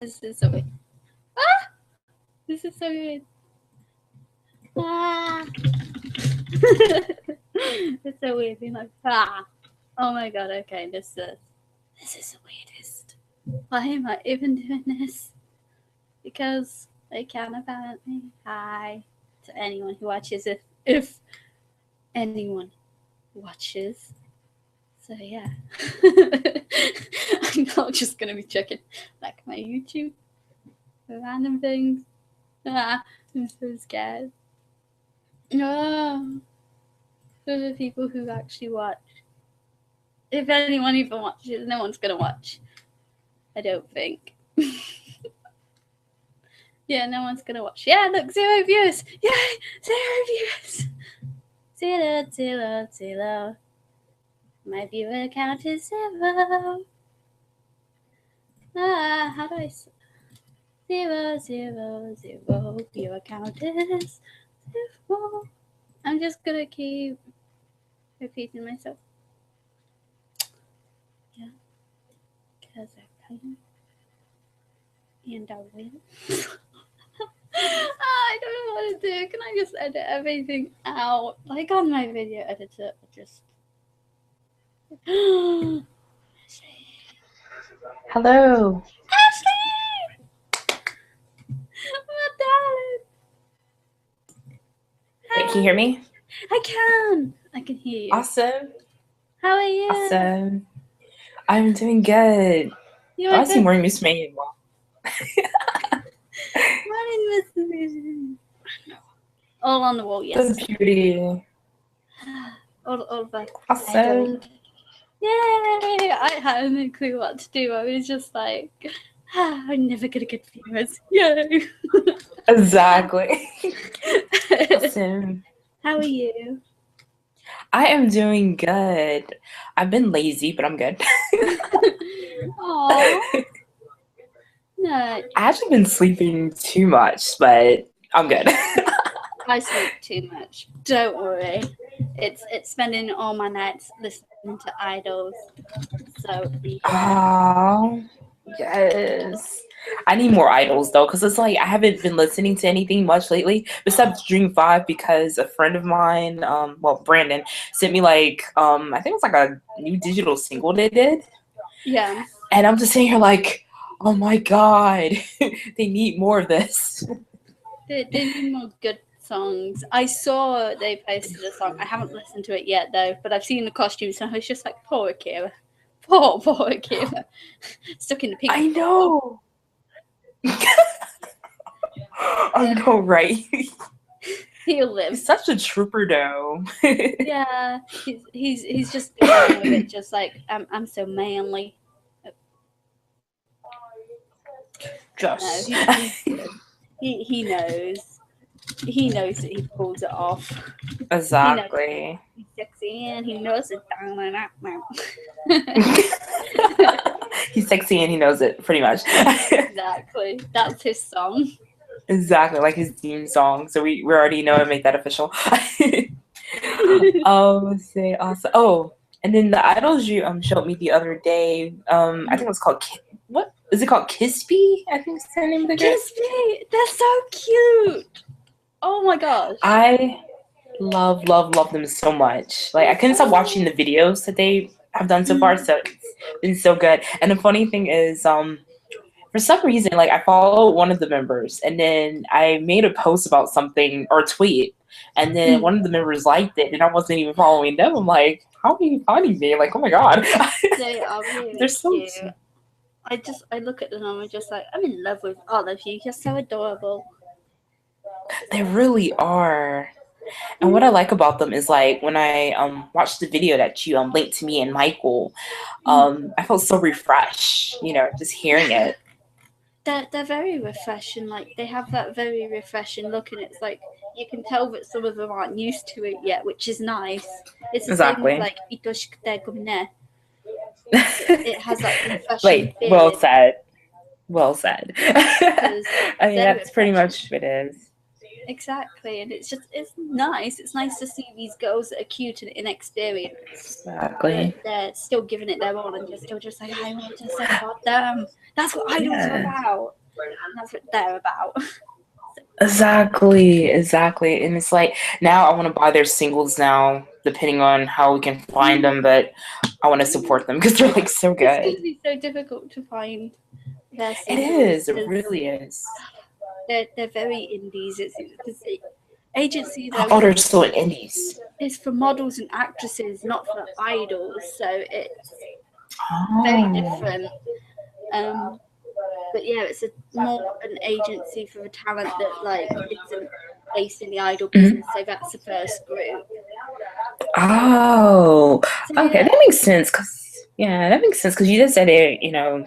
This is so weird. Ah! This is so weird. Ah! It's so weird being like, ah! Oh my god, okay, this is the weirdest. Why am I even doing this? Because they can apparently. Hi to anyone who watches, if anyone watches. So yeah. I'm not just gonna be checking like my YouTube for random things. I'm so scared. No. For the people who actually watch. If anyone even watches, no one's gonna watch. I don't think. Yeah, no one's gonna watch. Yeah, look, 0 views. Yay, 0 views. 0. My viewer count is 0. How do I? 0. Viewer count is 0. I'm just gonna keep repeating myself. Yeah, because I can. And I will. I don't know what to do. Can I just edit everything out? Like on my video editor, just. Hello. Ashley! My darling! Wait, can you hear me? I can. I can hear you. Awesome. How are you? Awesome. I'm doing good. I see more Miss May. Morning, Miss. All on the wall, yes. So beauty. All back. Awesome. Yay! I had no clue what to do. I was just like, I'm never gonna get viewers. Yay! Exactly. Awesome. How are you? I am doing good. I've been lazy, but I'm good. Aww. No. I actually been sleeping too much, but I'm good. I sleep too much. Don't worry. It's spending all my nights listening to idols. So yeah. Oh, yes. I need more idols though, because it's like I haven't been listening to anything much lately besides Dream 5 because a friend of mine, Brandon, sent me like I think it was like a new digital single they did. Yeah. And I'm just sitting here like, oh my god, they need more of this. They need more good songs. I saw they posted a song. I haven't listened to it yet though, but I've seen the costumes and I was just like, poor Akira. Poor Akira. Stuck in the pink. I know. I know, right? He'll live. He's such a trooper though. Yeah. He's just doing with it, just like I'm so manly. Just no, he knows. He knows that he pulls it off. Exactly. He's sexy and he knows it. He's sexy and he knows it, pretty much. Exactly. That's his song. Exactly, like his theme song. So we already know and make that official. Let's see. Also, and then the idols you showed me the other day. I think it was called what is it called? Kispy? I think is the name of the group. Kispy. They're so cute. Oh my gosh. I love them so much. Like I couldn't stop watching the videos that they have done so far. So it's been so good. And the funny thing is, for some reason, like I follow one of the members, and then I made a post about something or tweet, and then one of the members liked it, and I wasn't even following them. I'm like, how are you finding me? Like, oh my god, they are really they're so cute. I look at them and I'm just like, I'm in love with all of you. You're so adorable. They really are. And what I like about them is like when I watched the video that you linked to me and Michael, I felt so refreshed, just hearing it. They're very refreshing. Like they have that very refreshing look, and it's like you can tell that some of them aren't used to it yet, which is nice. It's the exactly same with, like it has that refreshing feeling. Well said. I mean, that's pretty much what it is. exactly, and it's nice. It's nice to see these girls that are cute and inexperienced, but Exactly. they're still giving it their all, and you're still just like, I want to support them. That's what idols are Yeah. about. That's what they're about. Exactly. And it's like now I want to buy their singles now, depending on how we can find them. But I want to support them because they're like so It's going good. to be so difficult to find their It singles is. It because really is. they're very indies. It's because agency though Oh, they're still in indies. is for models and actresses, not for idols. So it's very Oh. different. Um, but yeah, it's more an agency for a talent that like isn't based in the idol Mhm. business. So that's the first group. Oh. So Okay, yeah, that makes sense. That makes sense. Cause you just said it.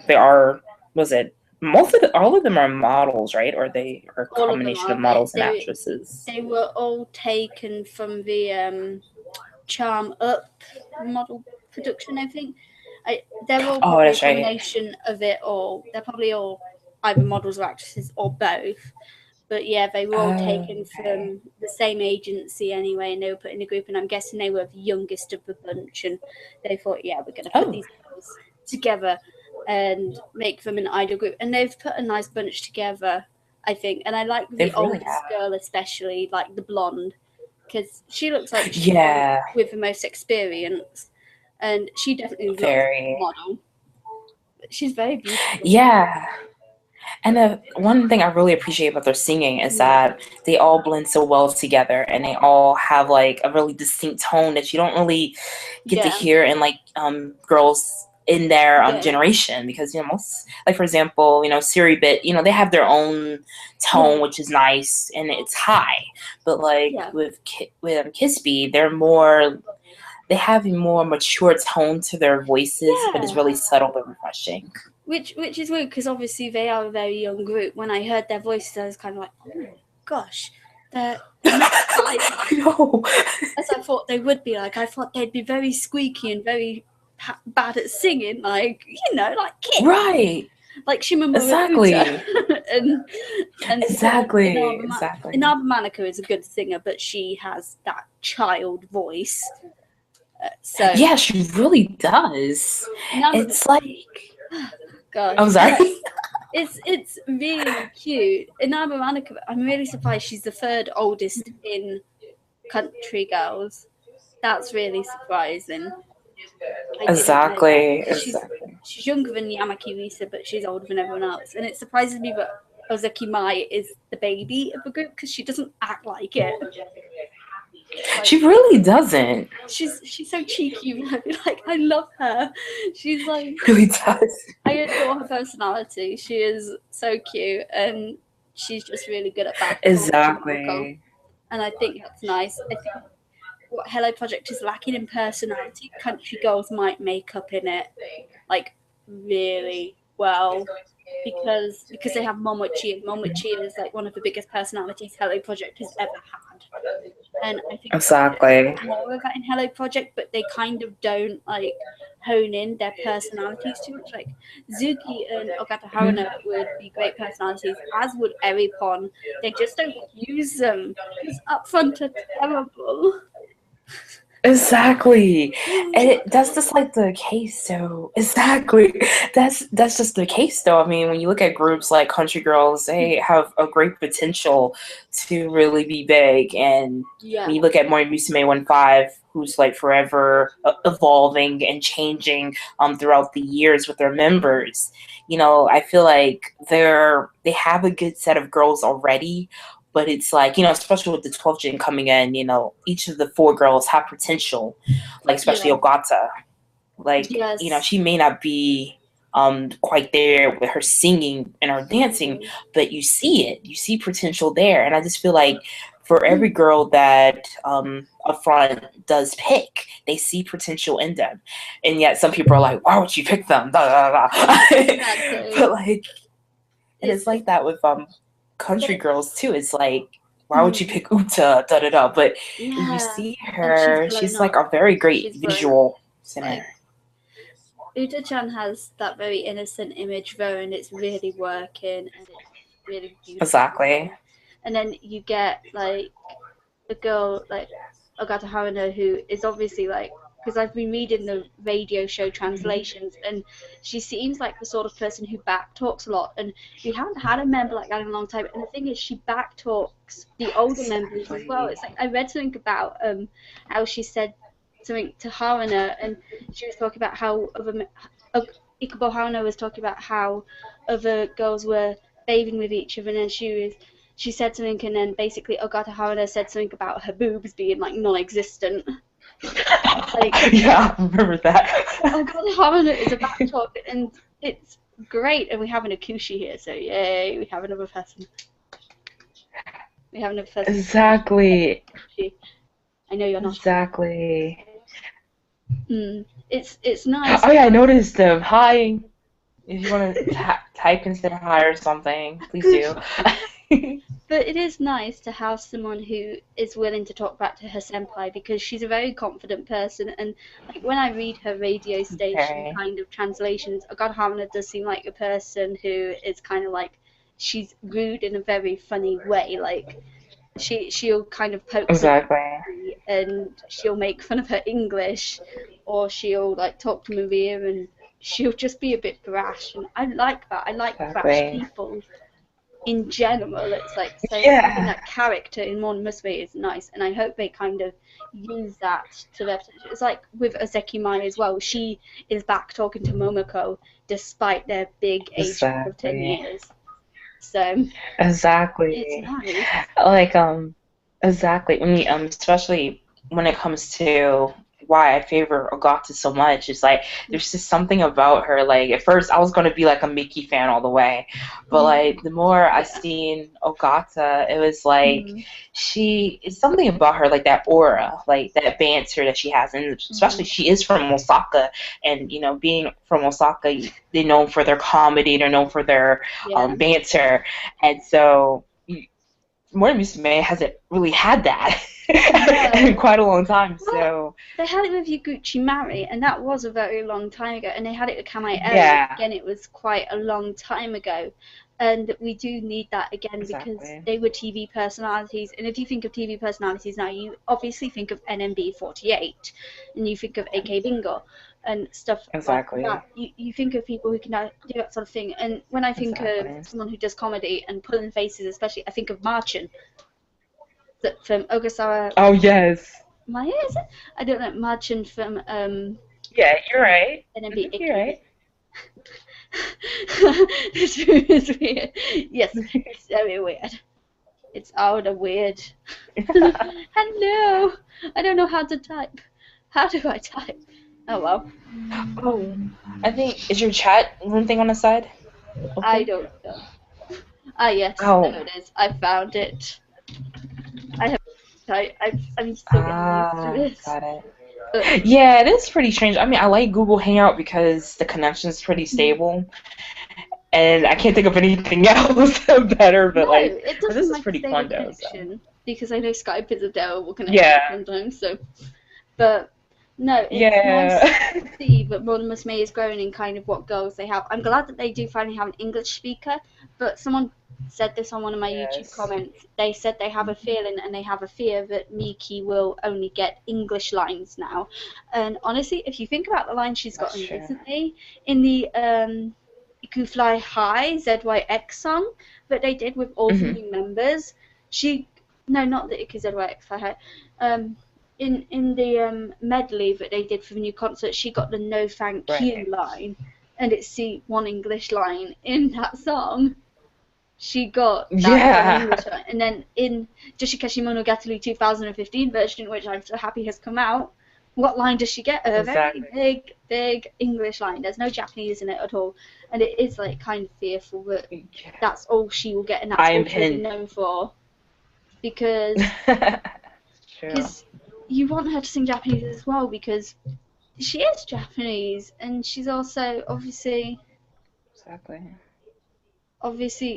They are. Was it all of them are models, right? Or they are a all of them combination are. of models and actresses. They were all taken from the Charm Up model production, I think. They're all Oh, probably a that's right. combination of it all. They're probably all either models or actresses or both. But yeah, they were all Oh, taken okay. from the same agency anyway, and they were put in a group. And I'm guessing they were the youngest of the bunch, and they thought, yeah, we're going to put Oh, these girls together and make them an idol group. And they've put a nice bunch together, I think. And I like they the really oldest have. girl, especially, like the blonde, because she looks like she's the one Yeah, with the most experience, and she definitely looks like a very. model. But she's very beautiful. Yeah. And one thing I really appreciate about their singing is Mm. that they all blend so well together and they all have like a really distinct tone that you don't really get to Yeah, hear in like girls in their yeah, generation because most like for example Siri Bit they have their own yeah, tone which is nice and it's high but like yeah, with Kispy they have a more mature tone to their voices but it's yeah. really subtle but refreshing. Which is weird because obviously they are a very young group. When I heard their voices, I was kind of like, oh gosh, they're not like I know. as I thought they would be. Like I thought they'd be very squeaky and very bad at singing, like like kids, Right. like Shimamura Uta, Exactly. and Exactly. Inaba Monica is a good singer, but she has that child voice. So Yeah, she really does. Inaba, It's like I'm gosh, sorry. it's really cute. Inaba Monica, I'm really surprised she's the third oldest in Country Girls. That's really surprising. I didn't know that Exactly. because Exactly. she's younger than Yamaki Risa, but she's older than everyone else, and it surprises me that Ozeki Mai is the baby of the group because she doesn't act like it. Like She really doesn't. she's so cheeky. Like I love her. She's like Really does. I adore her personality. She is so cute, and she's just really good at that talkative vocal. Exactly. And I think that's nice. I think what Hello Project is lacking in personality, Country Girls might make up in it like really well because they have Momochi, and Momochi is like one of the biggest personalities Hello Project has ever had. And I think they need Exactly. more of that in Hello Project, but they kind of don't like hone in their personalities too much. Like Zuki and Ogata Haruna would be great personalities, as would Eripon. They just don't use them because upfront are terrible. Exactly. And that's just like the case though. Exactly. That's just the case though. I mean, when you look at groups like Country Girls, they have a great potential to really be big. And Yeah, when you look at Mori Musume 15, who's like forever evolving and changing throughout the years with their members, I feel like they have a good set of girls already, but it's like especially with the 12th gen coming in, each of the four girls have potential, like especially yeah, Ogata. Like yes. she may not be quite there with her singing and her dancing, but you see potential there. And I just feel like for every girl that upfront does pick, they see potential in them, and yet some people are like, why would you pick them? Da, da, da, da. Exactly. But like and it's like that with Country But, Girls too. It's like, why would you pick Uta? Da da da. But when you yeah, see and she's her, blown she's like up. a very great She's blown up. visual Like singer. Uta-chan has that very innocent image though, and it's really working, and it's really beautiful. Exactly. and then you get like a girl like Ogata Haruna who is obviously like, because I've been reading the radio show translations, and she seems like the sort of person who back talks a lot, and we haven't had a member like that in a long time. And the thing is, she back talks the older members as well. Exactly. It's like I read something about how she said something to Haruna, and she was talking about how Ikubo Haruna was talking about how other girls were bathing with each other, and then she said something, and then basically Ogata Haruna said something about her boobs being like non-existent. Like, Yeah, I remember that. Ogata Haruna is a back talk, and it's great. And we have an Akushi here, so yay, we have another person. We have another person. Exactly. I know you're not. Exactly. It's nice. Oh yeah, I noticed them. Hi. If you want to type instead of hi or something, please do. But it is nice to have someone who is willing to talk back to her senpai, because she's a very confident person. And like when I read her radio station Okay. kind of translations, Ogata Haruna does seem like a person who is kind of like, she's rude in a very funny way. Like she'll kind of poke Exactly. somebody and she'll make fun of her English, or she'll like talk to Maria and she'll just be a bit brash. And I like that. I like brash Exactly. people in general. It's like, so Yeah. having that character in Mon Musume is nice, and I hope they kind of use that to their potential. It's like with Ozeki Mai as well. She is back talking to Momoko despite their big age gap of 10 Exactly. years. So Exactly. it's nice. Like exactly. I mean, especially when it comes to why I favor Ogata so much. It's like there's just something about her. Like at first I was gonna be like a Mickey fan all the way, but like the more I seen Ogata, it was like it's something about her, like that aura, like that banter that she has, and especially she is from Osaka, and you know, being from Osaka, they're known for their comedy, they're known for their banter, and so Morning Musume hasn't really had that in quite a long time. So they had it with Yaguchi Mari, and that was a very long time ago. And they had it with Kamae yeah, again, it was quite a long time ago. And we do need that again because exactly. they were TV personalities. And if you think of TV personalities now, you obviously think of NMB48, and you think of AK Bingo and stuff Exactly. like that. You think of people who can do that sort of thing. And when I think of someone who does comedy and pulling faces, especially, I think of Marchin from Ogasawa. Oh yes. Maya, is it? I don't know. Marchin from Yeah, you're right. NMB. You're right. This room is weird. Yes, it's very weird. It's all the weird. Hello. I don't know how to type. How do I type? Oh well. Oh, I think, is your chat room thing on the side? Okay. I don't know. Ah yes, there it is. I found it. I'm still getting used to this. Got it. Yeah, it is pretty strange. I mean, I like Google Hangout because the connection is pretty stable, and I can't think of anything else better. But like, this is pretty fun though. So. Because I know Skype is a terrible connection sometimes. So, but no, it's nice to see that Mon Musume is growing in kind of what goals they have. I'm glad that they do finally have an English speaker, but someone said this on one of my YouTube comments. They said they have a feeling and they have a fear that Miki will only get English lines now. And honestly, if you think about the lines she's gotten recently in the You Fly High ZYX song that they did with all the new members, not the Iku ZYX Fly High, in the medley that they did for the new concert, she got the no thank you line, and it's the one English line in that song. She got that English line. And then in Joshikashi Monogatari 2015 version, which I'm so happy has come out, what line does she get? A very big English line. There's no Japanese in it at all, and it is like kind of fearful that that's all she will get, and that's all she'll be known for, because you want her to sing Japanese as well, because she is Japanese, and she's also obviously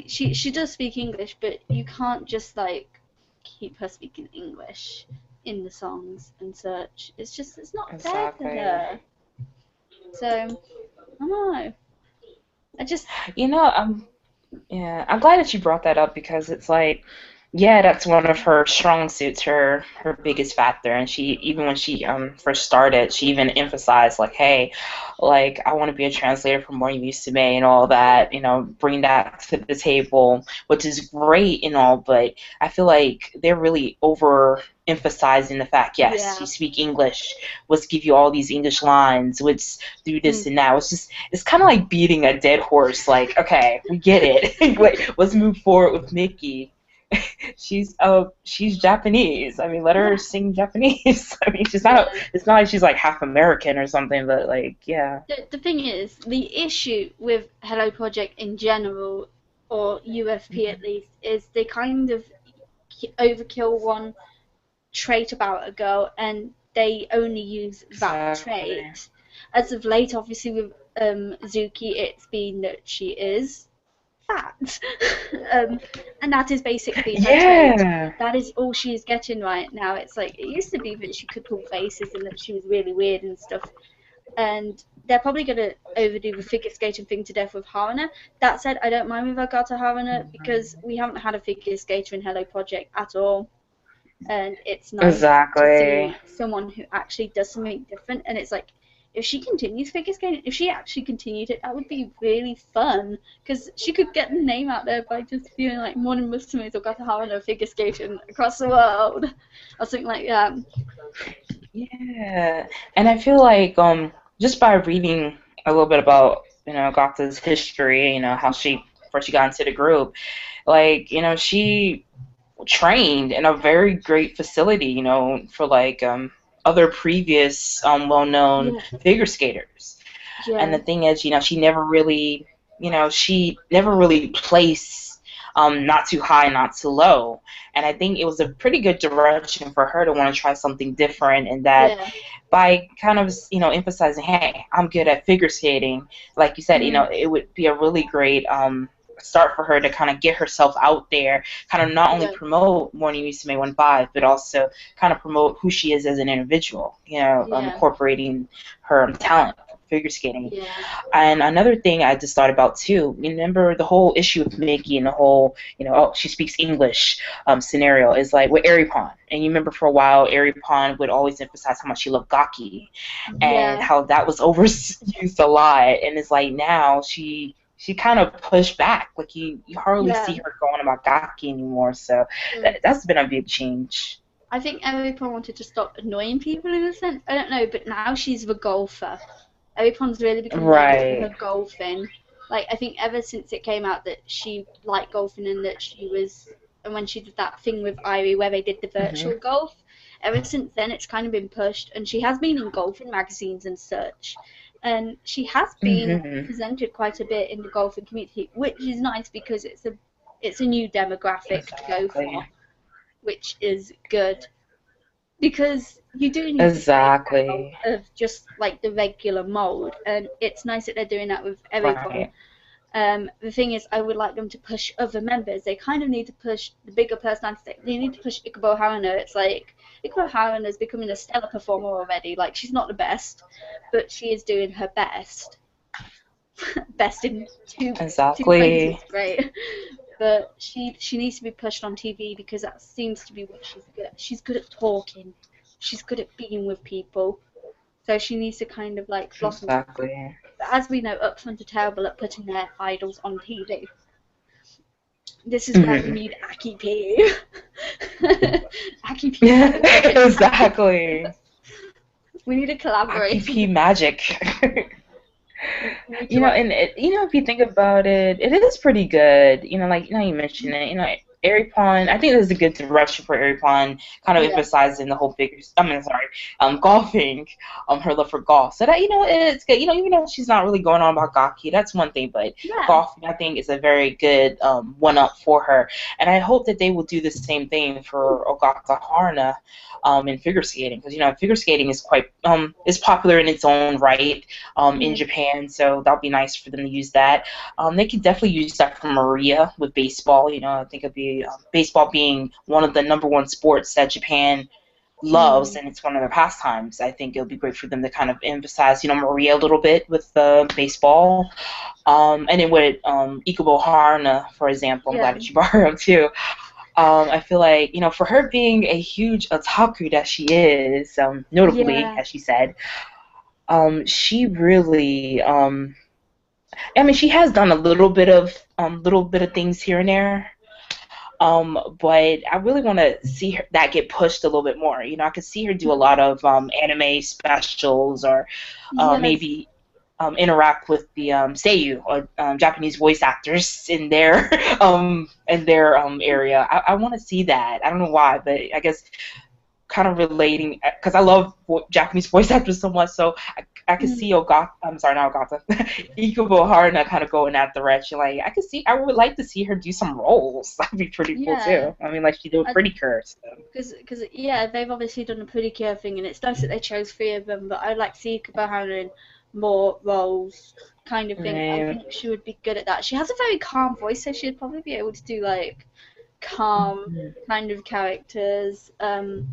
she does speak English, but you can't just like keep her speaking English in the songs and such. It's not fair to her. So I don't know. I'm glad that you brought that up, because it's like, Yeah, that's one of her strong suits, her biggest factor. And she even when she first started, she even emphasized like, hey, like I want to be a translator for More You Used to May and all that, bring that to the table, which is great and all, but I feel like they're really over emphasizing the fact, yes, you Yeah. speak English, let's give you all these English lines, let's do this Mm. and that. It's kind of like beating a dead horse, like, okay, we get it. Wait, let's move forward with Mickey. She's Japanese. I mean, let her Yeah. sing Japanese. I mean, she's not. Yeah. It's not like she's like half American or something, but like, yeah. The thing is, the issue with Hello Project in general, or UFP at least, is they kind of overkill one trait about a girl and they only use that Exactly. trait. As of late, obviously, with Zuki, it's been that she is fat. um, and that is basically her trait. Yeah. That is all she is getting right now. It's like, it used to be that she could pull faces and that she was really weird and stuff, and they're probably going to overdo the figure skating thing to death with Haruna. That said, I don't mind with Agata Haruna because we haven't had a figure skater in Hello Project at all, and it's nice to Exactly. see someone who actually does something different. And it's like, if she continues figure skating, if she actually continued it, that would be really fun because she could get the name out there by just doing like Morning Musume's or Agata Haruna figure skating across the world or something like that. Yeah. And I feel like just by reading a little bit about Gata's history, how she first she got into the group, like she trained in a very great facility, for like other previous well-known Yeah, figure skaters. And yeah, the thing is, she never really placed not too high, not too low. And I think it was a pretty good direction for her to want to try something different, and that yeah. by kind of emphasizing, hey, I'm good at figure skating, like you said, Mm, it would be a really great start for her to kind of get herself out there, kind of not only yeah, promote Morning Musume 1-5, but also kind of promote who she is as an individual, yeah, incorporating her talent, figure skating. yeah, And another thing I just thought about too, you remember the whole issue with Mickey and the whole, oh, she speaks English scenario is like with Eripon. And you remember for a while, Eripon would always emphasize how much she loved Gaki and yeah, how that was overused a lot. And it's like now she kind of pushed back. Like you hardly yeah. see her going about Gaki anymore. So Mm. that's been a big change. I think Eripon wanted to stop annoying people in a sense. I don't know, but now she's the golfer. Eripon's really become known for her Right. golfing. Like, I think ever since it came out that she liked golfing and that she was, and when she did that thing with Irie where they did the Hmm. virtual golf, ever since then it's kind of been pushed, and she has been in golfing magazines and such. And she has been Hmm. presented quite a bit in the golfing community, which is nice because it's a new demographic to go for, Exactly. which is good because you do need to break out Exactly. of just like the regular mold, and it's nice that they're doing that with everyone. Right. The thing is, I would like them to push other members. They kind of need to push the bigger personalities. They need to push Ikubo Haruna. It's like Ikubo Haruna is becoming a stellar performer already. Like, she's not the best, but she is doing her best. Best in two Exactly. phrases, great. But she needs to be pushed on TV because that seems to be what she's good at. She's good at talking. She's good at being with people. So she needs to kind of like blossom. Exactly. But as we know, Upfront are terrible at putting their idols on TV. This is where we Hmm. need Aki P. Aki P magic. Exactly. We need a collaboration. IPP magic. We need to like, And if you think about it, it is pretty good. Like you mentioned it. Airpon. I think there's a good direction for Airpon, kind of yeah, emphasizing the whole figures. I mean, sorry, golfing, her love for golf. So that it's good. Even though she's not really going on about Gaki, that's one thing. But yeah, golfing, I think, is a very good one up for her. And I hope that they will do the same thing for Ogata Harna, in figure skating, because figure skating is quite is popular in its own right in mm, Japan. So that'll be nice for them to use that. They could definitely use that for Maria with baseball. I think it'd be baseball being one of the number one sports that Japan loves, mm, and it's one of their pastimes. I think it would be great for them to kind of emphasize, Maria a little bit with baseball. And then with Ikubo Haruna, for example, I'm glad yeah, that you brought her up too. I feel like, for her being a huge otaku that she is, notably, Yeah. as she said, she really, I mean, she has done a little bit of things here and there. But I really want to see that get pushed a little bit more. I could see her do a lot of anime specials, or Yes. maybe interact with the seiyuu, or Japanese voice actors in their area. I want to see that. I don't know why, but I guess kind of relating, because I love Japanese voice actors so much. So I could see I'm sorry, not Ogata, Ikubo Haruna kind of go in that direction. Like I would like to see her do some roles. That'd be pretty cool Yeah. too. I mean, like she did with Pretty Cure. So. Because yeah, they've obviously done a pretty cure thing, and it's nice that they chose three of them. But I'd like to see Ikubo in more roles, kind of thing. I Right. think she would be good at that. She has a very calm voice, so she'd probably be able to do like calm kind of characters. They're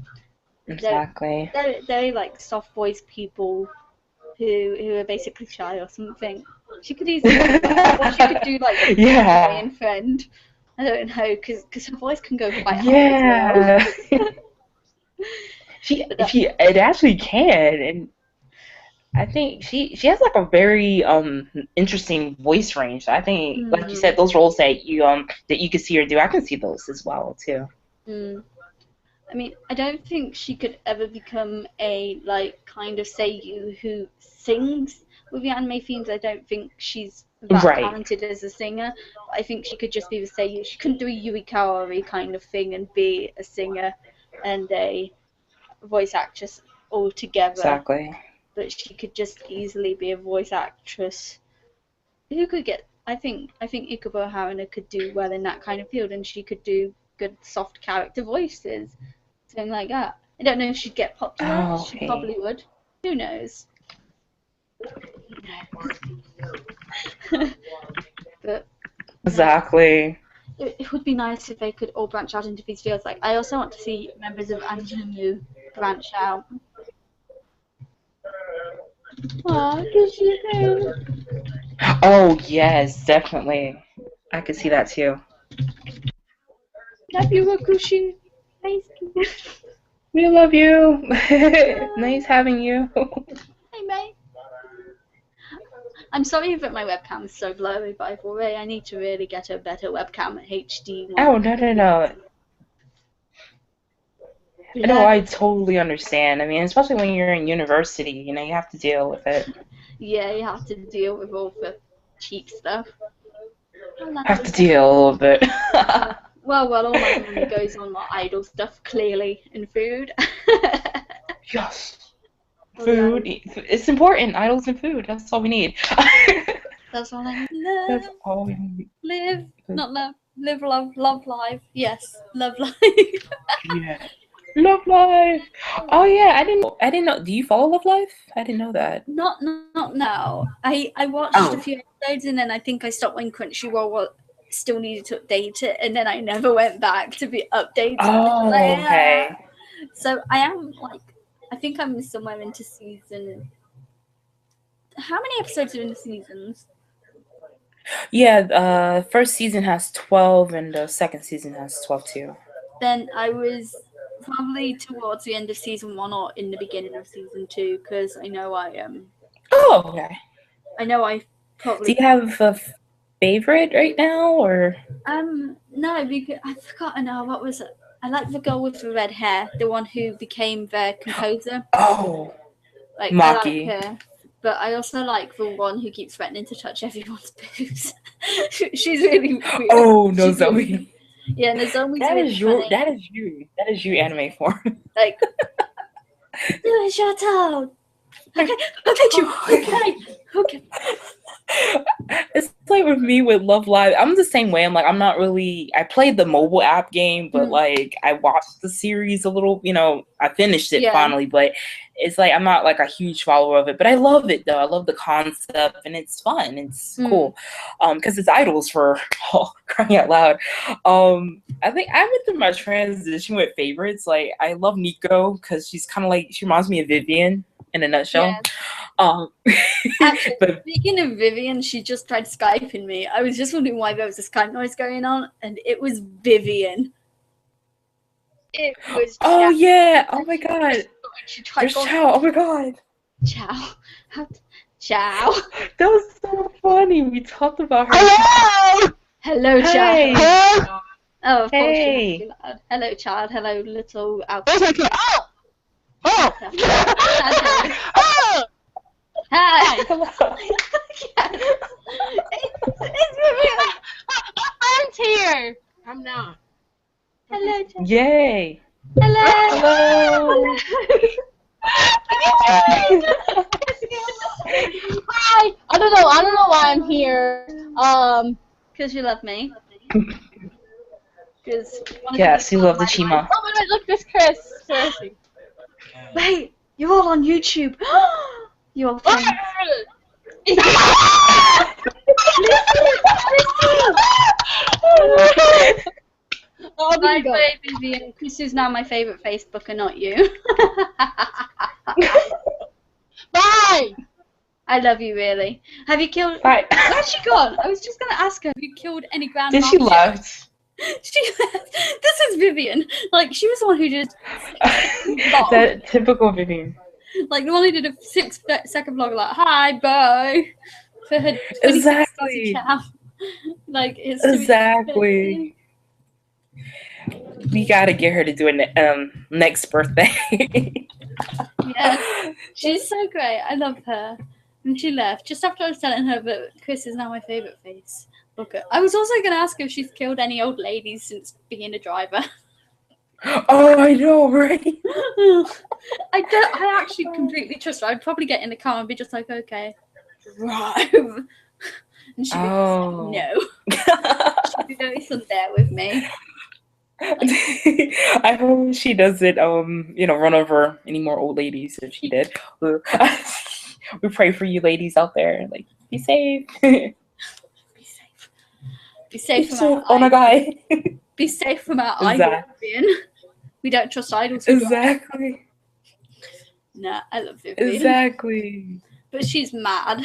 Exactly. they're like soft voiced people who are basically shy or something. She could easily do that, or she could do like the Yeah. annoying friend. I don't know, because her voice can go quite high as well. Yeah. But that, it actually can, and I think she has like a very interesting voice range. I think, like you said, those roles that you could see her do, I can see those as well too. mm. I mean, I don't think she could ever become a like kind of seiyuu who sings with the anime themes. I don't think she's that Right. talented as a singer. But I think she could just be the seiyuu. She couldn't do a Yui Kaori kind of thing and be a singer and a voice actress all together. Exactly. But she could just easily be a voice actress who could get. I think Ikubo Haruna could do well in that kind of field, and she could do good soft character voices. Something like that. I don't know if she'd get popular. Oh, She okay. probably would. Who knows? But Exactly. it would be nice if they could all branch out into these fields. Like I also want to see members of Angelinu branch out. Aw, does you think? Oh yes, definitely. I could see that too. Love you, Wakushi. Nice. We love you. Nice having you. Hey, mate. I'm sorry that my webcam is so blurry, but I need to really get a better webcam HD one. Oh no. No, I totally understand. I mean, especially when you're in university, you have to deal with it. Yeah, you have to deal with all the cheap stuff. Have to deal a little bit. Well, all my money goes on my idol stuff, clearly, and food. Yes. Food. It's important. Idols and food. That's all we need. That's all I need. That's all we need. Live, not love. Live, love life. Yes, love life. Yeah. Love Life. Oh yeah, I didn't know. Do you follow Love Life? I didn't know that. Not now. I watched a few episodes and then I think I stopped when Crunchyroll still needed to update it, and then I never went back to be updated. Oh, okay. So I am I think I'm somewhere into season. How many episodes are in the seasons? Yeah, first season has 12 and the second season has 12 too. Then I was probably towards the end of season 1 or in the beginning of season 2, because I know I am. Oh, okay. I know I probably. Do you have a favorite right now, or? No, because I've forgotten now. What was it? I like the girl with the red hair, the one who became their composer. Oh, Maki. I like her, but I also like the one who keeps threatening to touch everyone's boobs. She's really weird. Oh no, Zoe. Yeah, and Nozomi's that really is your. funny. That is you anime form. Like, shut up. Okay, okay. It's like with me with Love Live. I'm the same way. I'm not really. I played the mobile app game, but I watched the series a little. I finished it finally, but it's like I'm not like a huge follower of it. But I love it though. I love the concept, and it's fun. It's cool. Because it's idols for crying out loud. I think I went through my transition with favorites. Like I love Nico because she's kind of like she reminds me of Vivian in a nutshell. Actually, speaking of Vivian, she just tried Skyping me. I was just wondering why there was a Skype noise going on, and it was Vivian. It was Oh Chow. yeah! Oh my god! She tried There's going Chow! Oh my god! Chow. Chow. That was so funny. We talked about her. Hello! Hello, child. Hey! Hello? Oh, of course you have to Hey! be loud. Hello, child. Hello, little Where's outfit. my kid? Oh! Oh! Oh! Hi. Hello. It's Vivian. My friend's here! I'm not. Hello, child. Yay! Hello. Hello. Hi! I don't know why I'm here. Because you love me. Because Yes, you love the Chima. Oh my god, look, there's Chris. Seriously. Wait, you're all on YouTube. You're all famous. Oh, By my the god. way, Vivian, Chris is now my favourite Facebooker, not you. Bye! I love you, really. Have you killed... Hi. Where's she gone? I was just going to ask her, have you killed any grand Did she Moff left? She left. This is Vivian. Like, she was the one who did... That typical Vivian. Like, the one who did a 6-second vlog, like, hi, bye. For her 26 Exactly. channel. Like, it's... Exactly. We gotta get her to do it next birthday. Yes. She's so great. I love her. And she left just after I was telling her that Chris is now my favourite face. Look at. I was also going to ask her if she's killed any old ladies since being a driver. Oh, I know, right? I actually completely trust her. I'd probably get in the car and be just like, okay, drive. And she'd be Oh. no. She'd be very there with me. I hope she doesn't, run over any more old ladies if she did. We pray for you ladies out there. Like, be safe. Be safe. Be safe from our Oh my god. Be safe from our Exactly. idol, Vivian. We don't trust idols. Who drive. Exactly. Nah, I love Vivian. Exactly. But she's mad.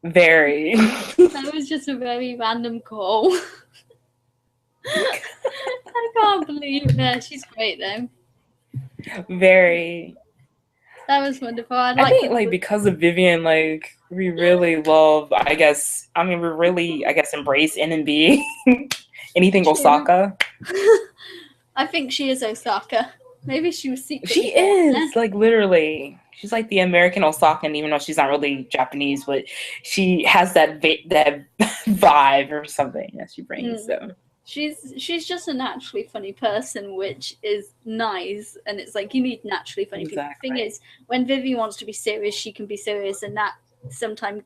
Very. That was just a very random call. I can't believe it. She's great though. Very. That was wonderful. I think like because of Vivian, like we really love. We really embrace NMB. Anything Osaka. I think she is Osaka. Maybe she was secretly. She is like literally. She's like the American Osakan, even though she's not really Japanese, but she has that vibe or something that she brings. So she's just a naturally funny person, which is nice. And it's like you need naturally funny people. The thing is, when Vivi wants to be serious, she can be serious, and that sometimes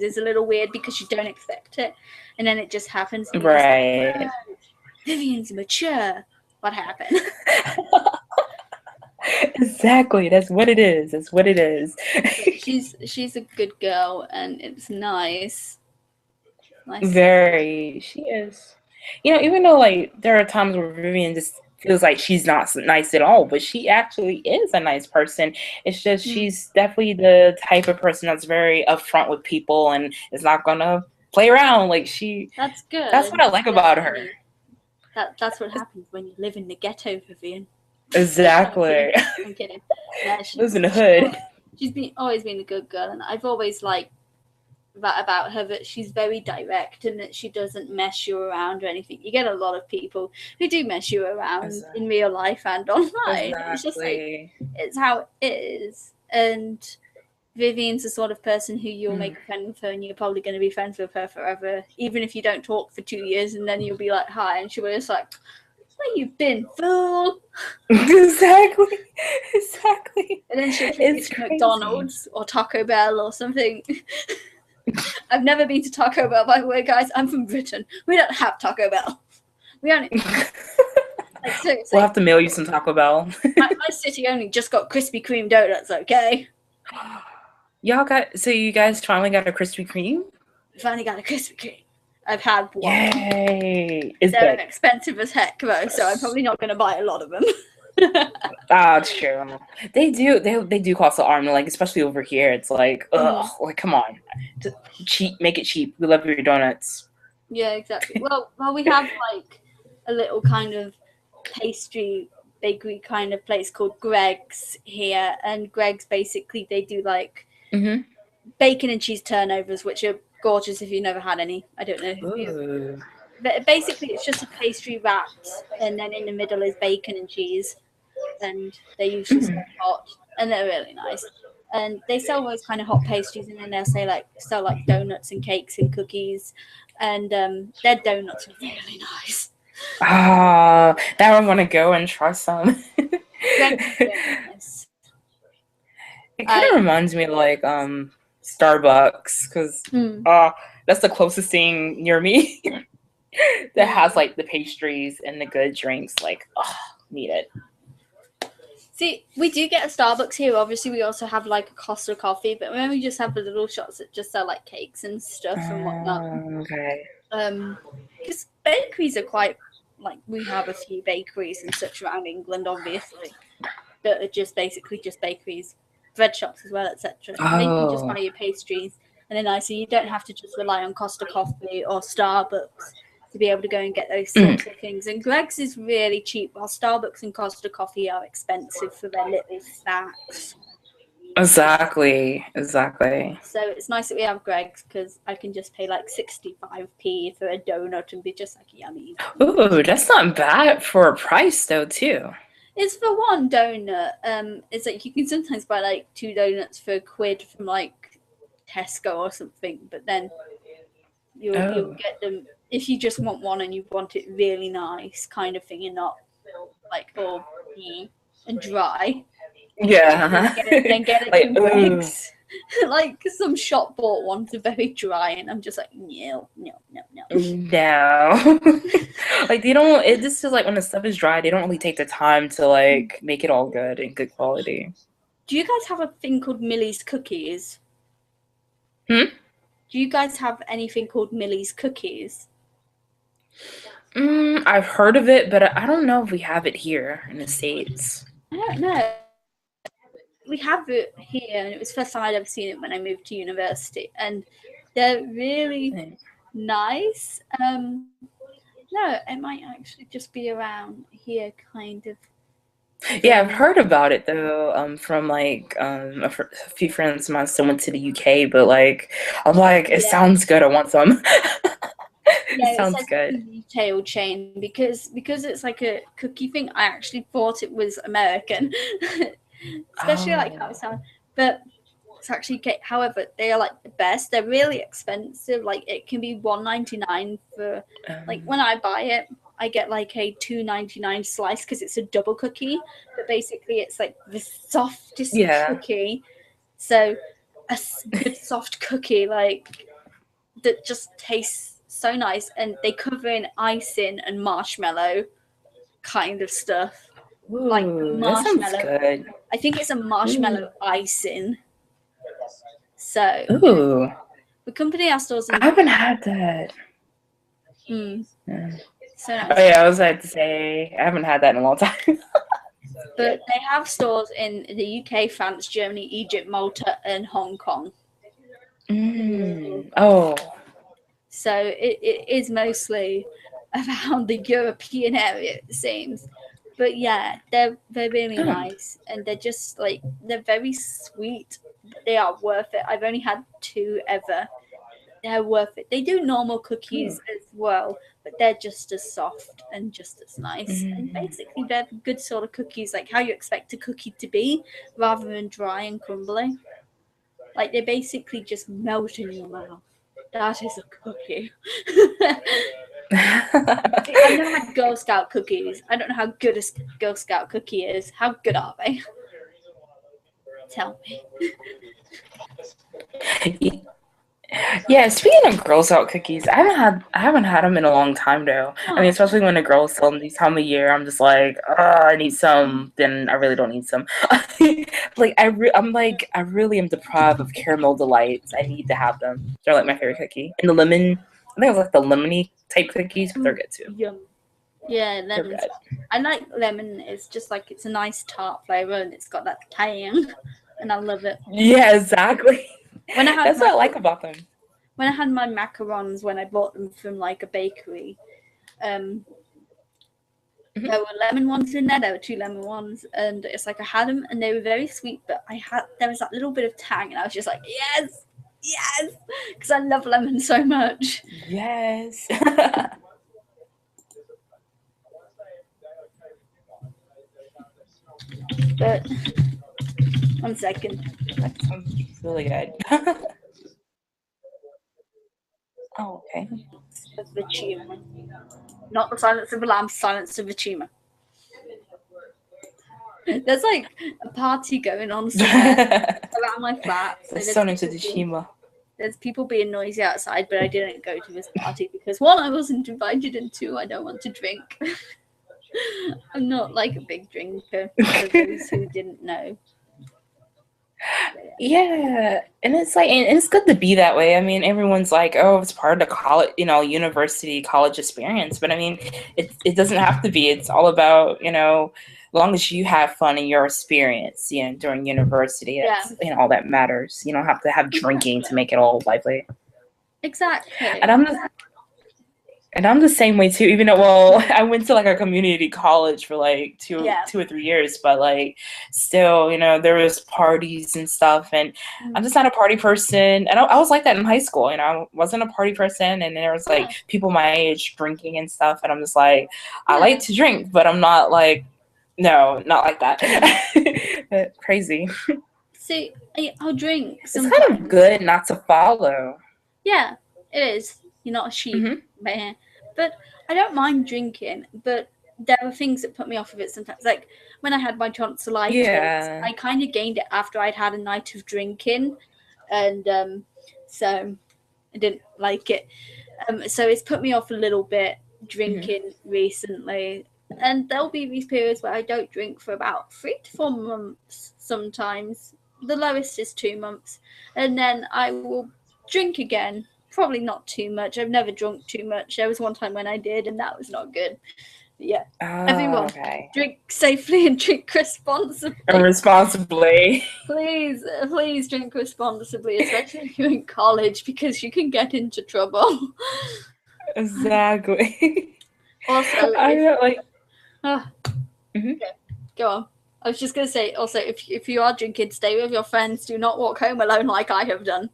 is a little weird because you don't expect it, and then it just happens. Right. Like, oh, Vivian's mature. What happened? Exactly. That's what it is. That's what it is. She's a good girl, and it's nice. Very. She is. Even though like there are times where Vivian just feels like she's not nice at all, but she actually is a nice person. It's just she's definitely the type of person that's very upfront with people and is not gonna play around. Like That's good. That's what I like about her. That's what happens when you live in the ghetto, Vivian. Exactly. I'm kidding. Yeah, she lives in the hood. She's always been a good girl, and I've always liked that about her, that she's very direct and that she doesn't mess you around or anything. You get a lot of people who do mess you around in real life and online. Exactly. It's just like, it's how it is. And Vivian's the sort of person who you'll make a friend with her and you're probably going to be friends with her forever, even if you don't talk for 2 years, and then you'll be like, hi, and she'll be just like, where you been, fool? Exactly. And then she'll take you to McDonald's or Taco Bell or something. I've never been to Taco Bell, by the way, guys. I'm from Britain. We don't have Taco Bell. We only... like, seriously. We'll have to mail you some Taco Bell. my city only just got Krispy Kreme donuts, okay? You guys finally got a Krispy Kreme? We finally got a Krispy Kreme. I've had one. Yay! They're expensive as heck, though, so I'm probably not going to buy a lot of them. It's true. They do cost an arm, like especially over here. It's like, ugh, like come on, cheap, make it cheap. We love your donuts. Yeah, exactly. Well, we have like a little kind of pastry bakery kind of place called Greg's here, and Greg's basically they do like Mm-hmm. bacon and cheese turnovers, which are gorgeous if you've never had any. I don't know if you. Ooh. But basically, it's just a pastry wrapped, and then in the middle is bacon and cheese, and they usually serve hot, and they're really nice. And they sell those kind of hot pastries, and then they'll sell like donuts and cakes and cookies, and their donuts are really nice. Ah, now I want to go and try some. Greg's is really nice. It kind of reminds me of like Starbucks, because that's the closest thing near me that has like the pastries and the good drinks. Like, oh, need it. See, we do get a Starbucks here. Obviously, we also have like a Costa coffee, but when we just have the little shops that just sell like cakes and stuff and whatnot. Okay. Because bakeries are quite like we have a few bakeries and such around England, obviously, that are just basically just bakeries, bread shops as well, etc. And then you can just buy your pastries, and they're nice. So you don't have to just rely on Costa Coffee or Starbucks to be able to go and get those sorts of things. And Greg's is really cheap, while Starbucks and Costa Coffee are expensive for their little snacks. Exactly. So it's nice that we have Greg's, because I can just pay like 65p for a donut and be just like yummy. Ooh, that's not bad for a price though, too. It's for one donut. It's like you can sometimes buy like 2 donuts for £1 from like Tesco or something, but then you'll get them if you just want one and you want it really nice kind of thing, and not like all and dry. Yeah. Then get it Like, from Greg's. Like some shop bought ones are very dry, and I'm just like no. No. Like they don't. It just feels like when the stuff is dry, they don't really take the time to like make it all good and good quality. Do you guys have a thing called Millie's Cookies? Hmm? Do you guys have anything called Millie's Cookies? I've heard of it, but I don't know if we have it here in the States. I don't know. We have it here, and it was the first time I'd ever seen it when I moved to university, and they're really nice. No, it might actually just be around here, kind of. Yeah, I've heard about it though. From like a few friends of mine still went to the UK, but like I'm like, it sounds good. I want some. It sounds good. Retail chain because it's like a cookie thing. I actually thought it was American, especially like how it sounds. But it's actually however they are like the best. They're really expensive. Like it can be $1.99 for like when I buy it. I get like a $2.99 slice because it's a double cookie, but basically it's like the softest cookie. So a good soft cookie like that just tastes so nice, and they cover in icing and marshmallow kind of stuff. Ooh, like marshmallow. That sounds good. I think it's a marshmallow icing. So the company our stores. I haven't had that. So nice. Oh yeah, I was about to say I haven't had that in a long time. But they have stores in the UK, France, Germany, Egypt, Malta, and Hong Kong. Oh. So it is mostly around the European area, it seems. But yeah, they're really nice, and they're just like they're very sweet. But they are worth it. I've only had 2 ever. They're worth it. They do normal cookies as well, but they're just as soft and just as nice. And basically, they're good sort of cookies, like how you expect a cookie to be, rather than dry and crumbly. Like they basically just melt in your mouth. That is a cookie. I've never had Girl Scout cookies. I don't know how good a Girl Scout cookie is. How good are they? Tell me. Yeah, speaking of Girl Scout cookies, I haven't had them in a long time though. I mean, especially when the girls sell them these time of year, I'm just like, I need some. Then I really don't need some. Like I really am deprived of caramel delights. I need to have them. They're like my favorite cookie. And the lemon, I think it was like the lemony type cookies, but they're good too. Yum. Yeah, lemon. I like lemon. It's just like it's a nice tart flavor, and it's got that tang, and I love it. Yeah, exactly. That's what I like about them. When I had my macarons, when I bought them from like a bakery, There were lemon ones in there. There were 2 lemon ones, and it's like I had them, and they were very sweet. But there was that little bit of tang, and I was just like, yes, yes, because I love lemon so much. Yes. But 1 second. That sounds really good. Oh, okay. Of the tumor, not the Silence of the Lambs, Silence of the Tumor. There's like a party going on somewhere around my flat. So That's so nice to Shima. there's people being noisy outside, but I didn't go to this party because 1, I wasn't invited, and 2, I don't want to drink. I'm not like a big drinker, for those who didn't know. Yeah, and it's like, and it's good to be that way. I mean, everyone's like, oh, it's part of the college, university, college experience. But I mean, it doesn't have to be. It's all about, as long as you have fun in your experience, during university, that's, all that matters. You don't have to have drinking to make it all lively. Exactly. And I'm the same way too, even though, I went to like a community college for like two or 3 years, but like still, there was parties and stuff, and I'm just not a party person. And I was like that in high school, I wasn't a party person, and there was like people my age drinking and stuff, and I'm just like, I like to drink, but I'm not like, no, not like that. Crazy. See, I'll drink sometimes. It's kind of good not to follow. Yeah, it is. You're not a sheep, man. But I don't mind drinking, but there are things that put me off of it sometimes. Like when I had my tonsillitis, I kind of gained it after I'd had a night of drinking, and so I didn't like it. So it's put me off a little bit drinking recently. And there'll be these periods where I don't drink for about 3 to 4 months sometimes. The lowest is 2 months. And then I will drink again. Probably not too much. I've never drunk too much. There was one time when I did, and that was not good. But yeah. Everyone, drink safely and drink responsibly. Please drink responsibly, especially if you're in college, because you can get into trouble. Exactly. Also, okay, go on. I was just going to say, also, if you are drinking, stay with your friends. Do not walk home alone like I have done.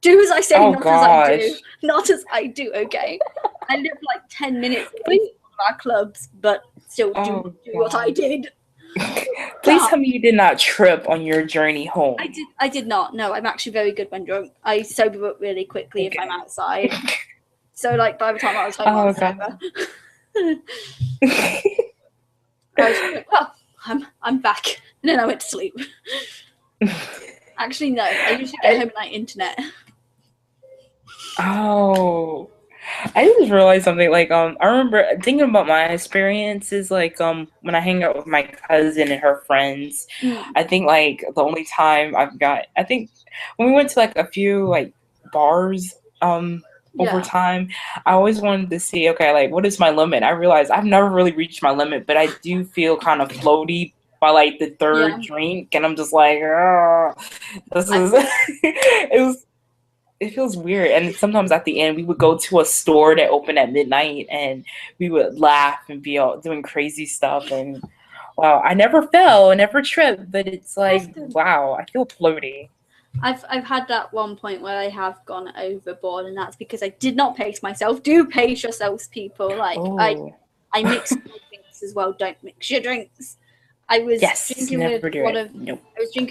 Do as I say, not as I do. Not as I do, okay? I live like 10 minutes away from one of our clubs, but still do what I did. Please tell me you did not trip on your journey home. I did not. No, I'm actually very good when drunk. I sober up really quickly if I'm outside. So, like, by the time I was home, I was sober. I was like, well, I'm back. And then I went to sleep. Actually, no. I usually get home at night internet. Oh, I just realized something. Like, I remember thinking about my experiences. Like, when I hang out with my cousin and her friends, I think like the only time I think when we went to like a few like bars, over time, I always wanted to see, okay, like what is my limit? I realized I've never really reached my limit, but I do feel kind of floaty by like the third drink, and I'm just like, oh, this is. It feels weird. And sometimes at the end, we would go to a store that opened at midnight, and we would laugh and be all doing crazy stuff. And wow, I never fell, I never tripped, but it's like, wow, I feel floaty. I've had that one point where I have gone overboard, and that's because I did not pace myself. Do pace yourselves, people. Like I mix drinks as well. Don't mix your drinks. I was drinking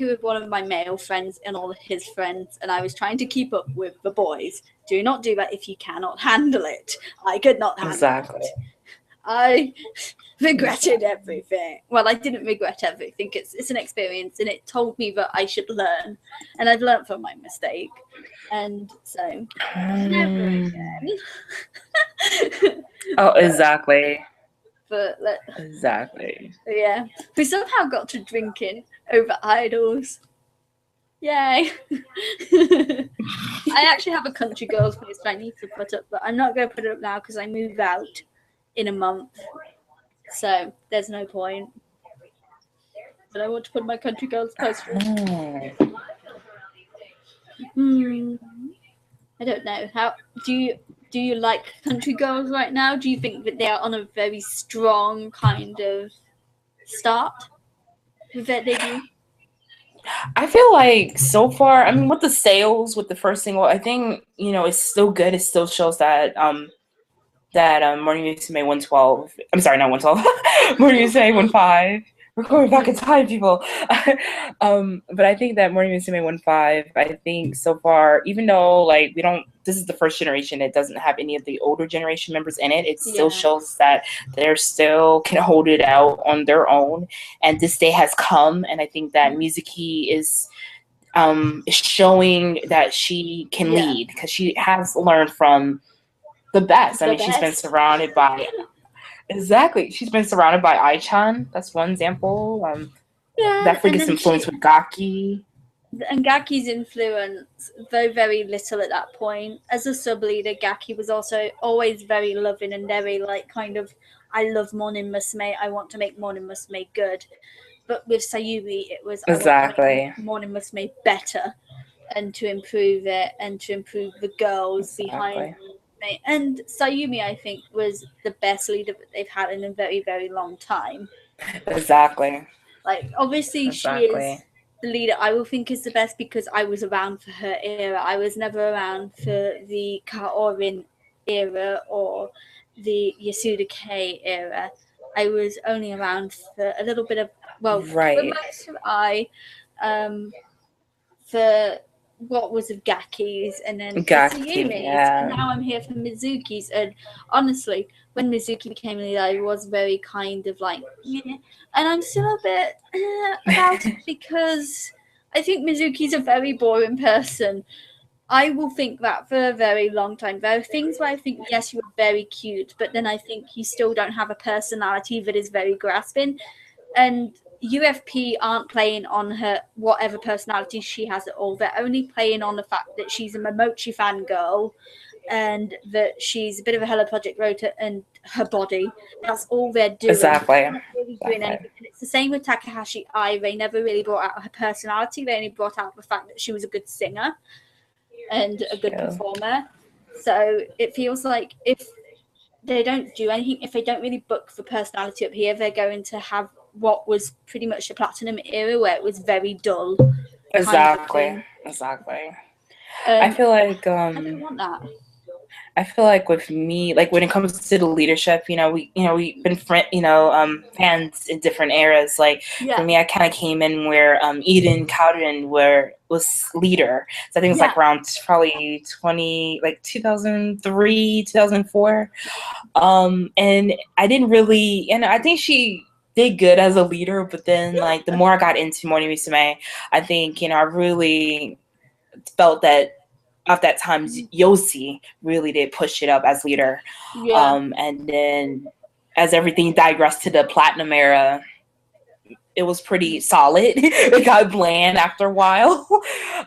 with one of my male friends and all of his friends, and I was trying to keep up with the boys. Do not do that if you cannot handle it. I could not handle it. I regretted everything. Well, I didn't regret everything. It's an experience, and it told me that I should learn, and I've learned from my mistake. And so, never again. Oh, exactly. But exactly. Yeah, we somehow got to drinking over idols. Yay! I actually have a country girls place that I need to put up, but I'm not going to put it up now because I move out in a month, so there's no point. But I want to put my country girls poster. I don't know how do you. do you like country girls right now? Do you think that they are on a very strong kind of start with their debut? I feel like so far, I mean, with the sales with the first single, I think it's still good. It still shows that Morning Musume 112. I'm sorry, not 112. Morning Musume 15. We're going back in time, people. But I think that Morning Musume 15. I think so far, even though like we don't, this is the first generation. It doesn't have any of the older generation members in it. It still shows that they're still can hold it out on their own, and this day has come. And I think that Mizuki is showing that she can lead because she has learned from the best. I mean, she's been surrounded by she's been surrounded by Ai-chan. That's one example. That freak is influenced with Gaki. And Gaki's influence, very, very little at that point. As a sub leader, Gaki was also always very loving and very like kind of, I love Morning Musume. I want to make Morning Musume good. But with Sayumi, it was I want to make Morning Musume better and to improve it and to improve the girls behind me. And Sayumi, I think, was the best leader that they've had in a very, very long time. Exactly. Like, obviously, she is the leader I will think is the best because I was around for her era. I was never around for the Kaorin era or the Yasuda K era. I was only around for a little bit of, well, with Master I, for what was of Gaki's, and then for Sayumi's, and now I'm here for Mizuki's. And honestly, when Mizuki became leader, I was very kind of like, and I'm still a bit about it because I think Mizuki's a very boring person. I will think that for a very long time. There are things where I think, yes, you are very cute, but then I think you still don't have a personality that is very grasping. And UFP aren't playing on her whatever personality she has at all. They're only playing on the fact that she's a Momochi fangirl and that she's a bit of a Hello Project Rota and her body. That's all they're doing. Exactly. They're not really doing anything. And it's the same with Takahashi Ai. They never really brought out her personality. They only brought out the fact that she was a good singer and a good performer. So it feels like if they don't do anything, if they don't really book the personality up here, they're going to have what was pretty much the Platinum era where it was very dull. Exactly. I feel like I don't want that. I feel like with me, like when it comes to the leadership, we've been fans in different eras. Like for me, I kind of came in where Eden Cowden was leader. So I think it was like around probably 2003, 2004. And I didn't really, and I think she did good as a leader, but then like the more I got into Morning Musume, I think, I really felt that at that time, Yossi really did push it up as leader. And then as everything digressed to the Platinum era, it was pretty solid. It got bland after a while.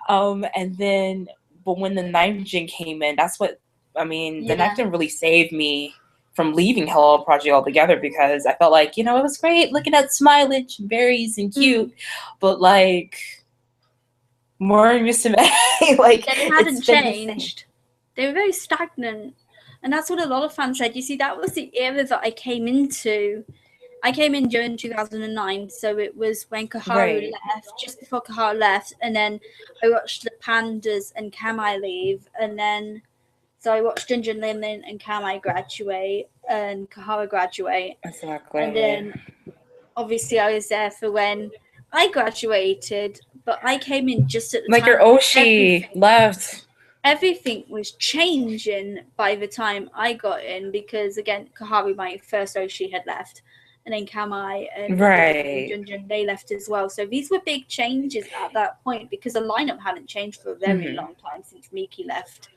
And then, but when the 9th gen came in, that's what, the 9th gen really saved me from leaving Hello Project altogether because I felt like, it was great looking at Smilage and berries and cute, but like, Morning Musume, like they hadn't changed. They were very stagnant, and that's what a lot of fans said. You see, that was the era that I came into. I came in during 2009, so it was when Kaharu left, just before Kaharu left, and then I watched the Pandas and Kamai leave, and then so I watched Junjun Linlin and Kamai graduate and Kaharu graduate. Exactly. And then obviously I was there for when I graduated, but I came in just at the time. Like your Oshi left. Everything was changing by the time I got in because, again, Kaharu, my first Oshi, had left. And then Kamai and Junjun, they left as well. So these were big changes at that point because the lineup hadn't changed for a very long time since Miki left.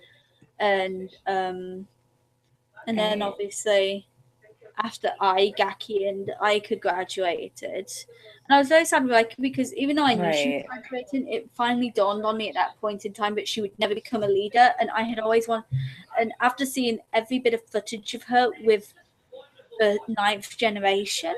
And then obviously after Gaki and Aika graduated. And I was very sad with Aika because even though I knew she was graduating, it finally dawned on me at that point in time that she would never become a leader. And I had always wanted, and after seeing every bit of footage of her with the 9th generation,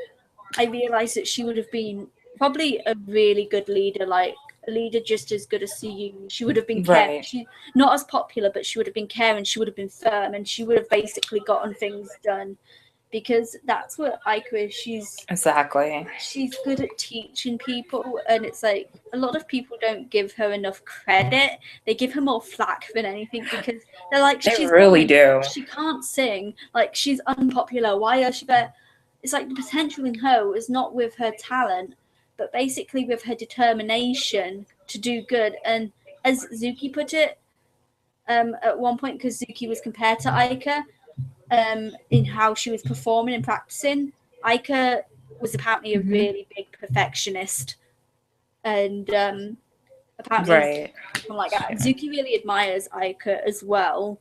I realized that she would have been probably a really good leader, like a leader just as good as Suyumi. She would have been Right. She not as popular, but she would have been caring. She would have been firm, and she would have basically gotten things done. Because that's what Aika is. Exactly. She's good at teaching people, and it's like a lot of people don't give her enough credit. They give her more flack than anything because they're like, They she's really boring. do. She can't sing. Like, she's unpopular. Why is she there? It's like the potential in her is not with her talent, but basically with her determination to do good. And as Zuki put it, at one point, because Zuki was compared to Aika, in how she was performing and practicing, Aika was apparently a really big perfectionist, and apparently something like that. Yeah. Zuki really admires Aika as well,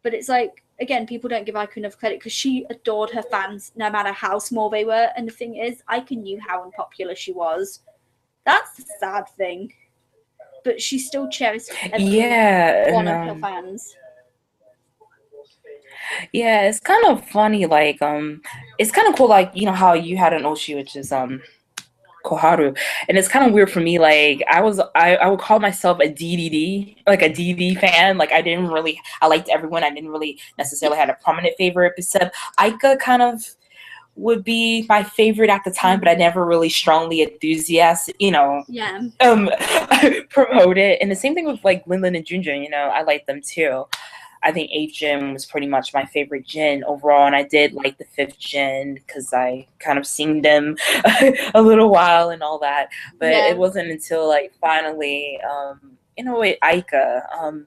but it's like, again, people don't give Aika enough credit because she adored her fans no matter how small they were. And the thing is, Aika knew how unpopular she was. That's the sad thing, but she still cherished every one of her fans. Yeah, it's kind of funny. Like, it's kind of cool. Like, you know how you had an Oshi, which is Koharu, and it's kind of weird for me. Like, I would call myself a DDD, like a DD fan. Like, I liked everyone. I didn't really necessarily had a prominent favorite, except Aika kind of would be my favorite at the time, but I never really strongly enthusiastic, promote it. And the same thing with like Linlin and Junjun, I like them too. I think 8th gen was pretty much my favorite gen overall, and I did like the 5th gen because I kind of seen them a little while and all that. But it wasn't until like finally, with Aika,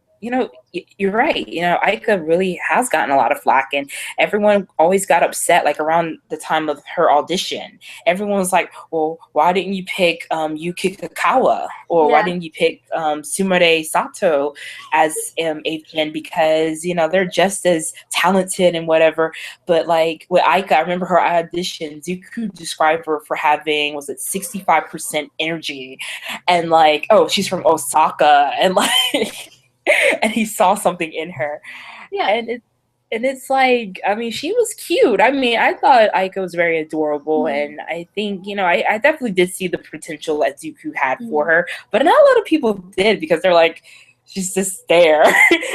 you're right. Aika really has gotten a lot of flack, and everyone always got upset. Like around the time of her audition, everyone was like, "Well, why didn't you pick Yuki Kakawa, or why didn't you pick Sumire Sato as 8th gen? Because they're just as talented and whatever." But like with Aika, I remember her audition. Zuku described her for having 65% energy, and like, oh, she's from Osaka, and like. And he saw something in her. Yeah. And it's like, I mean, she was cute. I mean, I thought Aika was very adorable. And I think, I definitely did see the potential that Zuku had for her. But not a lot of people did because they're like, she's just there.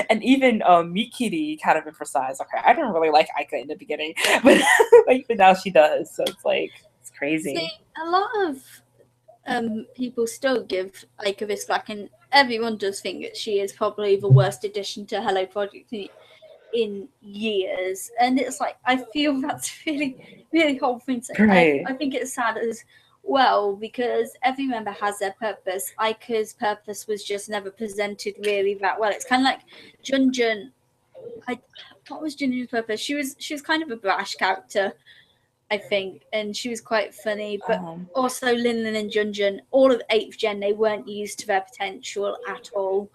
And even Mikiri kind of emphasized, okay, I didn't really like Aika in the beginning. But even now she does. So it's like, it's crazy. See, a lot of people still give Aika this flack, and everyone does think that she is probably the worst addition to Hello Project in years. And it's like, I feel that's really, really horrible to say. Right. I think it's sad as well because every member has their purpose. Aika's purpose was just never presented really that well. It's kind of like Junjun. What was Junjun's purpose? She was kind of a brash character, I think, and she was quite funny. But also Linlin and Junjun, all of 8th gen, they weren't used to their potential at all.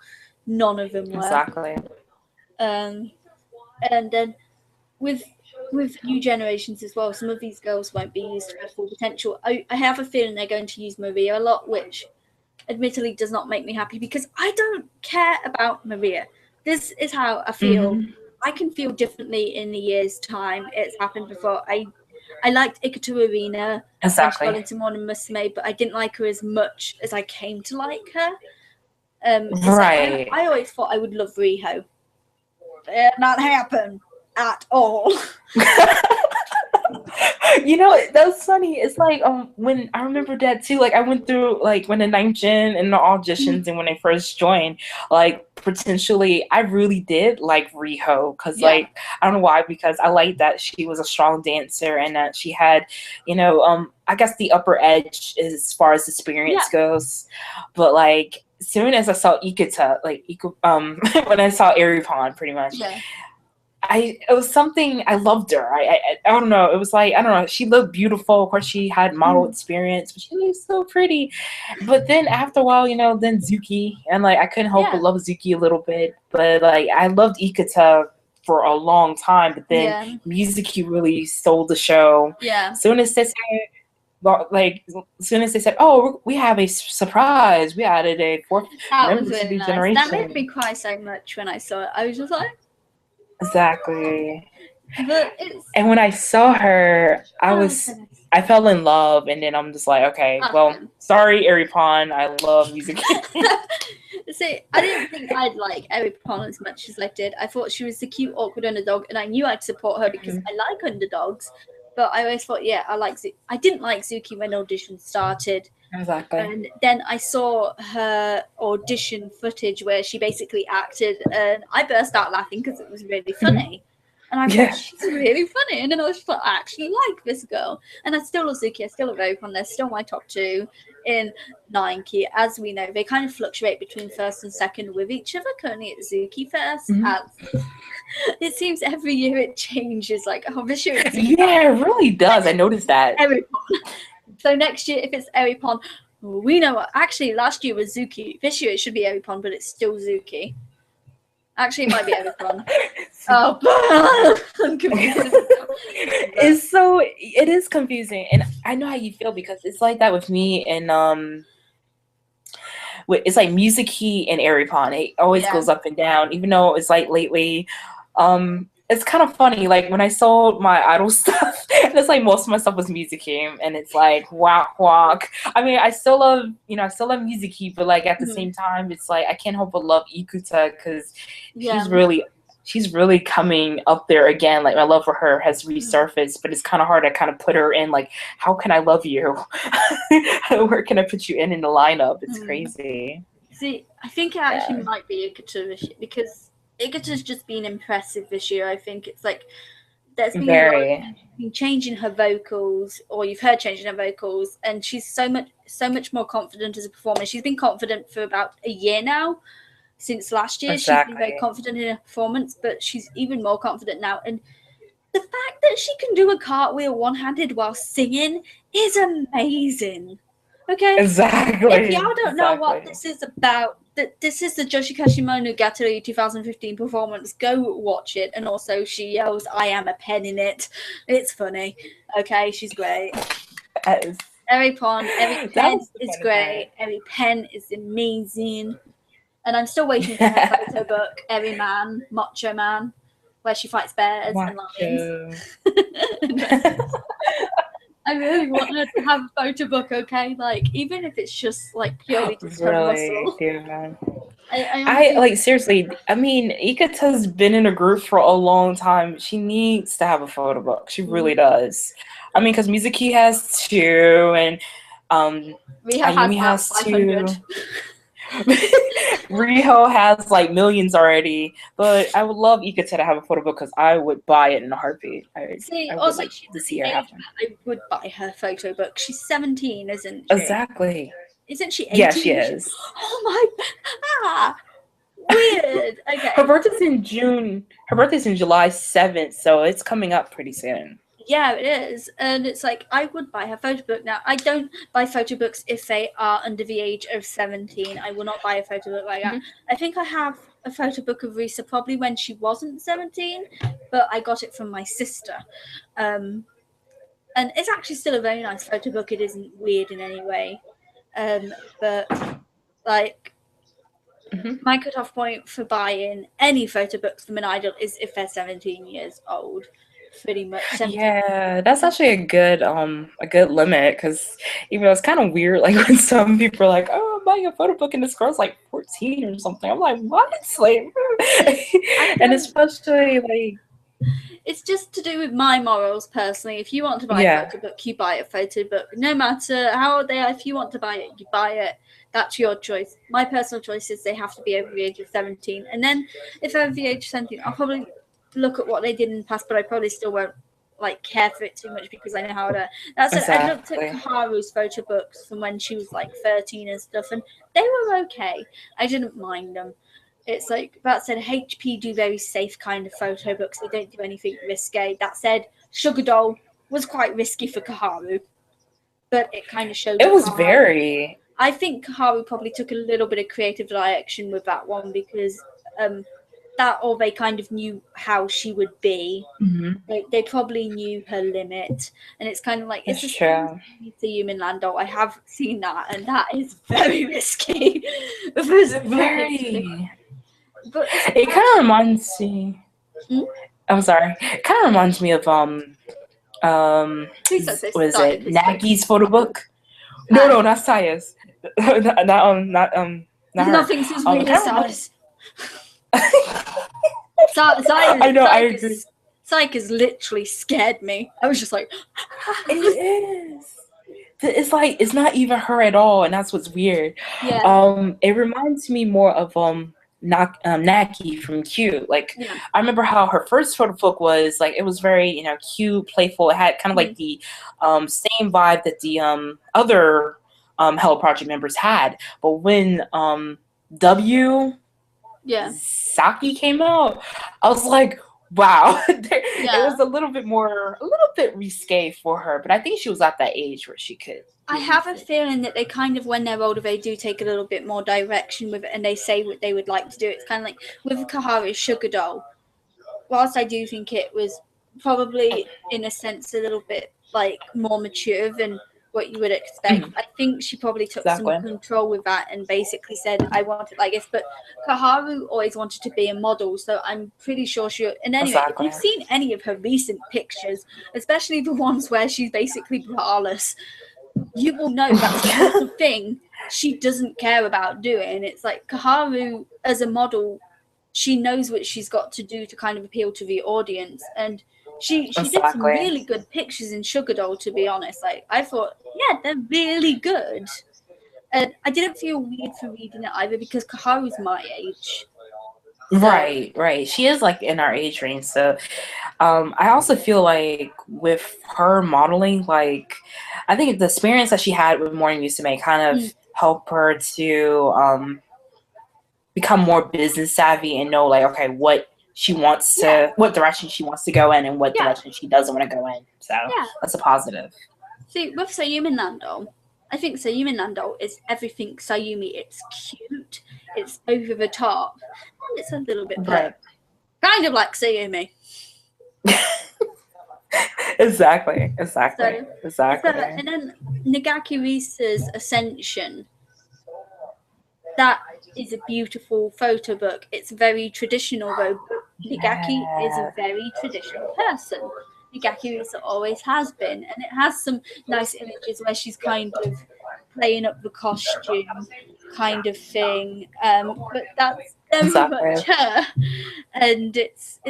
None of them were. Exactly. And then with new generations as well, some of these girls won't be used to their full potential. I have a feeling they're going to use Maria a lot, which admittedly does not make me happy because I don't care about Maria. This is how I feel. I can feel differently in a year's time. It's happened before. I liked Ikato Arena when she got into Morning Musume, but I didn't like her as much as I came to like her. Right. I always thought I would love Riho. It did not happen at all. That's funny. It's like when I remember that too. Like I went through like when the 9th gen and the auditions and when I first joined, like potentially I really did like Riho because like I don't know why, because I liked that she was a strong dancer and that she had, I guess the upper edge as far as experience goes. But like as soon as I saw Ikita, when I saw Eripon pretty much. Yeah. It was something, I loved her. I don't know. It was like, I don't know. She looked beautiful. Of course, she had model experience, but she looked so pretty. But then after a while, then Zuki, and like I couldn't help but love Zuki a little bit. But like I loved Ikata for a long time. But then Mizuki really stole the show. Yeah. Soon as they said, "Oh, we have a surprise. We added a 4th member to the generation." That made me cry so much when I saw it. I was just like. Exactly. But and when I saw her, I was I fell in love, and then I'm just like, okay, well, Happened. sorry, Eripon, I love music. See, I didn't think I'd like Eripon as much as I did. I thought she was the cute, awkward underdog, and I knew I'd support her because I like underdogs. But I always thought, yeah, I didn't like Zuki when audition started. Exactly. And then I saw her audition footage where she basically acted, and I burst out laughing because it was really funny. And I Yeah. thought, she's really funny. And then I was just like, I actually like this girl. And I still love Zuki. I still love Ericon. They're still my top two in Nike. As we know, they kind of fluctuate between first and second with each other. Currently it's Zuki first. Mhm. And it seems every year it changes. Like, oh, this year it's Yeah, it really does. I noticed that. Eripon. So next year, if it's Eripon, we know what. Actually, last year was Zuki. This year it should be Eripon, but it's still Zuki. Actually, it might be Eripon. Oh, I'm confused. It is confusing, and I know how you feel because it's like that with me and it's like Music Key and Eripon. It always Yeah. goes up and down, even though it's like lately. It's kind of funny, like when I sold my idol stuff, it's like most of my stuff was Music Key, and it's like walk walk. I mean, I still love Music Key, but like at the same time, it's like I can't help but love Ikuta because she's really coming up there again. Like my love for her has resurfaced, but it's kind of hard to kind of put her in. Like, how can I love you? Where can I put you in the lineup? It's crazy. See, I think it actually might be Ikuta this year because Ikuta's just been impressive this year. I think it's like there's been been changing her vocals, or you've heard changing her vocals, and she's so much more confident as a performer. She's been confident for about a year now. Since last year, she's been very confident in her performance, but she's even more confident now. And the fact that she can do a cartwheel one-handed while singing is amazing. Okay? Exactly. If y'all don't know what this is about, this is the Joshi Kashimono Gatari 2015 performance. Go watch it. And also, she yells, "I am a pen" in it. It's funny. Okay? She's great. Yes. Eripon, every pen is great. Every pen is amazing. And I'm still waiting for her photo book, Every Man, Macho Man, where she fights bears and lions. I really want her to have a photo book, okay? Like, even if it's just like purely just her muscle. Dear. I like seriously. I mean, Ikuta's been in a group for a long time. She needs to have a photo book. She really does. I mean, because Music Key has 2, and Ayumi has 2. Riho has like millions already, but I would love Ikuta to have a photo book because I would buy it in a heartbeat. I also, like to see her have one. I would buy her photo book. She's 17, isn't she? Exactly. Isn't she 18? Yeah, she is. Oh my! Weird. Okay. Her birthday's in June. Her birthday's in July 7th, so it's coming up pretty soon. Yeah, it is. And it's like, I would buy her photo book now. I don't buy photo books if they are under the age of 17. I will not buy a photo book like that. I think I have a photo book of Risa probably when she wasn't 17, but I got it from my sister. And it's actually still a very nice photo book. It isn't weird in any way. But, like, my cutoff point for buying any photo books from an idol is if they're 17 years old. Pretty much. 17. Yeah, that's actually a good limit because even though it's kind of weird, like when some people are like, "Oh, I'm buying a photo book," and this girl's like 14 or something. I'm like, what? Like, and especially like, it's just to do with my morals personally. If you want to buy a photo book, you buy a photo book. No matter how old they are, if you want to buy it, you buy it. That's your choice. My personal choice is they have to be over the age of 17. And then if they're over the age of 17, I'll probably look at what they did in the past, but I probably still won't like care for it too much because I know how to. That's it. I looked at Kaharu's photo books from when she was like 13 and stuff, and they were okay. I didn't mind them. It's like that said, HP do very safe kind of photo books. They don't do anything risque. That said, Sugar Doll was quite risky for Kaharu, but it kind of showed. It was very. I think Kaharu probably took a little bit of creative direction with that one because that, or they kind of knew how she would be. They probably knew her limit, and it's kind of like it's the human Lando. I have seen that, and that is very risky. Very. But it kind of reminds me. I'm sorry. It kind of reminds me of Please don't say Was it Saya's Nagi's photo book? No, not Saya's. Not her. Nothing's as weird as Kind of Saya's. I know, I agree. Psych literally scared me. I was just like, It is. It's like it's not even her at all, and that's what's weird. yeah, It reminds me more of Naki from Cute. Like yeah, I remember how her first photo book was like it was very cute, playful. It had kind of like the same vibe that the other Hello Project members had. But when W yeah, Saki came out, I was like, wow. It yeah. was a little bit risque for her, but I think she was at that age where she could. I have a feeling that they kind of, when they're older, they do take a little bit more direction with it, and they say what they would like to do. It's kind of like with Kaharu's Sugar Doll. Whilst I do think it was probably, in a sense, a little bit like more mature than what you would expect, I think she probably took some control with that and basically said, I want it like this. But Kaharu always wanted to be a model, so I'm pretty sure she... And anyway, if you've seen any of her recent pictures, especially the ones where she's basically braless, you will know that's the sort of thing she doesn't care about doing. It's like Kaharu, as a model, she knows what she's got to do to kind of appeal to the audience, and she did some really good pictures in Sugar Doll, to be honest. Like, I thought, yeah, they're really good. And I didn't feel weird for reading it either because Kaharu's my age. So. Right. She is like in our age range. So I also feel like with her modeling, like I think the experience that she had with Morning Musume kind of helped her to become more business savvy and know like, okay, what she wants to, what direction she wants to go in and what direction she doesn't want to go in. So that's a positive. See, with Sayumi Nando, I think Sayumi Nando is everything Sayumi. It's cute, it's over the top, and it's a little bit kind of like Sayumi. Exactly. So, and then Nagaki Risa's Ascension. That is a beautiful photo book. It's very traditional, though. Nagaki is a very traditional person. Nagaki Risa always has been, and it has some nice images where she's kind of playing up the costume kind of thing. But that's very much her, and it's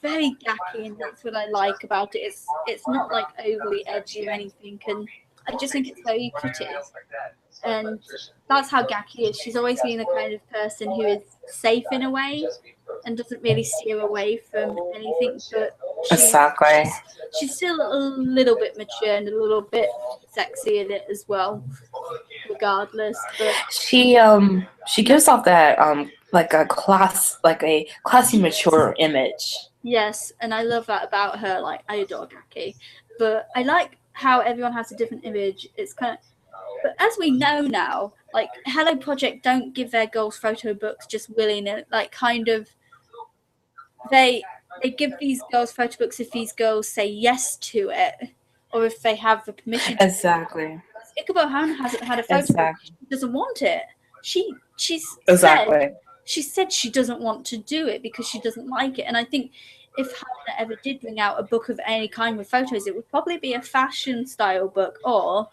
very Gaki, and that's what I like about it. It's not like overly edgy or anything, and I just think it's very pretty. And that's how Gaki is. She's always been the kind of person who is safe in a way and doesn't really steer away from anything, but she's still a little bit mature and a little bit sexy in it as well, regardless. But she gives off that like a classy mature image. Yes, and I love that about her. Like, I adore Gaki, but I like how everyone has a different image. It's kind of, but as we know now, like Hello Project don't give their girls photo books just willy-nilly. Like, kind of, they give these girls photo books if these girls say yes to it, or if they have the permission. Exactly. Ikubo Han hasn't had a photo book. She doesn't want it. She's she said she doesn't want to do it because she doesn't like it. And I think if Hannah ever did bring out a book of any kind with photos, it would probably be a fashion style book or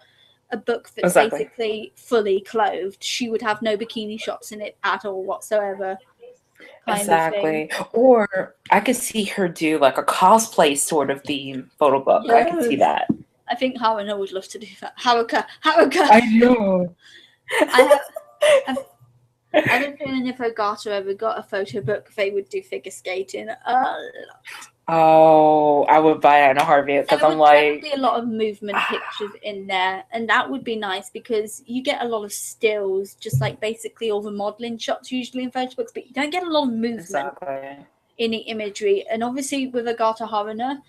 a book that's basically fully clothed. She would have no bikini shots in it at all whatsoever. Exactly. Or I could see her do like a cosplay sort of theme photo book. Yes. I could see that. I think Haruka would love to do that. Haruka. I know. I have a feeling if Ogata ever got a photo book, they would do figure skating a lot. Oh, I would buy it in a heartbeat because I'm like... There would be a lot of movement pictures in there, and that would be nice because you get a lot of stills, just like basically all the modelling shots usually in photo books, but you don't get a lot of movement in the imagery. And obviously with Agata Haruna,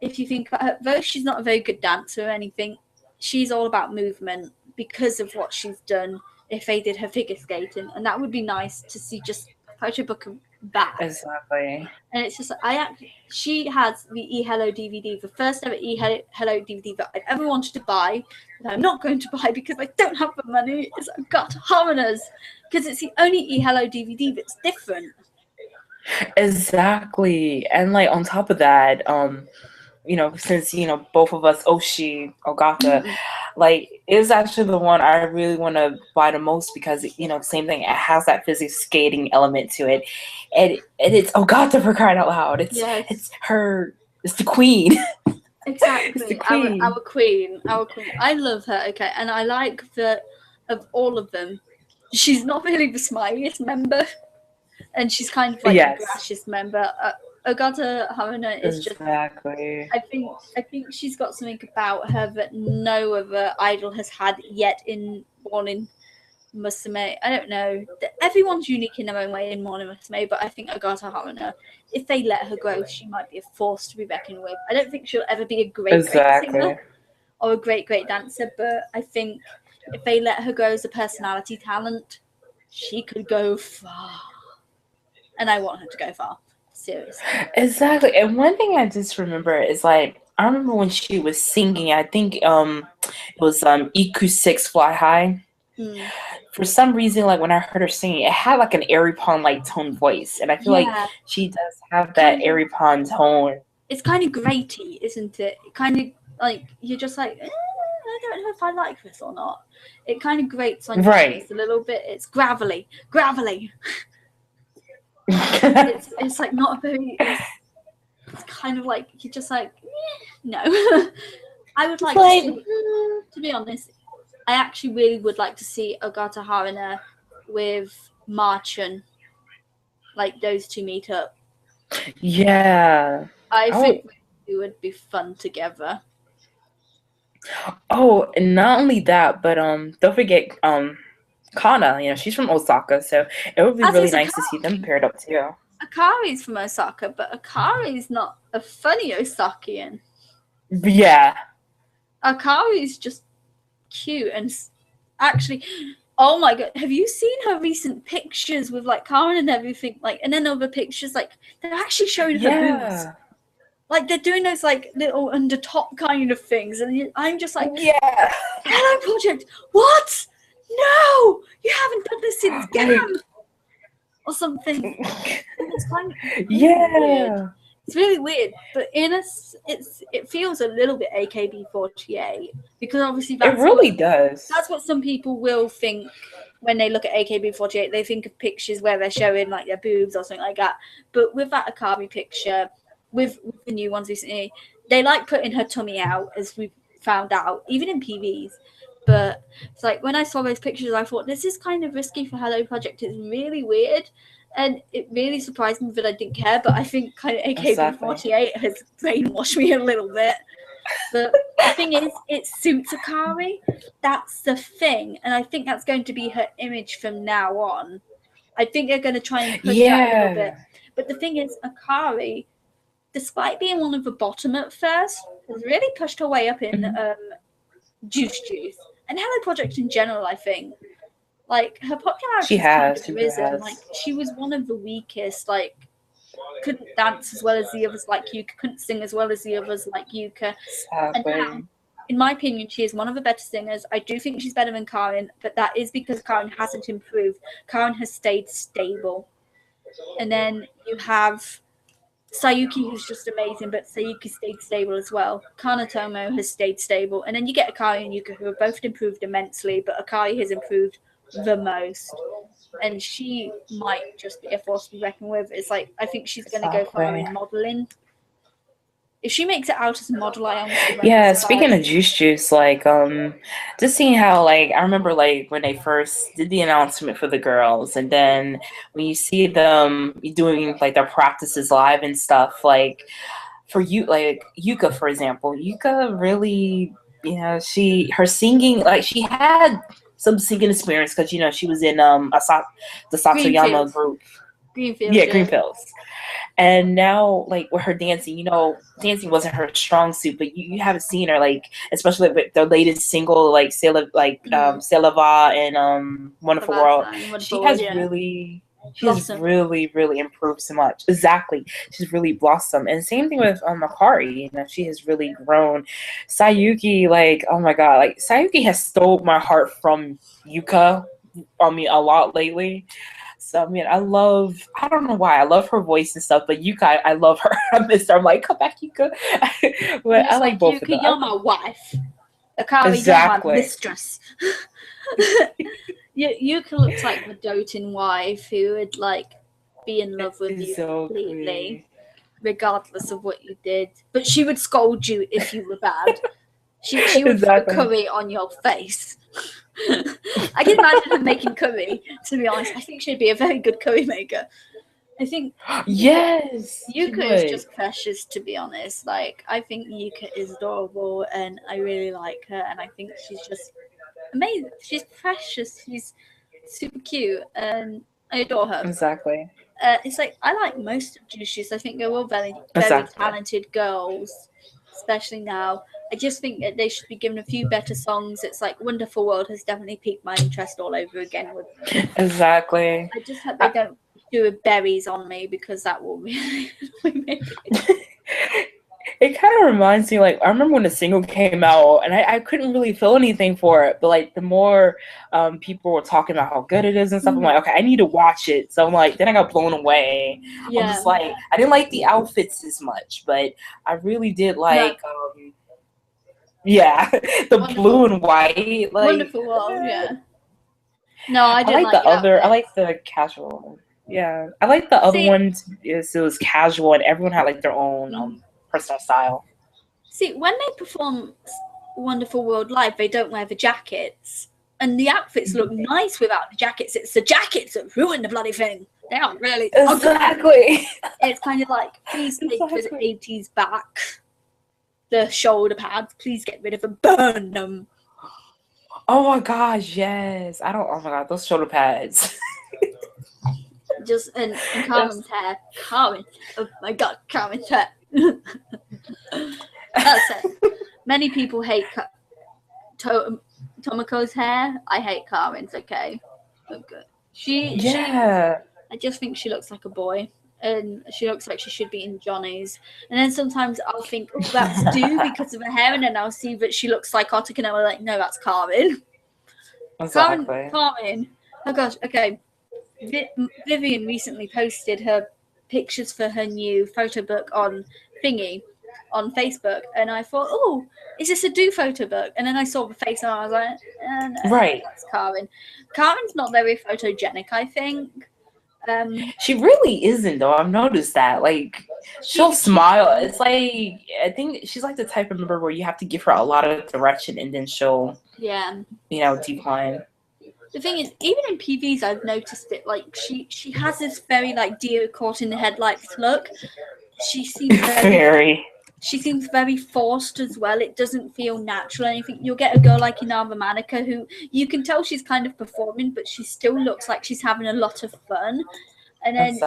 if you think about her, though she's not a very good dancer or anything, she's all about movement because of what she's done if they did her figure skating, and that would be nice to see just a photo book of that. Exactly. And it's just she has the eHello DVD, the first ever eHello DVD that I've ever wanted to buy, that I'm not going to buy because I don't have the money. Is Agata Haruna's, because it's the only eHello DVD that's different. Exactly. And like on top of that, since both of us Oshi Ogata, Mm. like is actually the one I really want to buy the most because same thing. It has that physics skating element to it, and it's Ogata for crying out loud. Yes. It's her. It's the queen. Exactly. It's the queen. Our queen. Our queen. I love her, okay, and I like that of all of them, she's not really the smiliest member, and she's kind of like Yes. the brashiest member. Ogata Haruna is just Exactly. I think she's got something about her that no other idol has had yet in Morning Musume. I don't know. Everyone's unique in their own way in Morning Musume, but I think Ogata Haruna, if they let her grow, she might be a force to be reckoned with. I don't think she'll ever be a great singer or a great dancer, but I think if they let her grow as a personality talent, she could go far. And I want her to go far. Seriously. Exactly. And one thing I just remember is like I remember when she was singing, I think it was Iku 6 Fly High. Mm. For some reason, like when I heard her singing, it had like an airy pon like tone voice. And I feel like she does have that airy pon tone. It's kind of graty, isn't it? Kind of like you're just like, I don't know if I like this or not. It kind of grates on your ears a little bit. It's gravelly. It's like not a very. It's kind of like you're just like, no. I would like to see. To be honest, I actually really would like to see Ogata Haruna with Marchun. Like those two meet up. Yeah. I think it would be fun together. Oh, and not only that, but don't forget Kana, she's from Osaka, so it would be really nice to see them paired up too. Akari's from Osaka, but Akari's not a funny Osakian. Yeah. Akari's just cute and actually, oh my god, have you seen her recent pictures with like Karen and everything? Like, and then other pictures, like they're actually showing her boobs. Like they're doing those like little under top kind of things, and I'm just like, yeah. Hello Project, what? No, you haven't done this since GAM or something. It's kind of weird. It's really weird, but it feels a little bit AKB48 because obviously it really does. That's what some people will think when they look at AKB48. They think of pictures where they're showing like their boobs or something like that. But with that Akari picture, with the new ones recently, they like putting her tummy out, as we found out, even in PVs. But it's like when I saw those pictures, I thought this is kind of risky for Hello Project. It's really weird. And it really surprised me that I didn't care, but I think kind of AKB48 has brainwashed me a little bit. But the thing is, it suits Akari. That's the thing. And I think that's going to be her image from now on. I think they're going to try and push that a little bit. But the thing is, Akari, despite being one of the bottom at first, has really pushed her way up in Juice. And Hello Project in general, I think. Like, her popularity has risen. Like, she was one of the weakest, like, couldn't dance as well as the others like Yuka, couldn't sing as well as the others like Yuka. And now, in my opinion, she is one of the better singers. I do think she's better than Karen, but that is because Karen hasn't improved. Karen has stayed stable. And then you have Sayuki, who's just amazing, but Sayuki stayed stable as well. Kanatomo has stayed stable. And then you get Akari and Yuka, who have both improved immensely, but Akari has improved the most. And she might just be a force to be reckoned with. It's like, I think she's going to go far in modeling. If she makes it out as a model, I honestly won't be surprised. Speaking of Juice, like, just seeing how, like, I remember, like, when they first did the announcement for the girls, and then when you see them doing, like, their practices live and stuff, like, for you, like, Yuka, for example, Yuka really, her singing, like, she had some singing experience, because, she was in the Satoyama group. Greenfields. Yeah, Greenfields. And now, like, with her dancing, dancing wasn't her strong suit, but you haven't seen her, like, especially with the latest single, like, C'est la Va and Wonderful World. She has really really improved so much. Exactly. She's really blossomed. And same thing with Akari, she has really grown. Sayuki, like, oh my god, like, Sayuki has stole my heart from Yuka, a lot lately. I mean, I don't know why, I love her voice and stuff, but Yuka, I love her. I miss her. I'm like, come back, Yuka. But I like both of them. You're my wife. Akari, Exactly. you're my mistress. Yuka looks like the doting wife who would like be in love with you completely, regardless of what you did. But she would scold you if you were bad. She would throw curry on your face. I can imagine her making curry, to be honest. I think she'd be a very good curry maker. I think Yes, Yuka is just precious, to be honest. Like, I think Yuka is adorable and I really like her, and I think she's just amazing. She's precious. She's super cute and I adore her. Exactly. It's like I like most of Juices. I think they're all very talented girls, especially now. I just think that they should be given a few better songs. It's like Wonderful World has definitely piqued my interest all over again with them. Exactly. I just hope they don't do a Berries on me because that will really annoy me. It kind of reminds me, like, I remember when the single came out, and I couldn't really feel anything for it, but, like, the more people were talking about how good it is and stuff, I'm like, okay, I need to watch it. So I'm like, then I got blown away. Yeah. I'm just like, I didn't like the outfits as much, but I really did like, the blue and white. Like, Wonderful World, yeah. No, I didn't like the other, I like the casual. Yeah, I like the other ones. It was casual, and everyone had, like, their own personal style. See, when they perform Wonderful World live, they don't wear the jackets, and the outfits look nice without the jackets. It's the jackets that ruin the bloody thing. They aren't really. Exactly. It's kind of like, please take the 80s back. The shoulder pads, please get rid of them. Burn them. Oh my gosh, yes. Oh my god, those shoulder pads. Just and Carmen's hair. Carmen. Oh my god, Carmen's hair. That's it. Many people hate Tomoko's hair. I hate Carmen's, okay? I just think she looks like a boy. And she looks like she should be in Johnny's. And then sometimes I'll think, oh, that's due because of her hair. And then I'll see that she looks psychotic. And I'm like, no, that's Carmen. Exactly. Carmen. Oh, gosh. Okay. Vivian recently posted her pictures for her new photo book on Thingy on Facebook. And I thought, oh, is this a do photo book? And then I saw the face and I was like, no, right. That's Carmen. Carmen's not very photogenic, I think. She really isn't, though. I've noticed that. Like, she'll smile. It's like, I think she's like the type of member where you have to give her a lot of direction and then she'll, decline. The thing is, even in PVs, I've noticed it. Like, she has this very, like, deer caught in the headlights look. She seems very... She seems very forced as well. It doesn't feel natural. And I think you'll get a girl like Inaba Manika who you can tell she's kind of performing, but she still looks like she's having a lot of fun. And then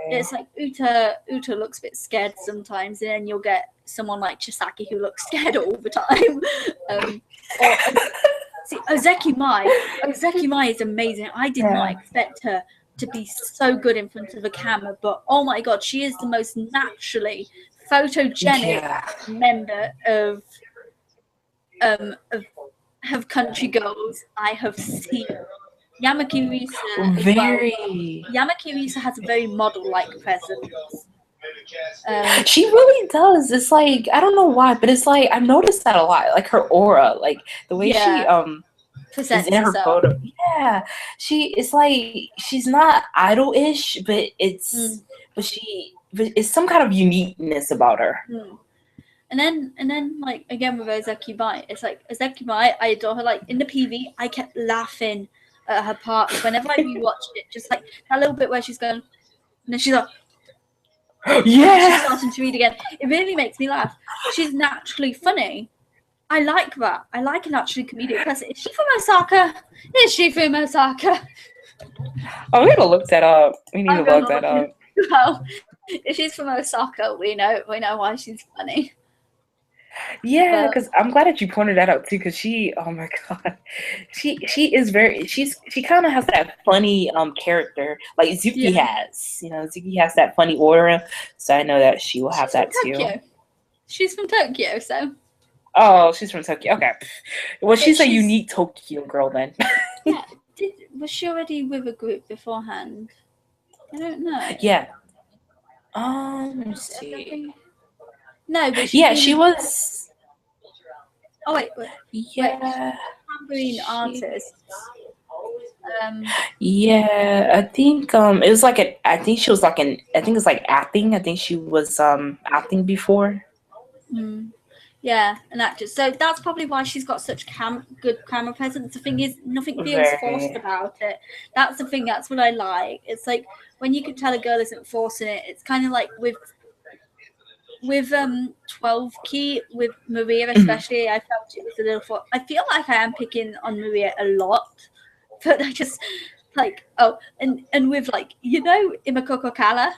it's like Uta looks a bit scared sometimes, and then you'll get someone like Chisaki who looks scared all the time. See, Ozeki Mai is amazing. I did not expect her to be so good in front of a camera, but oh my god, she is the most naturally photogenic member of country girls I have seen. Yamaki Risa has a very model-like presence. She really does. It's like, I don't know why, but it's like I've noticed that a lot. Like her aura, like the way she presents in her photo. Yeah, it's like she's not idol-ish, but it's but it's some kind of uniqueness about her. And then like again with Ozeki Mai, it's like Ozeki Mai, I adore her. Like in the PV, I kept laughing at her parts whenever I rewatched it. Just like that little bit where she's going, and then she's like, she's starting to read again. It really makes me laugh. She's naturally funny. I like that. I like a naturally comedic person. Is she from Osaka? Oh, we gotta look that up. We need to look that up. Well, if she's from Osaka, we know why she's funny. Yeah, because I'm glad that you pointed that out too. Because oh my god, she kind of has that funny character like Zuki has. Zuki has that funny aura, so I know that she will have that too. She's from Tokyo, so. Oh, she's from Tokyo. Okay, well, she's a unique Tokyo girl then. Yeah, was she already with a group beforehand? I don't know. Yeah. Let me I see. don't think... No, but she's Yeah, been she in... was. Oh wait. Yeah. Tambourine She. artists. Yeah, I think it was like I think she was like I think it's like acting. I think she was acting before. Yeah, an actress. So that's probably why she's got such good camera presence. The thing is, nothing feels forced Very. about it. That's the thing. That's what I like. It's like when you can tell a girl isn't forcing it. It's kind of like with 12 key with Maria especially. I felt it was a little. I feel like I am picking on Maria a lot, but I just like and with like Imakoko Kala.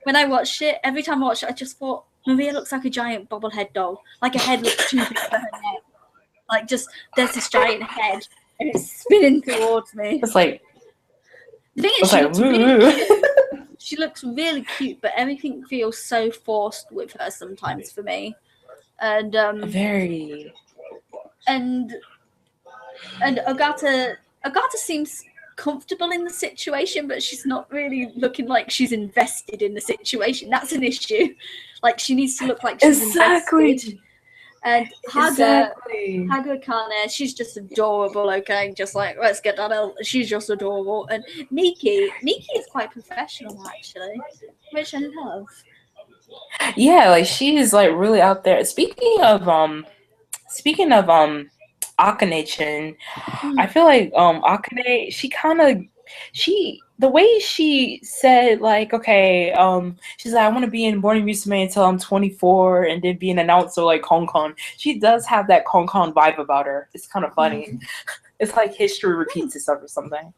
When I watched it, every time I watched it, I just thought Maria looks like a giant bobblehead doll. Like her head looks too big for her neck. Like just there's this giant head and it's spinning towards me. It's like. The thing is, It's she like looks really cute. She looks really cute, but everything feels so forced with her sometimes for me. And very. and Agata seems comfortable in the situation, but she's not really looking like she's invested in the situation. That's an issue. Like she needs to look like she's invested. And Haga Kane, she's just adorable. Okay, just like let's get that. She's just adorable. And Miki is quite professional actually, which I love. Yeah, like she's like really out there. Speaking of Akane-chan, I feel like Akane, the way she said like, okay, she's like, I want to be in Morning Musume until I'm 24 and then be an announcer like Hong Kong. She does have that Hong Kong vibe about her. It's kind of funny. It's like history repeats itself or something.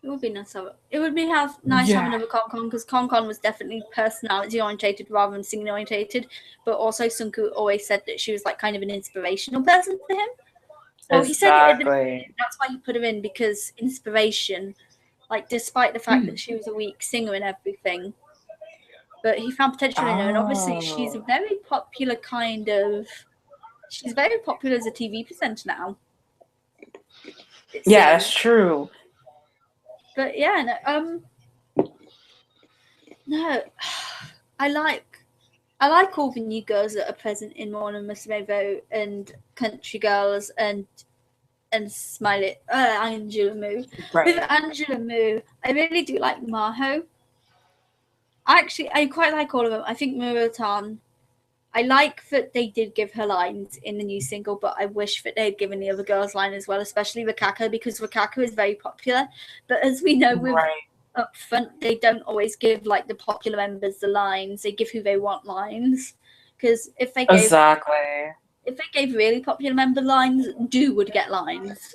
It would be nice. It would be nice having another Con because Con was definitely personality orientated rather than singing orientated. But also Sunku always said that she was like kind of an inspirational person to him. Well, he said it that's why he put her in, because inspiration, like despite the fact that she was a weak singer and everything, but he found potential in her, and obviously she's a very popular she's very popular as a TV presenter now. Yeah, that's true. But yeah, no, I like all the new girls that are present in Morning Musume Vote and Country Girls and Smiley Angela Moo. Right. With Angela Moo, I really do like Maho. I quite like all of them. I think Murotan, I like that they did give her lines in the new single, but I wish that they had given the other girls line as well, especially Wakako, because Wakako is very popular. But as we know, with up front, they don't always give like the popular members the lines. They give who they want lines. Because if they gave really popular member lines, Do would get lines.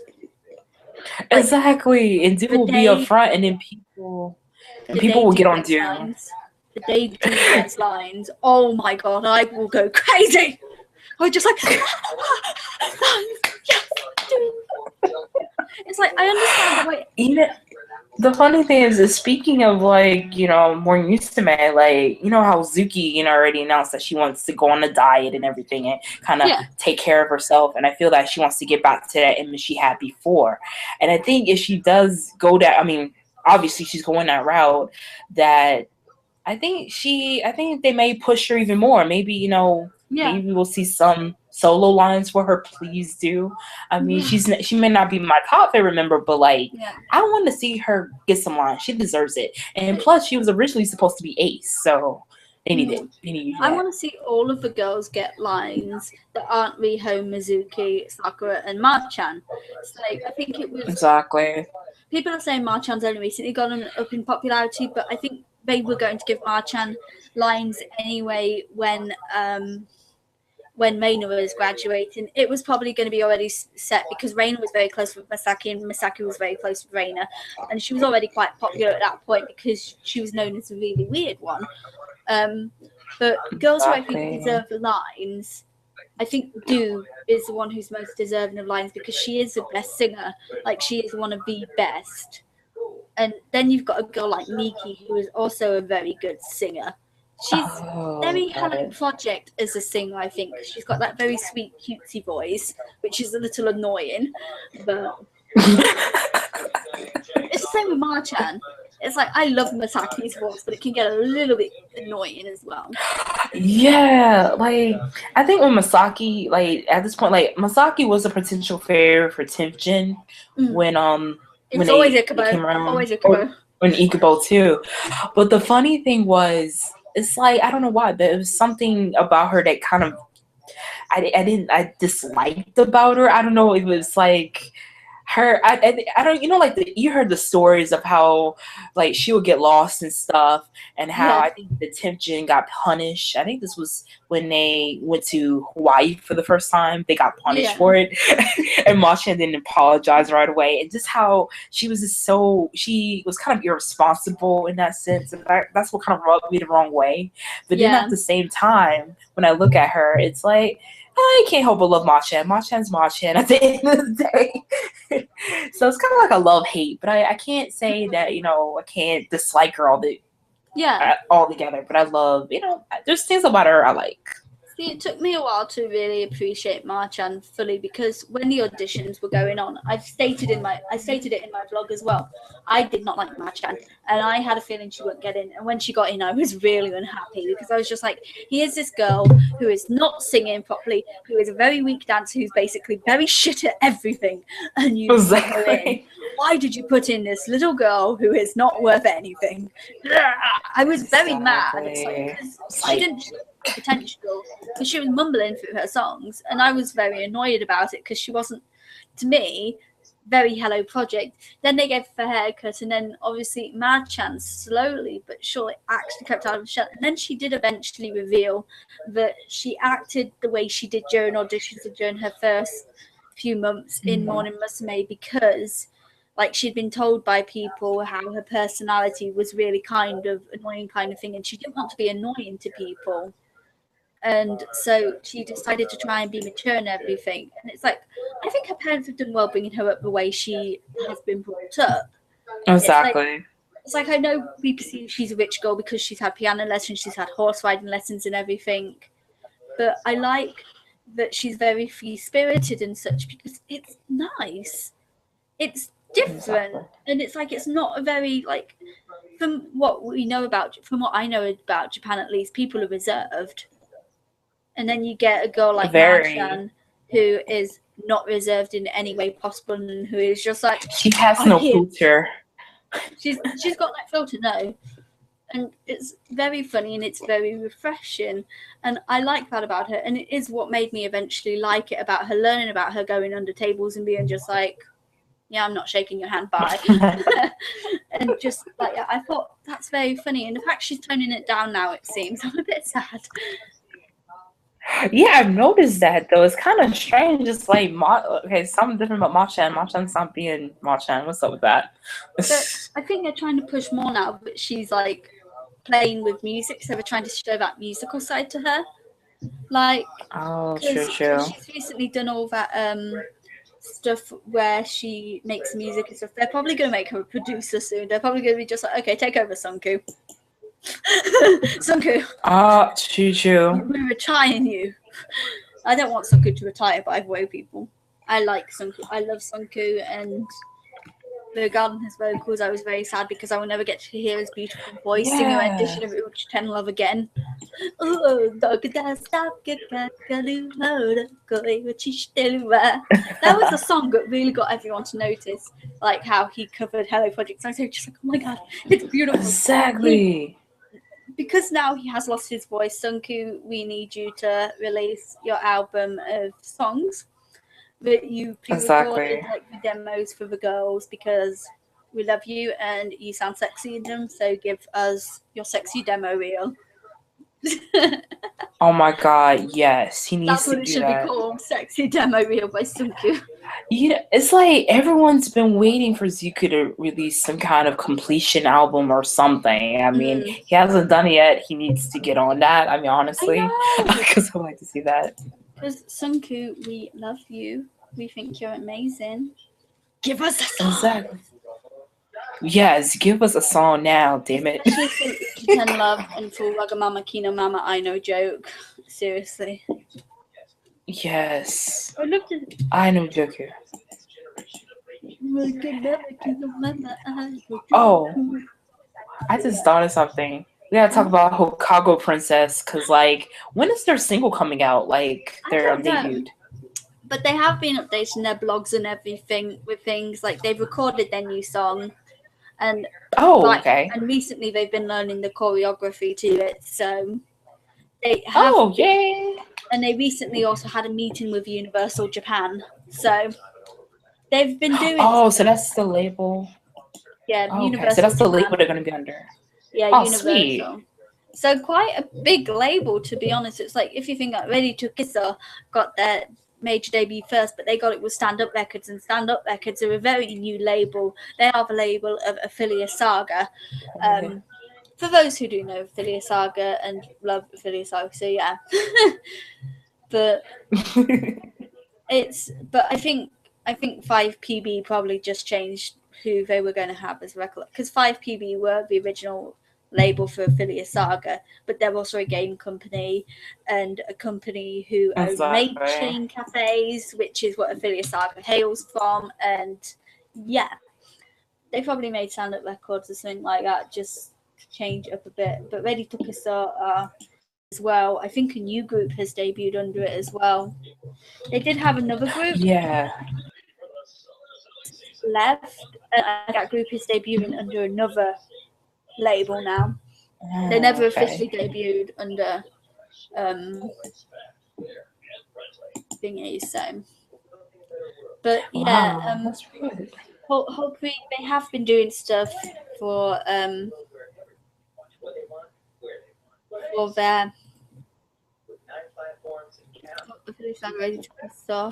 Exactly, and Do will be up front, and then people will get on Do. Lines. The day Do gets lines, oh my god, I will go crazy. I just like lines, yes, Do. It's like I understand the way. The funny thing is speaking of like, more Musume, like, how Zuki, already announced that she wants to go on a diet and everything and kind of take care of herself. And I feel that she wants to get back to that image she had before. And I think if she does go that, I mean, obviously she's going that route, that I think they may push her even more. Maybe, maybe we'll see some solo lines for her. Please do. I mean, she may not be my top favorite member, but like, I want to see her get some lines. She deserves it. And plus, she was originally supposed to be Ace, so they need it. I want to see all of the girls get lines that aren't Riho, Mizuki, Sakura, and Marchan. It's like, I think it was people are saying Marchan's only recently gone up in popularity, but I think they were going to give Marchan lines anyway when Reina was graduating. It was probably going to be already set because Reina was very close with Masaki and Masaki was very close with Reina, and she was already quite popular at that point because she was known as a really weird one. But girls who I think deserve the lines, I think Do is the one who's most deserving of lines because she is the best singer. Like, she is one of the best. And then you've got a girl like Miki, who is also a very good singer. She's very Helen Project as a singer, I think. She's got that very sweet, cutesy voice, which is a little annoying. But it's the same with Marchan. It's like I love Masaki's voice, but it can get a little bit annoying as well. Yeah, like I think when Masaki, like at this point, like Masaki was a potential favorite for Tenjin when It when was always they came Ikubo. around, Always or Ikubo. when Ikubo too. But the funny thing was, it's like I don't know why, there was something about her that kind of I disliked about her. I don't know. It was like her. I don't. You know, like you heard the stories of how like she would get lost and stuff, and how Yeah. I think the Temption got punished. I think this was when they went to Hawaii for the first time. They got punished Yeah. for it, and Machan didn't apologize right away. And just how she was just so she was kind of irresponsible in that sense, and that's what kind of rubbed me the wrong way. But then Yeah. at the same time, when I look at her, it's like I can't help but love Machan. Machan's Machan at the end of the day. So it's kind of like a love hate, but I can't say that I can't dislike her Yeah. all together. But I love there's things about her I like. See, it took me a while to really appreciate Marchan fully because when the auditions were going on, I stated it in my vlog as well. I did not like Marchan, and I had a feeling she wouldn't get in. And when she got in, I was really unhappy because I was just like, here's this girl who is not singing properly, who is a very weak dancer, who's basically very shit at everything, and you put her in. Why did you put in this little girl who is not worth anything? I was very mad. It's like, because she didn't show the potential, because she was mumbling through her songs, and I was very annoyed about it because she wasn't, to me, very Hello Project. Then they gave her haircut, and then obviously Mad-chan slowly but surely actually kept out of the shell. And then she did eventually reveal that she acted the way she did during auditions and during her first few months in Morning Musume because like she'd been told by people how her personality was really kind of annoying kind of thing, and she didn't want to be annoying to people. And so she decided to try and be mature and everything. And it's like, I think her parents have done well bringing her up the way she has been brought up. Exactly. It's like I know we perceive she's a rich girl because she's had piano lessons, she's had horse riding lessons and everything. But I like that she's very free-spirited and such because it's nice. It's different. And it's like it's not a very, like, from what I know about Japan at least, people are reserved. And then you get a girl like Marchan who is not reserved in any way possible and who is just like she has no filter. She's got that filter, no. And it's very funny and it's very refreshing. And I like that about her. And it is what made me eventually like it about her, learning about her going under tables and being just like, yeah, I'm not shaking your hand, bye. And just like, I thought that's very funny. And the fact she's toning it down now, it seems, I'm a bit sad. Yeah, I've noticed that though. It's kind of strange. It's like something different about Machan. Machan's not being Machan. What's up with that? But I think they're trying to push more now. But she's like playing with music, so they're trying to show that musical side to her. Like, true. She's recently done all that stuff where she makes music and stuff. They're probably going to make her a producer soon. They're probably going to be just like, okay, take over, Sunku. Sunku. True. We're retiring you. I don't want Sunku to retire, by the way, people. I like Sunku. I love Sunku, and regarding his vocals, I was very sad because I will never get to hear his beautiful voice sing a rendition of Uchi Ten Love again. That was a song that really got everyone to notice, like how he covered Hello Project. So I was just like, oh my god, it's beautiful. Exactly. Because now he has lost his voice, Sunku, we need you to release your album of songs that you pre-recorded, like the demos for the girls, because we love you and you sound sexy in them. So give us your sexy demo reel. Oh my god, yes, he needs That's to what do it should that. be called, sexy demo reel by Sunku. Yeah, it's like everyone's been waiting for Zuko to release some kind of completion album or something. I mean, he hasn't done it yet. He needs to get on that. I mean, honestly, because I would like to see that. Because Sunku, we love you. We think you're amazing. Give us a song. Exactly. Yes, give us a song now, damn it. Especially for Ten Love and for Wagamama Kino Mama I Know Joke. Seriously. Yes. I love to. I Know Joker. Oh. I just thought of something. We gotta talk about Hokago Princess, cause like, when is their single coming out? Like I their don't know. debut? But they have been updating their blogs and everything with things like they've recorded their new song, and Oh, okay. and recently they've been learning the choreography to it. So they have, Oh, yay! and they recently also had a meeting with Universal Japan. So they've been doing. Oh, so that's the label. Yeah, Oh, okay, so Universal that's the Japan. label they're gonna be under. Yeah, Oh, Universal. sweet. So quite a big label, to be honest. It's like if you think like Ready to Kiss Her got their major debut first, but they got it with Stand Up Records, and Stand Up Records are a very new label. They are the label of Ophelia Saga. For those who do know Ophelia Saga and love Ophelia Saga, so yeah. but I think 5PB probably just changed who they were going to have as record, because 5PB were the original label for Ophelia Saga, but they're also a game company and a company who own Maid Chain Cafes, which is what Ophelia Saga hails from. And yeah, they probably made Stand Up Records or something like that, just to change it up a bit. But Ready to Kiss Her as well. I think a new group has debuted under it as well. They did have another group. Yeah. Left, and that group is debuting under another label now. They never officially debuted under thingy, so. But yeah, that's good. hopefully they have been doing stuff for their Ready to Kiss Her.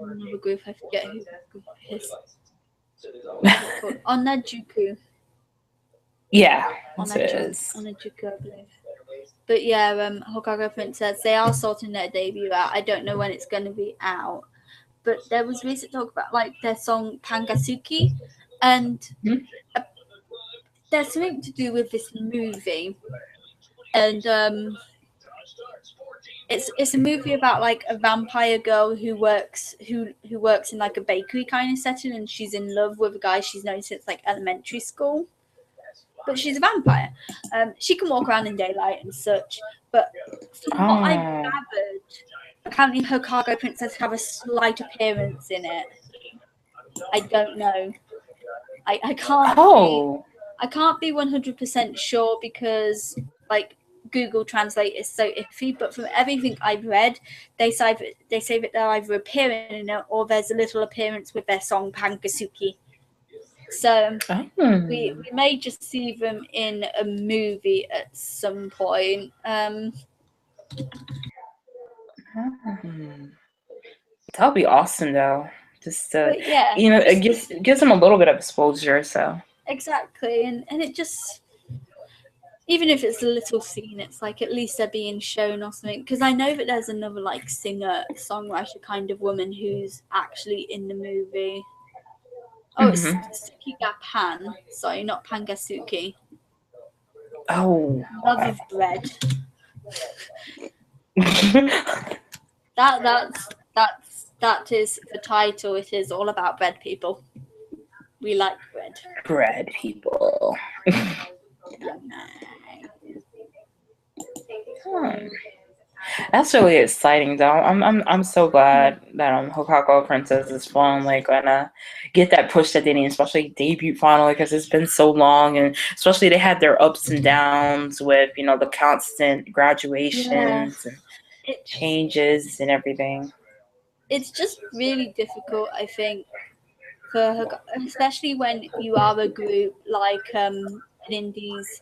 Another group, I forget who that group is. Called Onajuku. Yeah, that's it is. Onajuku, I believe. But yeah, Hokago Princess, they are sorting their debut out. I don't know when it's going to be out. But there was recent talk about like their song Pangasuki, and there's something to do with this movie. And it's a movie about like a vampire girl who works in like a bakery kind of setting, and she's in love with a guy she's known since like elementary school. But she's a vampire. She can walk around in daylight and such. But from what I've gathered, apparently Hokago Princess have a slight appearance in it. I don't know. I can't. I can't be 100% sure because like Google Translate is so iffy. But from everything I've read, they say that they're either appearing in it or there's a little appearance with their song Pangasuki. So we may just see them in a movie at some point. That'll be awesome, though. Just to, yeah, it gives them a little bit of exposure. So exactly, and it just, even if it's a little scene, it's like at least they're being shown or something. Because I know that there's another like singer, songwriter kind of woman who's actually in the movie. Oh, it's Sukiga Pan. Sorry, not Pangasuki. Oh, Love of bread. That is the title. It is all about bread, people. We like bread. Bread, people. That's really exciting, though. I'm so glad that Hokago Princess is finally gonna get that push that they need, especially debut finally, because it's been so long, and especially they had their ups and downs with the constant graduations and changes and everything. It's just really difficult, I think, especially when you are a group like an indies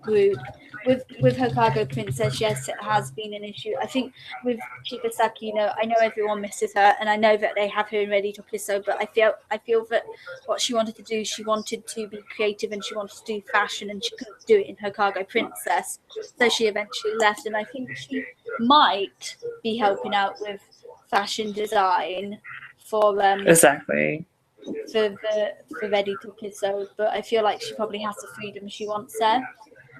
group. With Hokago Princess, yes, it has been an issue. I think with Shibasaki, I know everyone misses her, and I know that they have her in Ready to Kiss Her, but I feel that what she wanted to do, she wanted to be creative and she wanted to do fashion, and she couldn't do it in Hokago Princess, so she eventually left. And I think she might be helping out with fashion design for exactly for Ready to Kiss Her, but I feel like she probably has the freedom she wants there.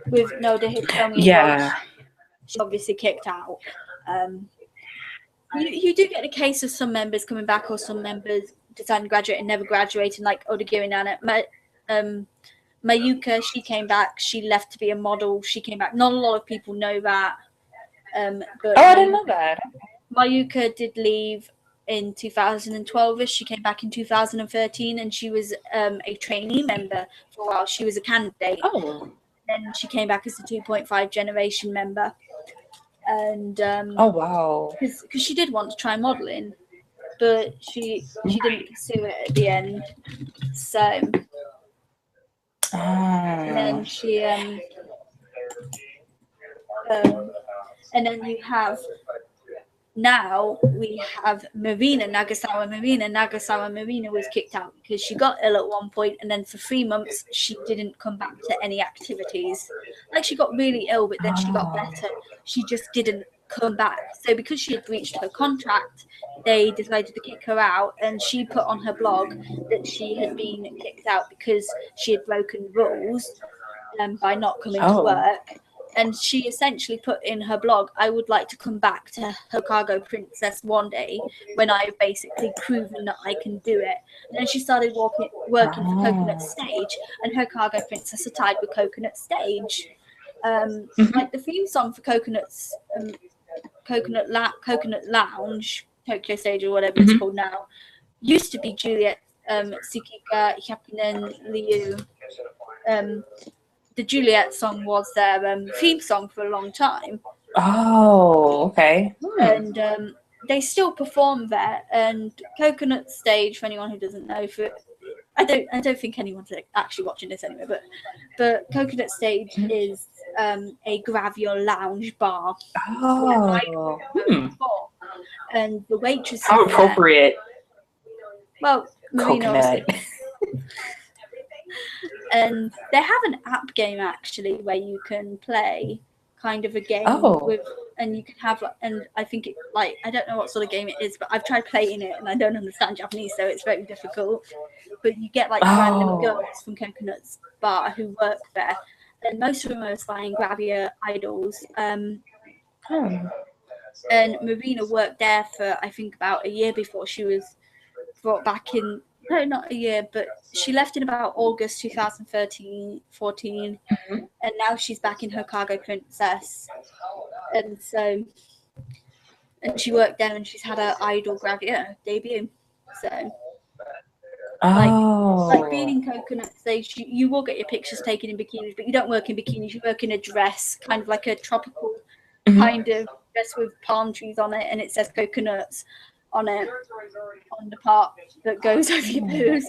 With Noda Hitomi, she's obviously kicked out. You do get a case of some members coming back or some members deciding to graduate and never graduating, like Odagiri Nana. Mayuka, she came back. She left to be a model. She came back. Not a lot of people know that. But I didn't know that. Mayuka did leave in 2012ish. She came back in 2013, and she was a trainee member for a while. She was a candidate. Oh. Then she came back as a 2.5 generation member. And Oh wow. because she did want to try modeling, but she didn't pursue it at the end. So and then she and then you have now we have Marina Nagasawa. Marina was kicked out because she got ill at one point, and then for 3 months she didn't come back to any activities. Like, she got really ill, but then she got better. She just didn't come back. So because she had breached her contract, they decided to kick her out, and she put on her blog that she had been kicked out because she had broken rules by not coming to work. And she essentially put in her blog, I would like to come back to Hokago Princess one day when I've basically proven that I can do it. And then she started working for Coconut Stage, and Hokago Princess are tied with Coconut Stage. Like the theme song for Coconut Lounge, Tokyo Stage or whatever it's called now, used to be Juliet, Tsukika, Hyakunen, Liu. The Juliet song was their theme song for a long time. Oh, okay. And they still perform there. And Coconut Stage, for anyone who doesn't know, I don't think anyone's actually watching this anyway, but Coconut Stage is a Gravure lounge bar. Oh. And the waitresses How appropriate. Well, Marina Coconut. And they have an app game actually where you can play kind of a game with, and you can have, and I think it, like, I don't know what sort of game it is, but I've tried playing it and I don't understand Japanese, so it's very difficult. But you get like random girls from Coconut's bar who work there, and most of them are aspiring Gravure idols. And Marina worked there for, I think, about a year before she was brought back in. No, not a year, but she left in about August 2013, 14, and now she's back in Hokago Princess. And so, and she worked there, and she's had her idol Gravure debut. So, like being in Coconut Stage, you will get your pictures taken in bikinis, but you don't work in bikinis. You work in a dress, kind of like a tropical kind of dress with palm trees on it, and it says coconuts on it, on the part that goes over your boobs,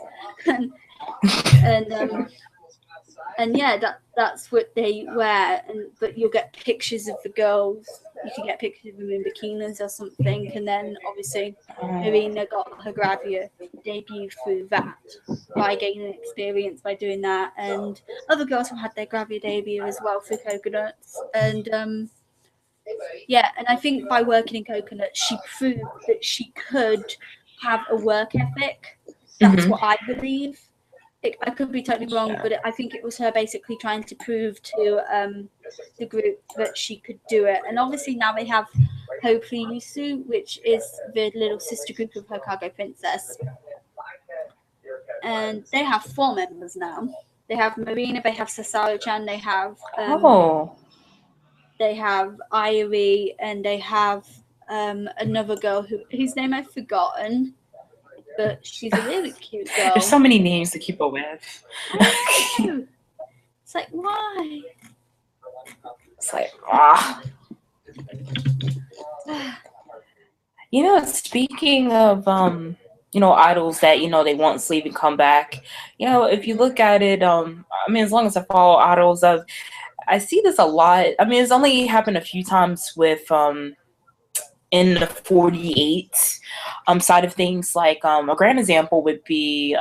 and yeah, that's what they wear. But you'll get pictures of the girls. You can get pictures of them in bikinis or something, and then obviously Marina got her Gravure debut through that by gaining experience by doing that, and other girls have had their Gravure debut as well through Coconuts, and yeah, and I think by working in Coconut, she proved that she could have a work ethic. That's what I believe. I could be totally wrong, but I think it was her basically trying to prove to the group that she could do it. And obviously now they have Hopefully Yusu, which is the little sister group of Hokago Princess. And they have 4 members now. They have Marina, they have Sasaru-chan, they have they have Irie, and they have another girl whose name I've forgotten, but she's a really cute girl. There's so many names to keep up with. It's like, why? It's like, You know, speaking of idols that they once leave and come back. If you look at it, I mean, as long as I follow idols, I see this a lot. I mean, it's only happened a few times with in the 48 side of things. Like a grand example would be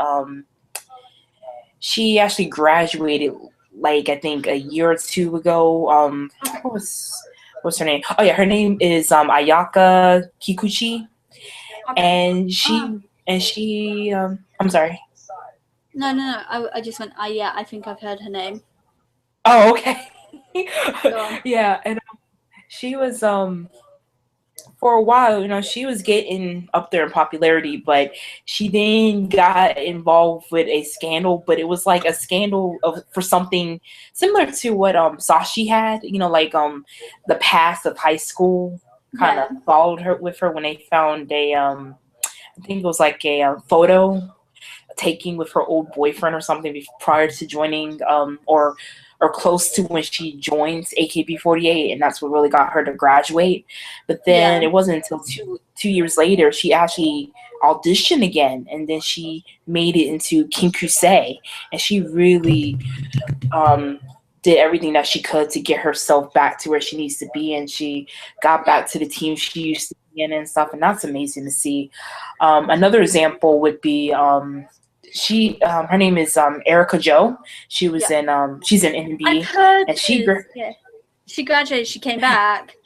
she actually graduated like I think a year or 2 ago. What's her name? Oh yeah, her name is Ayaka Kikuchi, and she I'm sorry. No. I just went. Yeah, I think I've heard her name. Oh, okay. Yeah, and she was for a while, she was getting up there in popularity, but she then got involved with a scandal, but it was like a scandal for something similar to what Sashi had, like the past of high school kind of Yeah. followed her with her when they found a I think it was like a photo taking with her old boyfriend or something prior to joining or close to when she joins AKB48, and that's what really got her to graduate. But then Yeah. it wasn't until two years later she actually auditioned again, and then she made it into Kinkusei, and she really did everything that she could to get herself back to where she needs to be, and she got back to the team she used to be in and stuff, and that's amazing to see. Another example would be her name is Erica Jo. She was Yeah. in she's in I've NB, heard and this. Yeah. She graduated, she came back.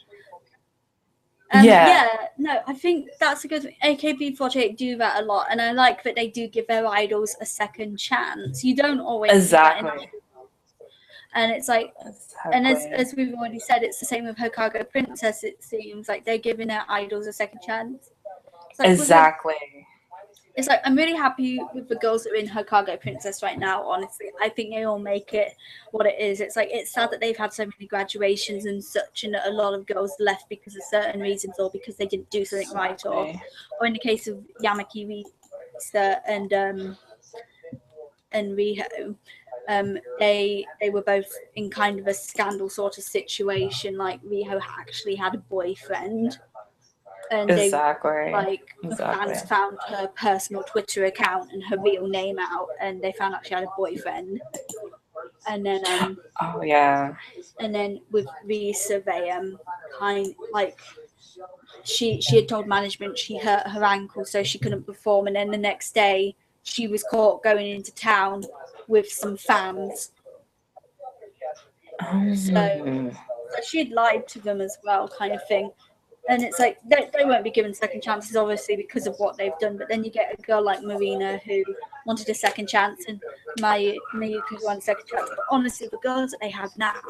Yeah. No, I think that's a good thing. AKB48 do that a lot, and I like that they do give their idols a second chance. You don't always see that in Exactly. idols. And it's like, and as we've already said, it's the same with Hokkaido Princess. It seems like they're giving their idols a second chance. It's like, Exactly. It's like I'm really happy with the girls that are in Hokkaido Princess right now. Honestly, I think they all make it what it is. It's like it's sad that they've had so many graduations and such, and a lot of girls left because of certain reasons or because they didn't do something right, or in the case of Yamaki Risa and Riho, they were both in kind of a scandal sort of situation. Like Riho actually had a boyfriend. And they the fans found her personal Twitter account and her real name out, and they found out she had a boyfriend. And then and then with Risa, they kind like she had told management she hurt her ankle, so she couldn't perform. And then the next day, she was caught going into town with some fans. So she had lied to them as well, kind of thing. And it's like they won't be given second chances, obviously, because of what they've done. But then you get a girl like Marina who wanted a second chance, and Mayuka who wanted a second chance. But honestly, the girls that they have now,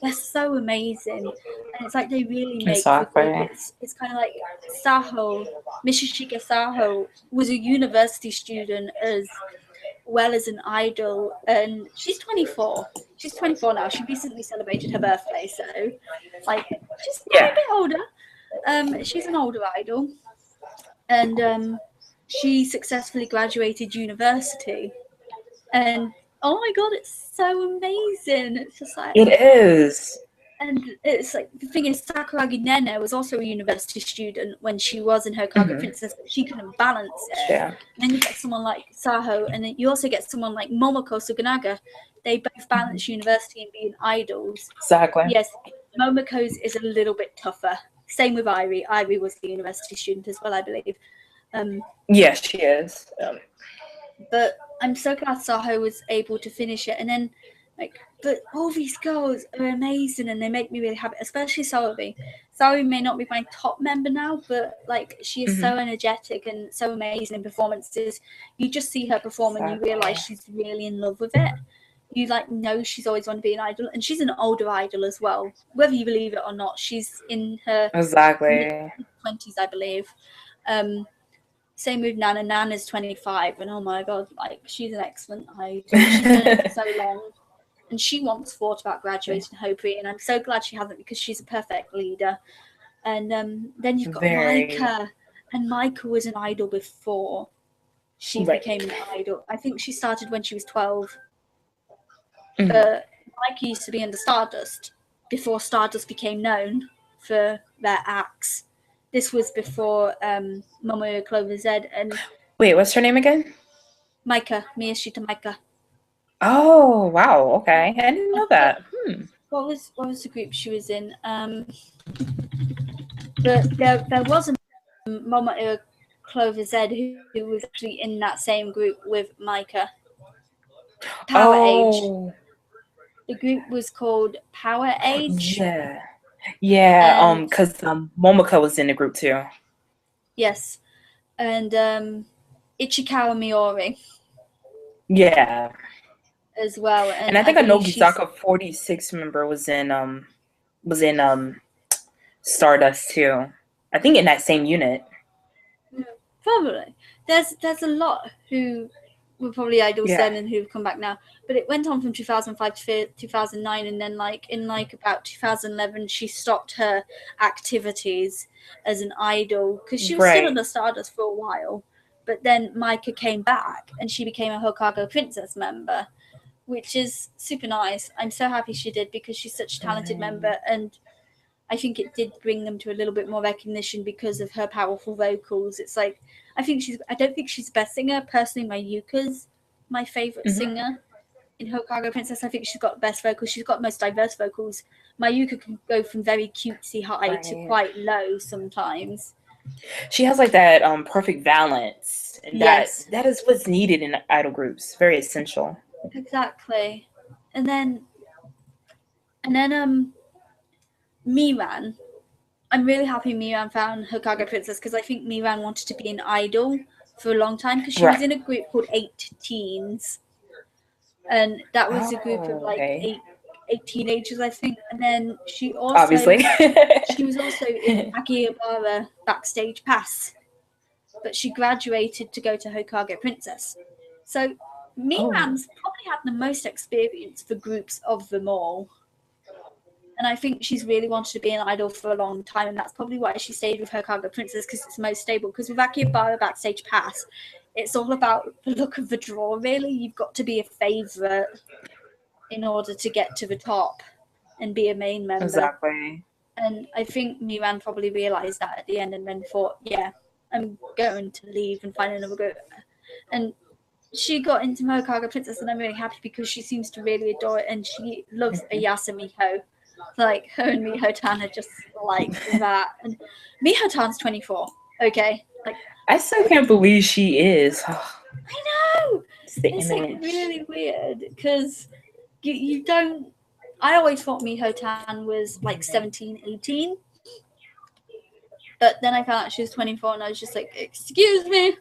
they're so amazing, and it's like they really make the group. It's kind of like Saho, Mishishika Saho was a university student as well as an idol, and she's 24. She's 24 now. She recently celebrated her birthday, so like she's a bit older. She's an older idol, and she successfully graduated university. And oh my god, it's so amazing! It's just like it is. And it's like the thing is, Sakuragi Nene was also a university student when she was in Hokkaido Princess, but she couldn't balance it. Yeah. And then you get someone like Saho, and then you also get someone like Momoko Suganaga. They both balance university and being idols. Exactly. Yes, Momoko's is a little bit tougher. Same with Irie. Irie was the university student as well, I believe. Yes, she is. But I'm so glad Saho was able to finish it. And then, but all these girls are amazing, and they make me really happy, especially Saori. Saori may not be my top member now, but she is so energetic and so amazing in performances. You just see her perform and you realize she's really in love with it. You know she's always wanted to be an idol, and she's an older idol as well. Whether you believe it or not, she's in her mid-20s, I believe. Same with Nana. Nana's 25, and oh my god, she's an excellent idol. She's done it for so long, and she once thought about graduating Hopi, and I'm so glad she hasn't because she's a perfect leader. And then you've got Micah, and Micah was an idol before she became an idol. I think she started when she was 12. Micah used to be under Stardust before Stardust became known for their acts. This was before Momoyo Clover Z and wait, what's her name again? Micah, Miyashita Micah. Oh wow, okay. I didn't know that. What was the group she was in? There was a Momoyo Clover Z who was actually in that same group with Micah. Power Age. The group was called Power Age. Yeah, because Momoko was in the group too. Yes, and Ichikawa Miori. Yeah. As well, and I think a Nogisaka 46 member was in Stardust too. I think in that same unit. Probably. There's a lot who were probably idols then and who've come back now. But it went on from 2005 to 2009, and then in about 2011 she stopped her activities as an idol because she was still under Stardust for a while. But then Micah came back and she became a Hokkaido Princess member, which is super nice. I'm so happy she did because she's such a talented member, and I think it did bring them to a little bit more recognition because of her powerful vocals. It's like I don't think she's the best singer. Personally, Mayuka's my favorite singer in Hokkaido Princess. I think she's got the best vocals. She's got the most diverse vocals. Mayuka can go from very cutesy high to quite low sometimes. She has like that perfect balance. And that is what's needed in idol groups. Very essential. Exactly. And then Miran. I'm really happy Miran found Hokkaido Princess because I think Miran wanted to be an idol for a long time because she was in a group called 8 Teens. And that was a group of eight teenagers, I think. And then she also obviously she was also in Akihabara Backstage Pass. But she graduated to go to Hokkaido Princess. So Miran's probably had the most experience for groups of them all. And I think she's really wanted to be an idol for a long time, and that's probably why she stayed with Hokkaido Princess because it's most stable. Because with Akihabara Backstage Pass, it's all about the look of the draw, really. You've got to be a favourite in order to get to the top and be a main member. Exactly. And I think Miran probably realised that at the end and then thought, yeah, I'm going to leave and find another group. And she got into Hokkaido Princess, and I'm really happy because she seems to really adore it, and she loves Ayase Miho. Like, her and Miho Tan are just like that. And Miho Tan's 24, okay? Like, I still can't believe she is. I know! It's like really weird because you don't. I always thought Miho Tan was like 17, 18. But then I found out she was 24, and I was just like, excuse me?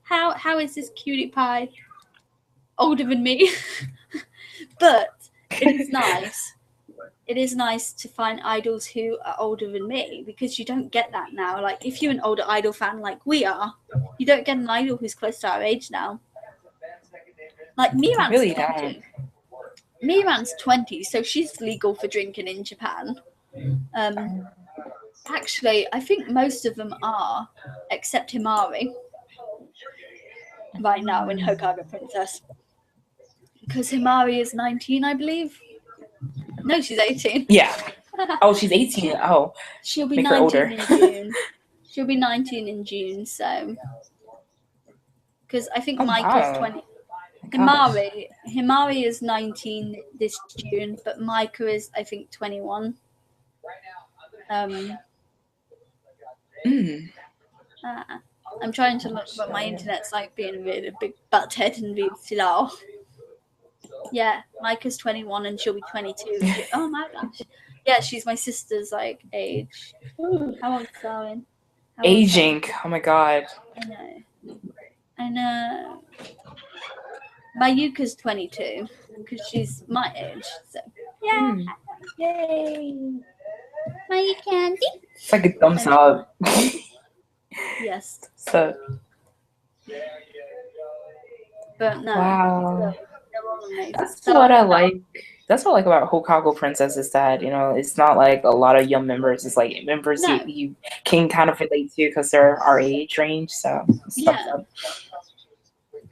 How is this cutie pie older than me? But it is nice. It is nice to find idols who are older than me because you don't get that now. Like, if you're an older idol fan like we are, you don't get an idol who's close to our age now. Like, Miran's really 20. Miran's 20, so she's legal for drinking in Japan. Actually, I think most of them are, except Himari, right now in Hokkaido Princess. Because Himari is 19, I believe. No, she's 18. Yeah. Oh, she's 18. Oh. She'll be 19 in June. She'll be 19 in June, so. Because I think Micah's 20. Himari is 19 this June, but Micah is, I think, 21. I'm trying to look, but my internet's like being a really big butthead and being slow. Yeah, Micah's 21 and she'll be 22. Oh my gosh. Yeah, she's my sister's like age. How old's Darwin? Aging. Oh my god. I know. Mayuka's 22 because she's my age. So yeah. Yay. My candy. It's like a thumbs up. Yes. So. But no. Wow. That's so, what I like. That's what I like about Hokkaido Princess is that, you know, it's not like a lot of young members. It's like members you can kind of relate to because they're our age range. So yeah.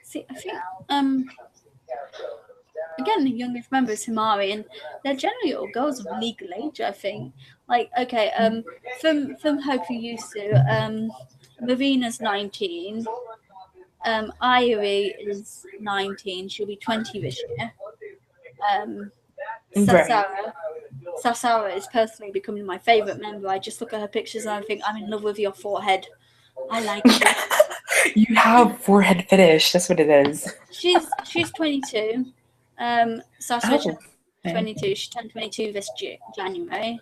See, I think again the youngest member is Himari, and they're generally all girls of legal age. I think. Like, okay, from Hokuyusu, Marina's 19. Irie is 19. She'll be 20 this year. Sasara is personally becoming my favourite member. I just look at her pictures and I think I'm in love with your forehead. I like it. You have forehead fetish. That's what it is. She's 22. Sasara's 22. She turned 22 this January.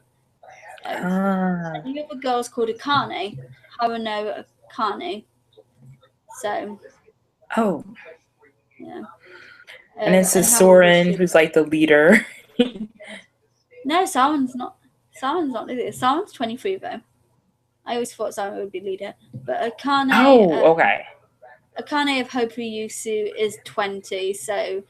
And the other girl's called Akane. Haruno Akane. So. Oh. Yeah. And it's Soren who's like the leader. No, Saren's not. Saren's not leader. Saren's 23 though. I always thought Siren would be leader, but Akane. Oh, okay. Akane of Hopuryusu is 20, so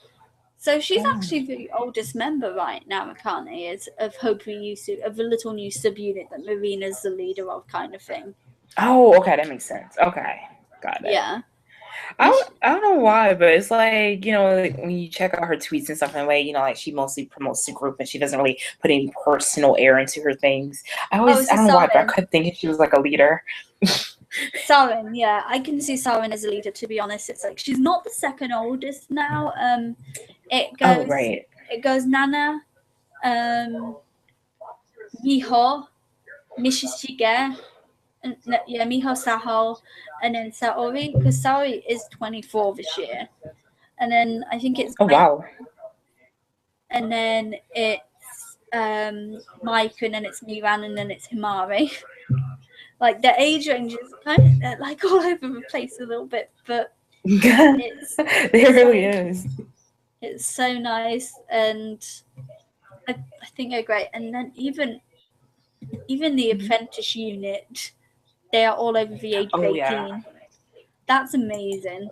she's actually the oldest member right now. Akane is of Hopuryusu, of the little new subunit that Marina's the leader of, kind of thing. Oh, okay, that makes sense. Okay, got it. Yeah. I don't know why, but it's like, like when you check out her tweets and stuff in a way, like she mostly promotes the group and she doesn't really put any personal air into her things. I don't know why, but I kept thinking she was like a leader. Saren, yeah, I can see Saren as a leader. To be honest, it's like she's not the second oldest now. It goes Nana, Miho, Nishishige, Miho Saho, and then Saori, because Saori is 24 this year. And then I think it's wow. And then it's Mike, and then it's Miran, and then it's Himari. Like the age range is kind of like all over the place a little bit, but it really is. It's so nice, and I think they're great. And then even the apprentice unit, they are all over the age of 18. Yeah. That's amazing.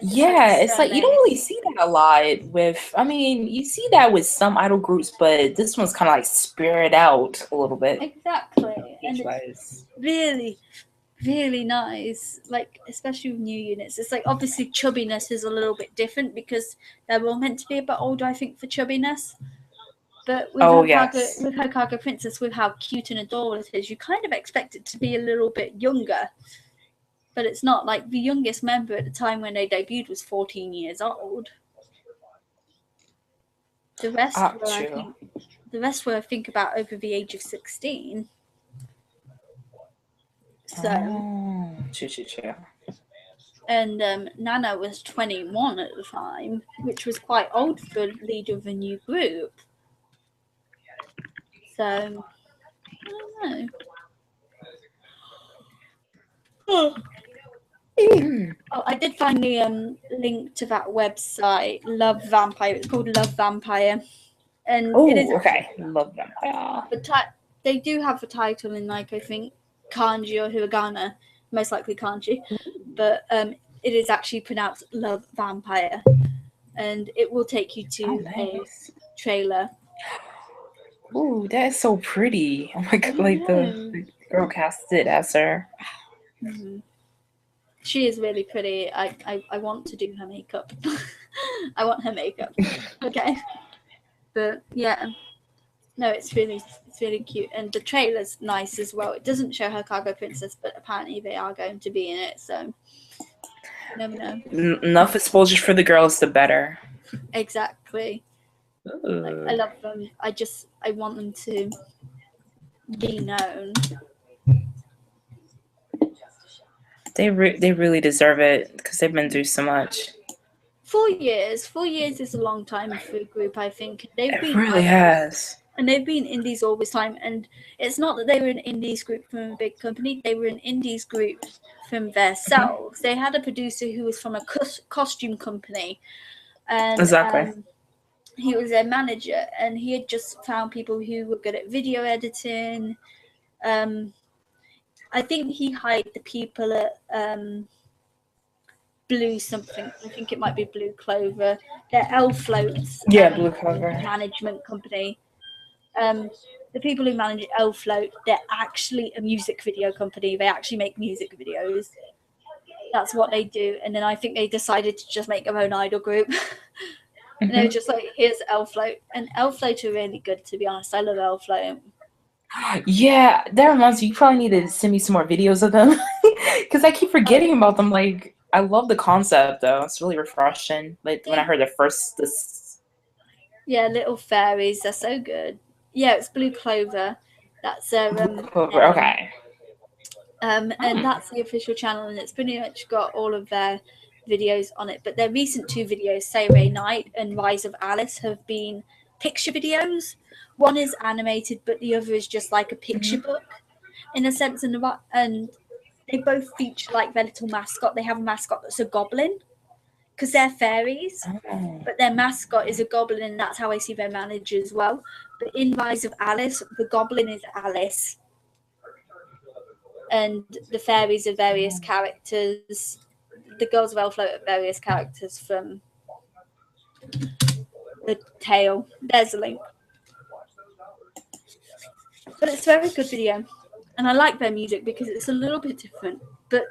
Yeah, it's like you don't really see that a lot with. I mean, you see that with some idol groups, but this one's kind of like spread out a little bit. Exactly, and it's really, really nice. Like especially with new units, it's like obviously chubbiness is a little bit different because they're all meant to be a bit older, I think, for chubbiness. But with Hokage Princess, with how cute and adorable it is, you kind of expect it to be a little bit younger. But it's not. Like the youngest member at the time when they debuted was 14 years old. The rest were, I think, about over the age of 16. So. True. And Nana was 21 at the time, which was quite old for the leader of a new group. So, I don't know. Oh, I did find the link to that website, Love Vampire. It's called Love Vampire, and it is Love Vampire. They do have the title in, like, I think kanji or hiragana, most likely kanji, but it is actually pronounced Love Vampire, and it will take you to a trailer. Ooh, that is so pretty! Oh my god, like the girl casted as her. Mm-hmm. She is really pretty. I want to do her makeup. I want her makeup. Okay. But yeah. No, it's really cute. And the trailer's nice as well. It doesn't show Hokage Princess, but apparently they are going to be in it, so you never know. Enough exposure for the girls, the better. Exactly. Like, I love them. I want them to be known. They really deserve it because they've been through so much. 4 years. 4 years is a long time for a group, I think. It really has. And they've been indies all this time. And it's not that they were an indies group from a big company. They were an indies group from themselves. Mm-hmm. They had a producer who was from a costume company. And exactly. He was their manager. And he had just found people who were good at video editing. I think he hired the people at Blue something. I think it might be Blue Clover. They're L-Float's Blue Clover management company. The people who manage L-Float, they're actually a music video company. They actually make music videos. That's what they do. And then I think they decided to just make their own idol group. And they were just like, here's L-Float. And L-Float are really good, to be honest. I love L-Float. Yeah, that reminds me. You probably need to send me some more videos of them because I keep forgetting about them. Like, I love the concept though; it's really refreshing. Like when I heard this. Yeah, little fairies. They're so good. Yeah, it's Blue Clover. That's Blue Clover. Okay. And that's the official channel, and it's pretty much got all of their videos on it. But their recent 2 videos, Scareh Night and Rise of Alice, have been picture videos. One is animated, but the other is just like a picture book, in a sense. And they both feature like their little mascot. They have a mascot that's a goblin, because they're fairies, but their mascot is a goblin, and that's how I see their manager as well. But in Rise of Alice, the goblin is Alice. and the fairies are various characters. The girls of Elfloat are various characters from the tale. There's a link. But it's a very good video, and I like their music because it's a little bit different. But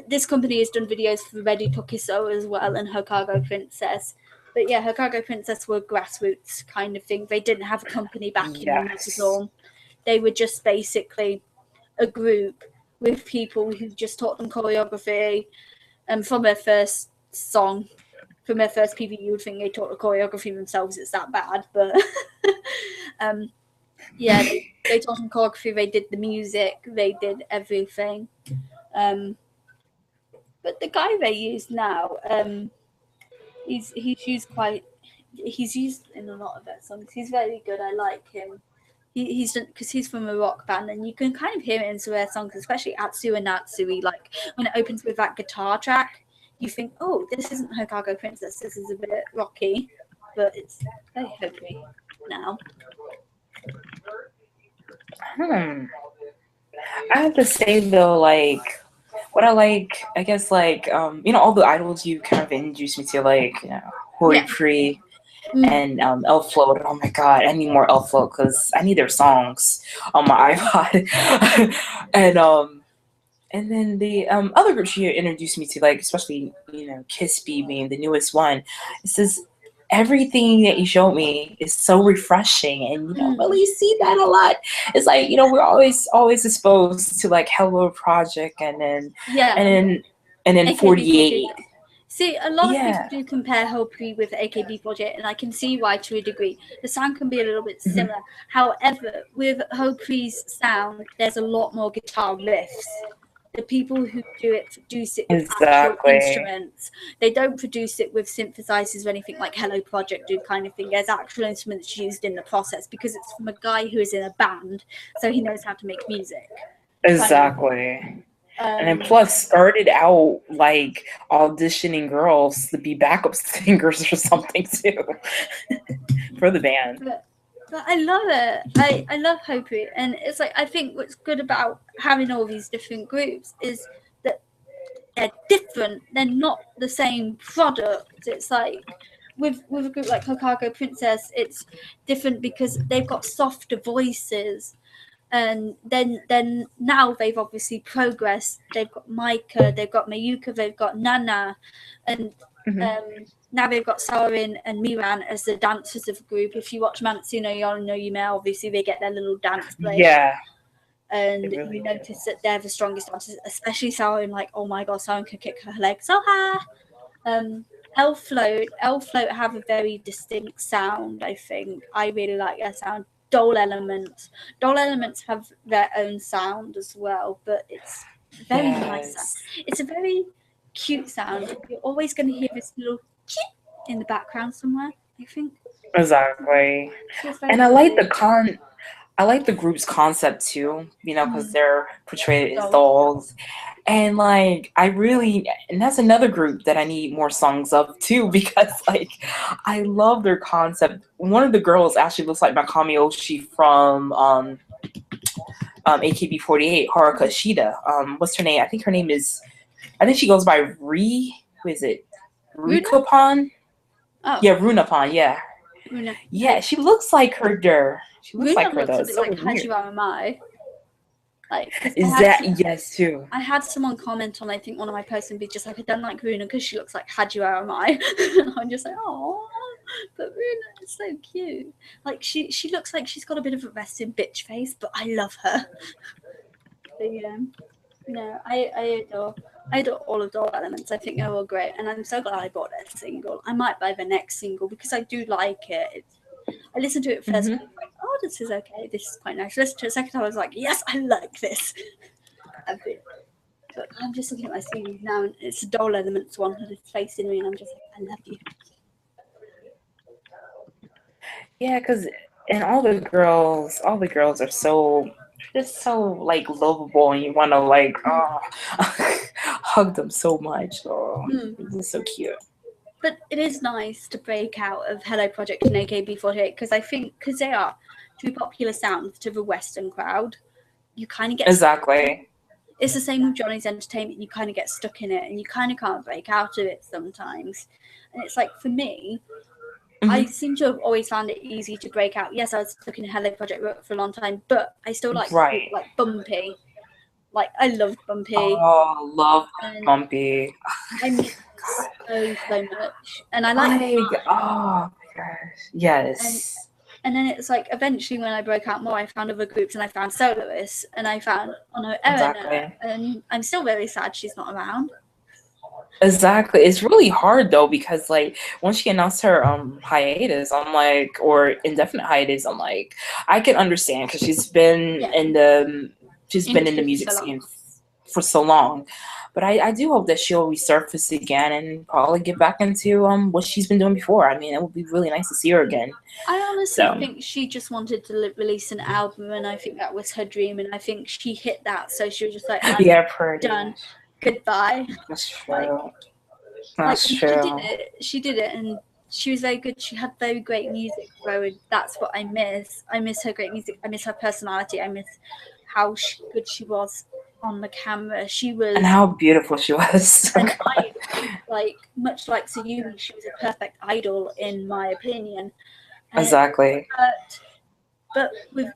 this company has done videos for Ready Tokiso as well and Hokago Princess. But yeah, Hokago Princess were grassroots kind of thing. They didn't have a company backing them at all. They were just basically a group with people who just taught them choreography. And from their first song, from their first PV, you would think they taught the choreography themselves. It's that bad, but yeah, they taught them choreography. They did the music. They did everything. But the guy they use now, he's used in a lot of their songs. He's very good. I like him. He's because he's from a rock band, and you can kind of hear it in some of their songs, especially Atsu and Natsui. Like when it opens with that guitar track, you think, "Oh, this isn't Hokago Princess. This is a bit rocky," but it's very heavy now. I have to say though, like what I like, I guess, like all the idols you kind of introduced me to, like Hori Pri and Elfloat. Oh my god, I need more Elfloat because I need their songs on my iPod. And then the other groups you introduced me to, like especially Kiss B being the newest one. It says everything that you showed me is so refreshing, and you don't really see that a lot. It's like we're always exposed to like Hello Project and then 48. See, a lot of people do compare Hopri with AKB48, and I can see why to a degree. The sound can be a little bit similar. However, with Hopri's sound, there's a lot more guitar riffs. The people who do it produce it with actual instruments. They don't produce it with synthesizers or anything like Hello Project do kind of thing. There's actual instruments used in the process because it's from a guy who is in a band, so he knows how to make music. Exactly. And then plus started out like auditioning girls to be backup singers or something too for the band. But I love it. I love Hopri, and it's like I think what's good about having all these different groups is that they're different. They're not the same product. It's like with a group like Hokago Princess, it's different because they've got softer voices. And then now they've obviously progressed. They've got Maika, they've got Mayuka, they've got Nana, and now they've got Sarin and Miran as the dancers of the group. If you watch Matsuno Yono Yume, obviously they get their little dance play. Yeah. And really you notice that they're the strongest dancers, especially Sarin. Like, oh my god, Sarin can kick her legs so high. Elfloat have a very distinct sound, I think. I really like their sound. Doll Elements have their own sound as well, but it's very nice sound. It's a very cute sound. You're always going to hear this little chip in the background somewhere, I think. Exactly. And I like the group's concept too, because they're portrayed as dolls. And like and that's another group that I need more songs of too, because like I love their concept. One of the girls actually looks like Makami Oshii from AKB48, Haruka Shida. What's her name? I think she goes by who is it? Rikapan? Oh. Yeah, Runapan, yeah. Runa. Yeah, she looks like her there. She looks like her though. Looks a bit like Hajiwara Mai. Like, yes too? I had someone comment on, I think, one of my posts and be just like, I don't like Runa because she looks like Hajiwara Mai. I'm just like, oh, but Runa is so cute. Like she looks like she's got a bit of a resting bitch face, but I love her. But yeah, no, I adore all of Doll Elements. I think they're all great, and I'm so glad I bought their single. I might buy the next single because I do like it. I listened to it first and I was like, oh, this is okay. This is quite nice. I listened to it second time, I was like, yes, I like this. But I'm just looking at my CD now, and it's a Doll Elements one with his face in me, and I'm just like, I love you. Yeah, because all the girls are so like lovable, and you want to like hug them so much. Oh, it's so cute. But it is nice to break out of Hello Project and AKB48 because I think because they are two popular sounds to the Western crowd, you kind of get it's the same with Johnny's Entertainment. You kind of get stuck in it, and you kind of can't break out of it sometimes. And it's like, for me, I seem to have always found it easy to break out. Yes, I was stuck in a Hello Project for a long time, but I still like Right. like Bumpy. Like, I loved Bumpy. Oh, love and Bumpy. I miss it so much. And I like oh my gosh. Yes. and then it's like, eventually when I broke out more, I found other groups, and I found soloists, and I found Eleanor, Exactly. and I'm still very sad she's not around. Exactly. It's really hard though, because like once she announced her hiatus, I'm like, or indefinite hiatus, I'm like, I can understand, because she's been in the music scene for so long. But I do hope that she'll resurface again and probably get back into what she's been doing before. I mean, it would be really nice to see her again. I honestly think she just wanted to release an album, and I think that was her dream, and I think she hit that, so she was just like, yeah, pretty done. Goodbye. That's true. That's true. She did it, and she was very good. She had very great music, so that's what I miss. I miss her great music. I miss her personality. I miss how good she was on the camera. She was, and how beautiful she was. An idol, like much like Sayumi, she was a perfect idol in my opinion. Exactly. But with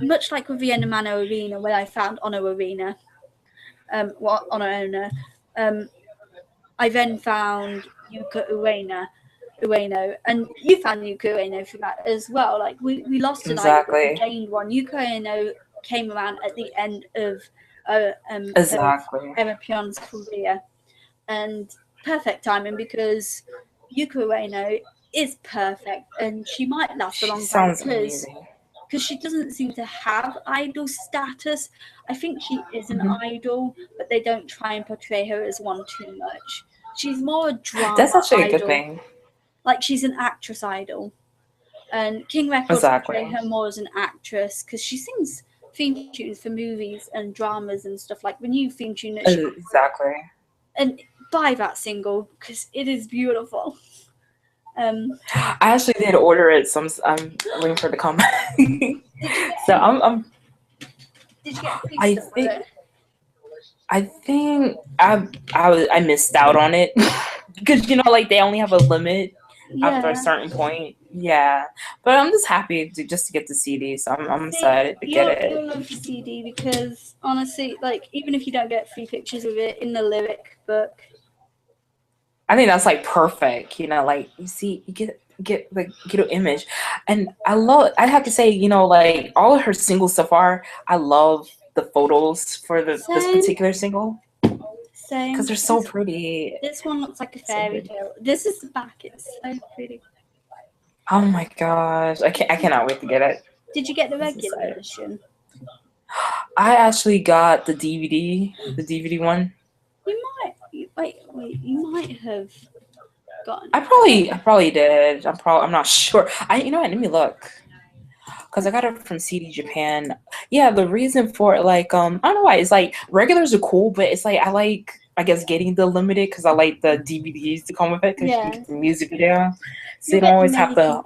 much like with Vienna Mano Arena, when I found Ono Arena, Ono Owner, I then found Yuka Ueno, and you found Yuka Ueno for that as well. Like, we lost an idol, we gained one. Yuka Ueno came around at the end of Emma Pion's career, and perfect timing, because Yuka Ueno is perfect, and she might last a long time because she doesn't seem to have idol status. I think she is an idol, but they don't try and portray her as one too much. She's more a drama That's actually idol. A good thing. Like, she's an actress idol. And King Records portray her more as an actress, because she sings theme tunes for movies and dramas and stuff. Like the new theme tune that she and buy that single, because it is beautiful. I actually did order it, so I'm waiting for it to come. So I'm. Did you get I think I missed out on it because like they only have a limit after a certain point. Yeah, but I'm just happy to get the CD, so I'm excited to get it. You'll love the CD, because honestly, like, even if you don't get free pictures of it in the lyric book, I think that's like perfect. Like you see, you get an image, and I have to say, like all of her singles so far, I love the photos for this particular single. Same. Because they're so pretty. This one looks like a fairy tale. This is the back. It's so pretty. Oh my gosh. I cannot wait to get it. Did you get the regular edition? I actually got the DVD one. You might have gotten. I probably did. I'm not sure. You know what? Let me look. Because I got it from CD Japan. Yeah, the reason for it, like, I don't know why. It's like regulars are cool, but it's like I guess getting the limited, because I like the DVDs to come with it, because you get the music video. So you don't always have the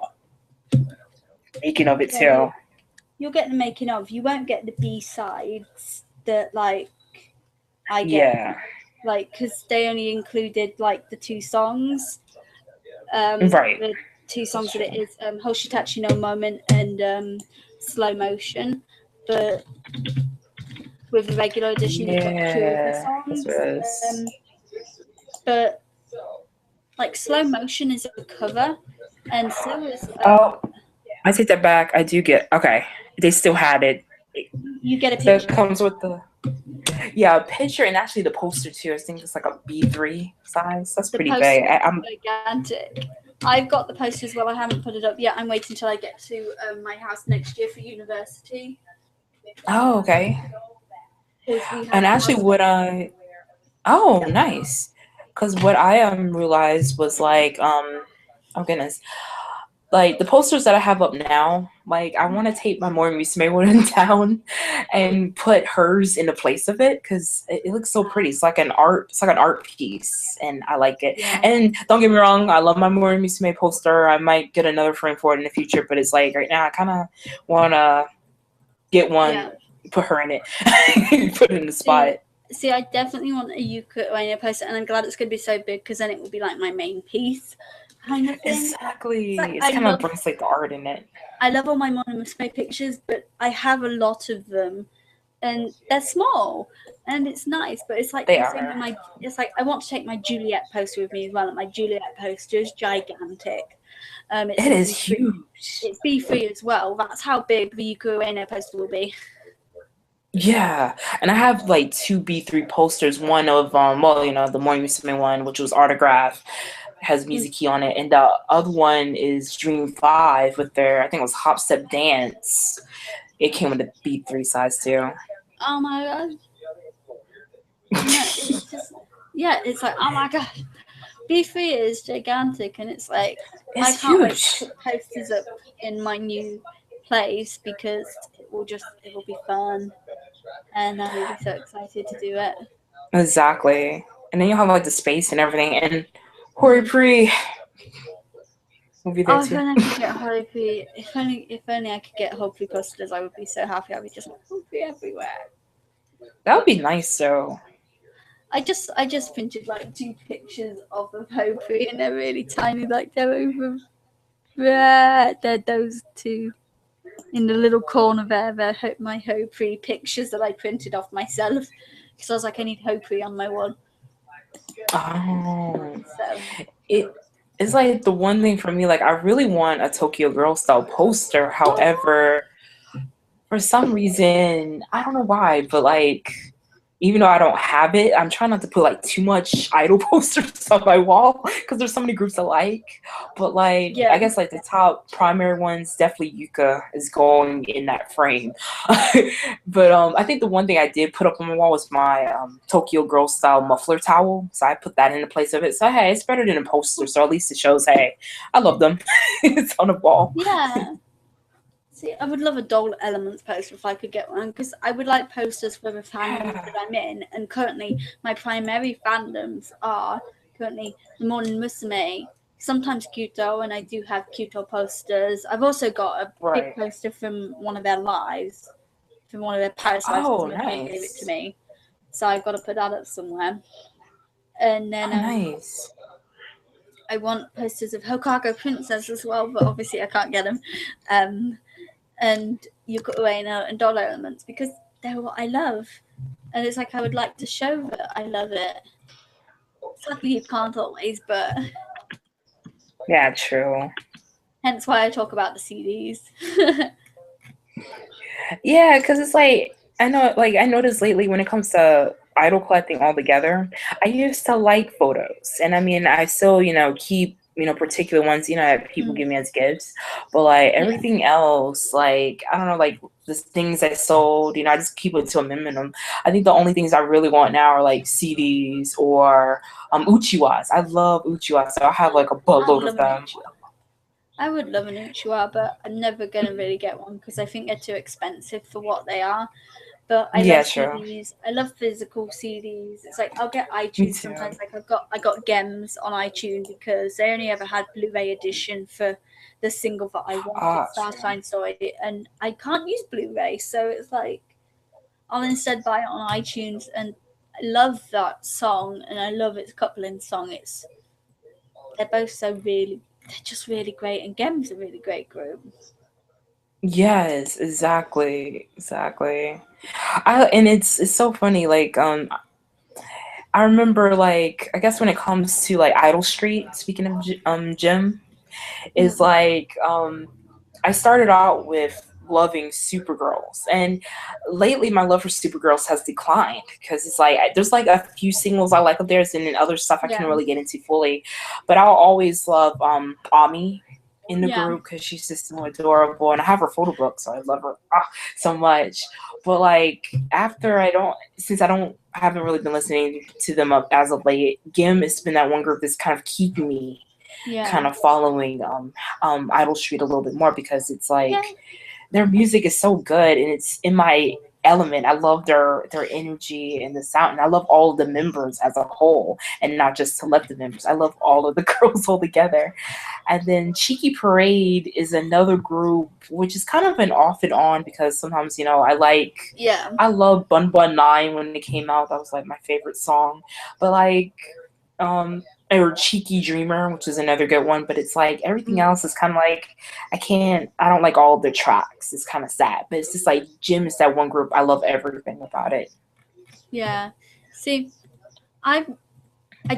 making of it too. You'll get the making of. You won't get the B-sides that I get. Yeah. Like, because they only included like the 2 songs. Right. The 2 songs that it is Hoshitachi no Moment and Slow Motion, but with the regular edition you've got 2 of the songs. But like Slow Motion is a cover, and so is I take that back. I do get they still had it. You get a picture that comes with the a picture, and actually the poster too. I think it's like a B3 size. That's pretty big. I'm gigantic. I've got the poster as well. I haven't put it up yet. I'm waiting until I get to my house next year for university. Oh, okay. And actually, nice. Because what I realized was like, oh goodness, like the posters that I have up now, like I want to take my Mori Musume one down and put hers in the place of it, because it looks so pretty. It's like an art piece, and I like it. Yeah. And don't get me wrong, I love my Mori Musume poster. I might get another frame for it in the future, but it's like right now I kind of want to get one put her in it. Put it in the spot. See, I definitely want a Yuka Ueno poster, and I'm glad it's going to be so big because then it will be like my main piece kind of thing. Exactly. It's like, It's kind of brings like the art in it. I love all my Modern Musume pictures, but I have a lot of them, and they're small, and it's nice. But it's like They the same are. with it's like I want to take my Juliet poster with me as well, and my Juliet poster is gigantic. It's It a is B3. huge. It's B3 as well. That's how big the Yuka Ueno poster will be. Yeah, and I have like two B3 posters. One of well, you know, the Morning Musume one, which was autograph, has Mizuki on it, and the other one is Dream 5 with their, I think it was Hop Step Dance. It came with a B3 size too. Oh my god! No, it's just it's like oh my god. B3 is gigantic, and it's like I It's can't wait to huge. put posters up in my new place because it will be fun, and I will be so excited to do it. Exactly. And then you have like the space and everything, and Hori Pri will be there Oh, if too. only I could get Hopi. If only I could get Hopi posters, I would be so happy. I'd be just like Hopi everywhere. That would be nice, though. I just printed like 2 pictures of the Hopi, and they're really tiny, like they're over there. They're those 2 in the little corner there. They're my Hopi pictures that I printed off myself because I was like, I need Hopi on my wall. Oh, So it's like the one thing for me. Like, I really want a Tokyo Girl style poster. However, for some reason, I don't know why, but like, even though I don't have it, I'm trying not to put like too much idol posters on my wall because there's so many groups I like. But like, yeah, I guess like the top primary ones, definitely Yuka is going in that frame. But I think the one thing I did put up on my wall was my Tokyo Girl style muffler towel. So I put that in the place of it. So hey, it's better than a poster. So at least it shows, hey, I love them. It's on the wall. yeah. See, I would love a Doll Elements poster if I could get one, because I would like posters for the fandoms that I'm in. And currently, my primary fandoms are currently the Morning Musume, sometimes Kyoto, and I do have Kyoto posters. I've also got a big poster from one of their lives, from one of their Paris lives, because my friend gave it to me. So I've got to put that up somewhere. And then Nice. I want posters of Hokkaido Princess as well, but obviously I can't get them. And Yuka Ueno and Doll Elements because they're what I love. And it's like I would like to show that I love it. Sadly, you can't always, but Yeah, true. hence why I talk about the CDs. Yeah, because it's like I noticed lately when it comes to idol collecting altogether, I used to like photos, and I mean I still keep particular ones that people give me as gifts, but like everything else, like I don't know, like the things I sold, I just keep it to a minimum. I think the only things I really want now are like CDs or uchiwas. I love uchiwas, so I have like a buttload of them. I would love an uchiwa, but I'm never gonna really get one because I think they're too expensive for what they are. But I love CDs. I love physical CDs. It's like I'll get iTunes sometimes. Like I got Gems on iTunes because they only ever had Blu-ray edition for the single that I wanted, Starshine Story, and I can't use Blu-ray, so it's like I'll instead buy it on iTunes. And I love that song, and I love its coupling song. They're both they're just really great, and Gem's a really great group. Yes, exactly. And it's so funny. Like I remember, like, I guess when it comes to like Idol Street, speaking of Jim, is like I started out with loving Supergirls, and lately my love for Supergirls has declined because it's like there's like a few singles I like of theirs, and then other stuff I can't really get into fully. But I'll always love Ami in the group because she's just so adorable, and I have her photo book, so I love her so much. But like after I haven't really been listening to them up as of late, Gim has been that one group that's kind of keeping me kind of following Idol Street a little bit more because it's like their music is so good, and it's in my element. I love their energy and the sound, and I love all of the members as a whole, and not just selected members. I love all of the girls all together. And then Cheeky Parade is another group, which is kind of an off and on because sometimes Yeah. I love Bun Bun Nine when it came out. That was like my favorite song, but like um or Cheeky Dreamer, which is another good one, but it's like everything else is kind of like I don't like all of the tracks. It's kind of sad, but it's just like Jim is that one group. I love everything about it. Yeah. See, I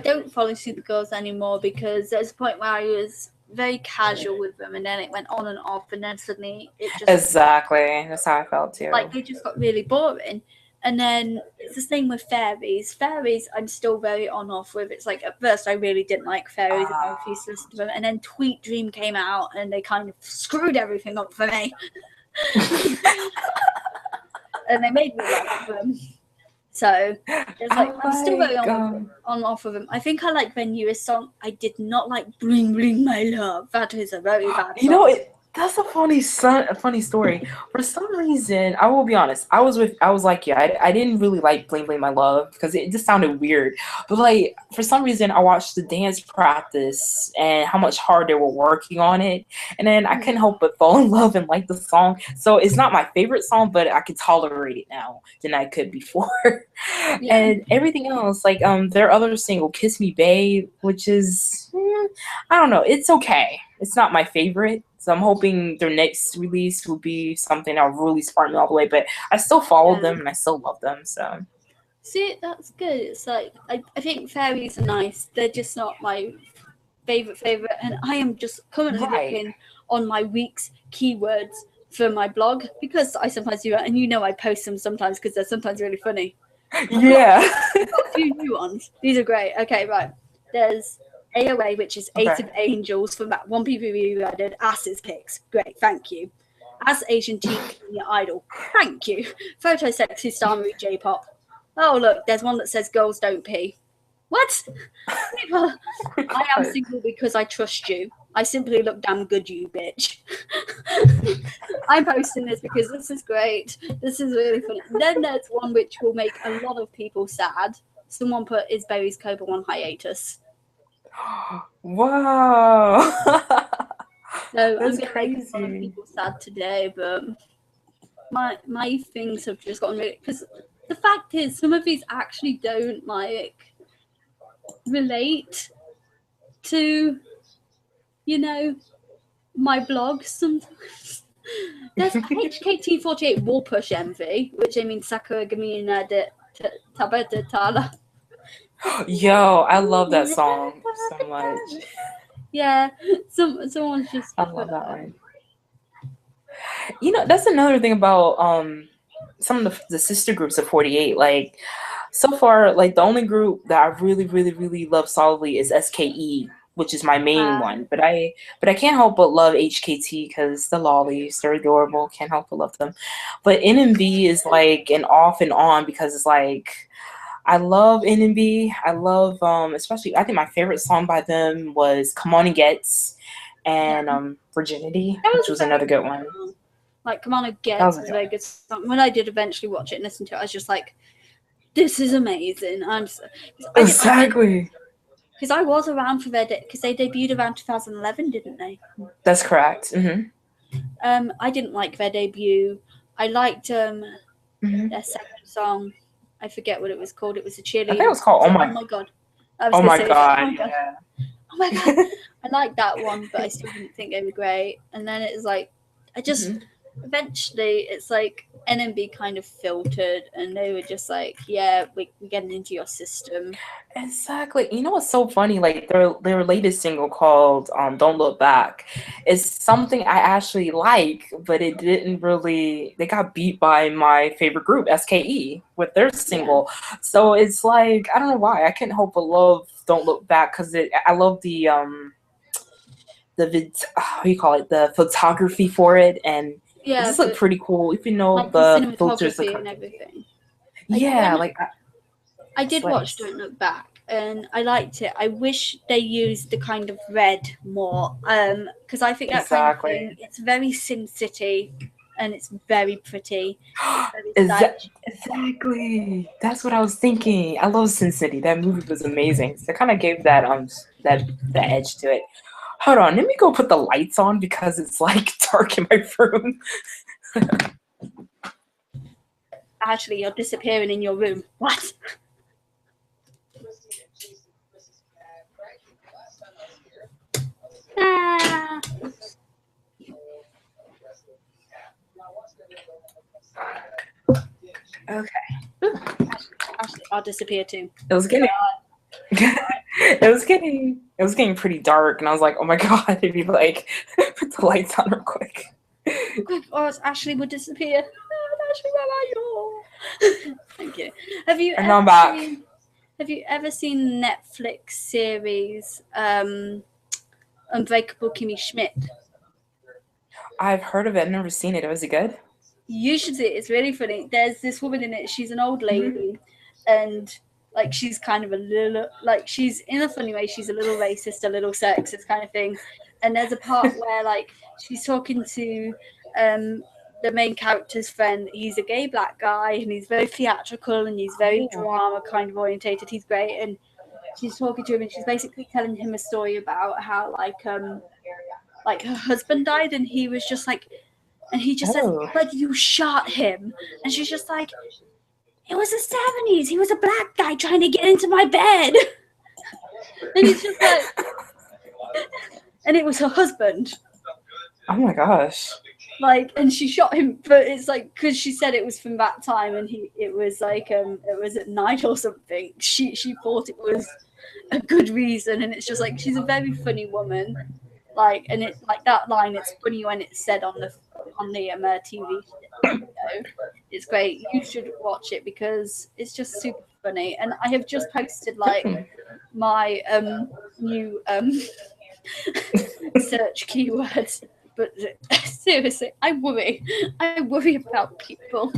don't follow Supergirls anymore because there's a point where I was very casual with them, and then it went on and off, and then suddenly it just Exactly. That's how I felt too. like they just got really boring. And then it's the same with Fairies. Fairies, I'm still very on off with. It's like at first I really didn't like Fairies and I refused to listen to them, and then Tweet Dream came out and they kind of screwed everything up for me. And they made me like them. So it's like I'm still very on off of them. I think I like their newest song. I did not like Bling Bling My Love. That is a very bad song. You know, that's a funny story. For some reason, I will be honest, I was like, yeah, I didn't really like Bling Bling My Love because it just sounded weird. But like, for some reason, I watched the dance practice and how much hard they were working on it. And then I couldn't help but fall in love and like the song. So it's not my favorite song, but I can tolerate it now than I could before. Yeah. And everything else, like their other single, Kiss Me Babe, which is, I don't know, it's okay. It's not my favorite. So I'm hoping their next release will be something that'll really spark me all the way. But I still follow them and I still love them. So see, that's good. It's like I think Fairies are nice. They're just not my favorite. And I am just currently looking on my week's keywords for my blog because I sometimes do that, and you know I post them sometimes because they're sometimes really funny. Yeah. I've got a few new ones. These are great. Okay, right. There's AOA, which is Eight of Angels from that one PPV I did. Asses Pics. Great, thank you. As Asian Teen Senior Idol. Thank you. Photo Sexy Star Movie J-Pop. Oh, look, there's one that says girls don't pee. What? I am single because I trust you. I simply look damn good, you bitch. I'm posting this because this is great. This is really funny. And then there's one which will make a lot of people sad. Someone put Is Berry's Cobra on hiatus. Wow. So That's I'm going to make a lot of people sad today, but my things have just gotten really... Because the fact is, some of these actually don't, like, relate to, you know, my blog sometimes. There's HKT48 War Push Envy, which I mean Sakura Gamina de Tabata Tala. Yo, I love that song so much. Yeah, someone's just. I love that one. You know, that's another thing about some of the sister groups of 48. Like, so far, like the only group that I really, really, really love solidly is SKE, which is my main one. But I can't help but love HKT because the lollies, they're adorable. Can't help but love them. But NMB is like an off and on because it's like I love NMB. I love especially I think my favorite song by them was Come On and Gets and Virginity, which was another good one. Like Come On and Gets was a very good song. When I did eventually watch it and listen to it, I was just like, this is amazing. Exactly. Because I was around for their because they debuted around 2011, didn't they? That's correct. Mm-hmm. I didn't like their debut. I liked their second song. I forget what it was called. It was a cheerleader. I think it was called Oh My God. Oh my God. Yeah. Oh my God. I liked that one, but I still didn't think they were great. And then it was like, I just eventually it's like NMB kind of filtered, and they were just like, yeah, we're getting into your system. Exactly. You know what's so funny? Like their latest single called "Don't Look Back" is something I actually like, but it didn't really. They got beat by my favorite group, SKE, with their single. Yeah. So it's like I don't know why I couldn't help but love "Don't Look Back" because I love the how do you call it, the photography for it, and it just looked pretty cool. If you know like the filters and everything. Yeah, I did watch Don't Look Back and I liked it. I wish they used the kind of red more because I think that kind of thing, it's very Sin City and it's very pretty. Very stylish. Exactly. That's what I was thinking. I love Sin City. That movie was amazing. So it kind of gave that that edge to it. Hold on, let me go put the lights on because it's like dark in my room. Actually, you're disappearing in your room. What? Ah. Okay. Actually, I'll disappear too. It was getting it was getting pretty dark, and I was like, oh my god, if you like put the lights on real quick. Quick, or else Ashley would disappear. Ashley, where are you? Thank you. Have you And ever I'm back. Have you ever seen Netflix series Unbreakable Kimmy Schmidt? I've heard of it, I've never seen it. Was it good? You should see it. It's really funny. There's this woman in it. She's an old lady, and like she's kind of a little like she's in a funny way. She's a little racist, a little sexist kind of thing. And there's a part where like she's talking to the main character's friend. He's a gay black guy, and he's very theatrical, and he's very drama kind of orientated. He's great, and she's talking to him, and she's basically telling him a story about how like her husband died, and he was just like. And he just says, but you shot him. And she's just like, it was the 70s. He was a black guy trying to get into my bed. And he's just like, and it was her husband. Oh my gosh. Like, and she shot him, but it's like, because she said it was from that time, and it was like, it was at night or something. She thought it was a good reason. And it's just like, she's a very funny woman. Like, and it's like that line, it's funny when it's said on the TV show. It's great. You should watch it because it's just super funny. And I have just posted like my new search keywords. But seriously, I worry about people.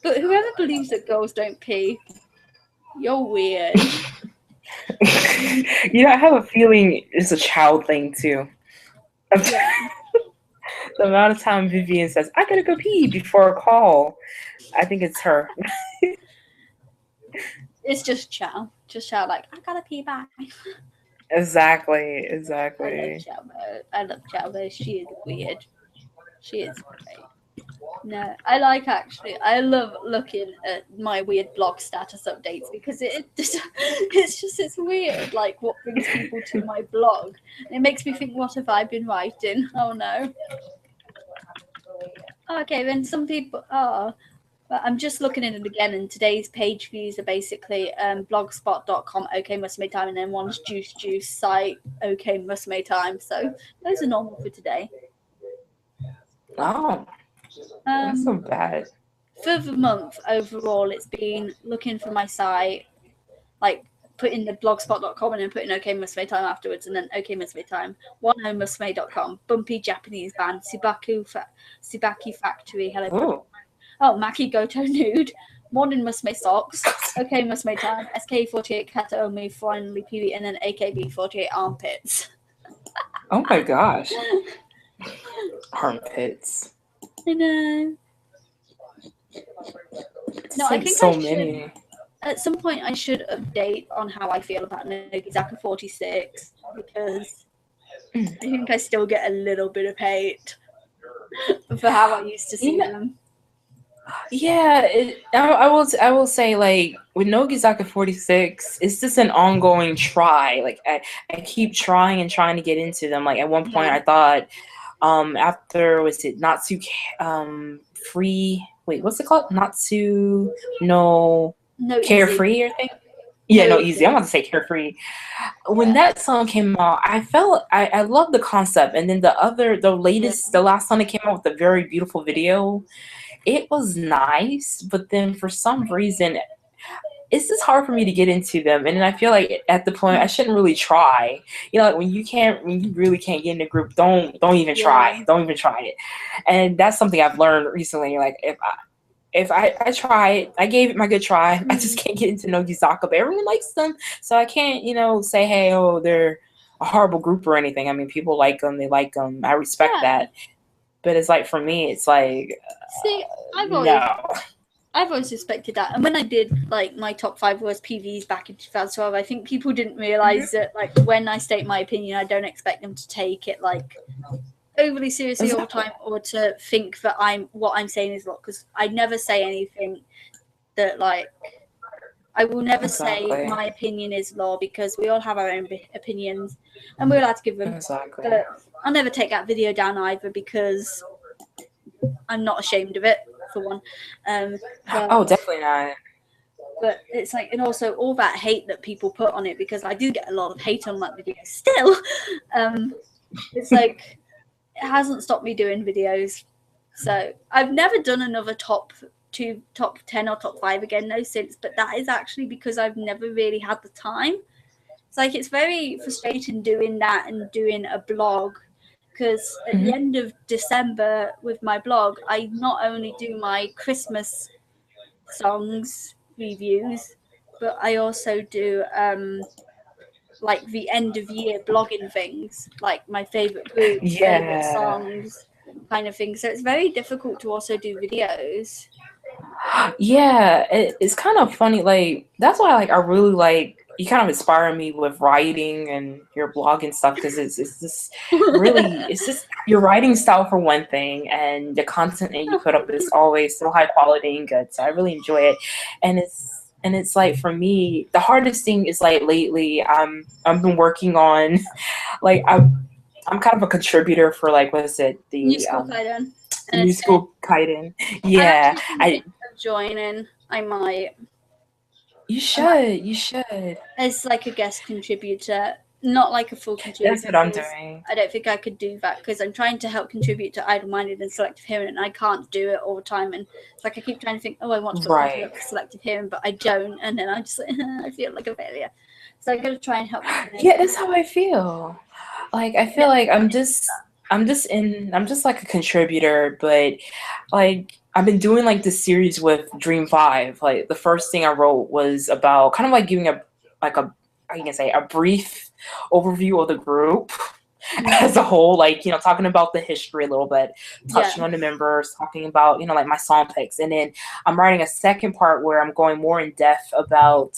But whoever believes that girls don't pee, you're weird. You know, I have a feeling it's a child thing too. Yeah. The amount of time Vivian says, I gotta go pee before a call, I think it's her. It's just Chow. Just Chow, like, I gotta pee back. Exactly. I love Chow, but she is weird. She is great. No, I love looking at my weird blog status updates because it's weird, like what brings people to my blog. And it makes me think, what have I been writing? Oh no. Okay, then some people are. But I'm just looking at it again, and today's page views are basically blogspot.com, OK Must Make Time, and then one's Juice site, OK Must Make Time. So those are normal for today. Oh, that's so bad. For the month overall, it's been looking for my site, like putting the blogspot.com and then putting OK Must Make Time afterwards, and then OK Must Make Time, onehomemusmake.com, Bumpy Japanese Band, Tsubaki Factory, Hello. Oh, Maki Goto Nude, Morning Must Make Socks, OK Must Make Time, SK48 Kata Omi, Finally PV, and then AKB48 Armpits. Oh my gosh. Armpits. I know. No, like I think so I many. should. At some point, I should update on how I feel about Nogizaka 46 because I think I still get a little bit of hate for how I used to see them. Yeah, I will say, like, with Nogizaka 46, it's just an ongoing try. Like, I keep trying and trying to get into them. Like, at one point, I thought, after, was it Natsu, Free, wait, what's it called? Natsu, no Carefree Easy. or thing? Yeah, no, Easy. I'm about to say Carefree. When that song came out, I felt, I loved the concept. And then the last song that came out with a very beautiful video, it was nice, but then for some reason, it's just hard for me to get into them. And then I feel like at the point I shouldn't really try. You know, like when you really can't get in a group, don't even try. Don't even try it. And that's something I've learned recently. Like if I try, I gave it my good try. I just can't get into Nogizaka, but everyone likes them, so I can't, say, hey, oh, they're a horrible group or anything. I mean, people like them. They like them. I respect that. But it's like, for me, it's like, See, no. I've always respected that. And when I did like my top 5 worst PVs back in 2012, I think people didn't realize that like when I state my opinion, I don't expect them to take it like overly seriously all the time, or to think that what I'm saying is wrong, because I never say anything that like I will never say my opinion is law, because we all have our own opinions and we're allowed to give them. Exactly. But I'll never take that video down either, because I'm not ashamed of it, for one. Oh, definitely not. But it's like, and also all that hate that people put on it, because I do get a lot of hate on that video still. It's like, it hasn't stopped me doing videos. So I've never done another top 10 or top 5 again though since, but that is actually because I've never really had the time. It's like, it's very frustrating doing that and doing a blog, because at the end of December with my blog, I not only do my Christmas songs reviews, but I also do like the end of year blogging things, like my favorite groups, favorite songs, kind of thing. So it's very difficult to also do videos. Yeah, it's kind of funny. Like, that's why, like, I really like, you kind of inspire me with writing and your blog and stuff, because it's just really, it's just your writing style for one thing, and the content that you put up is always so high quality and good. So I really enjoy it, and it's like, for me, the hardest thing is like lately, I've been working on, like, I'm kind of a contributor for, like, what is it, the New School Kaiden. New School Kaiden. Yeah, I joining. I might. You should. As like a guest contributor, not like a full contributor. That's what I'm doing. I don't think I could do that, because I'm trying to help contribute to Idle-Minded and Selective Hearing, and I can't do it all the time. And it's like, I keep trying to think, oh, I want to put Selective Hearing, but I don't, and then I just I feel like a failure. So I'm gonna try and help. Yeah, that's how I feel. Like, I feel like I'm just like a contributor, but like, I've been doing like this series with Dream 5. Like, the first thing I wrote was about kind of like giving I can say, a brief overview of the group as a whole, like, you know, talking about the history a little bit, touching on the members, talking about, you know, like my song picks. And then I'm writing a second part where I'm going more in depth about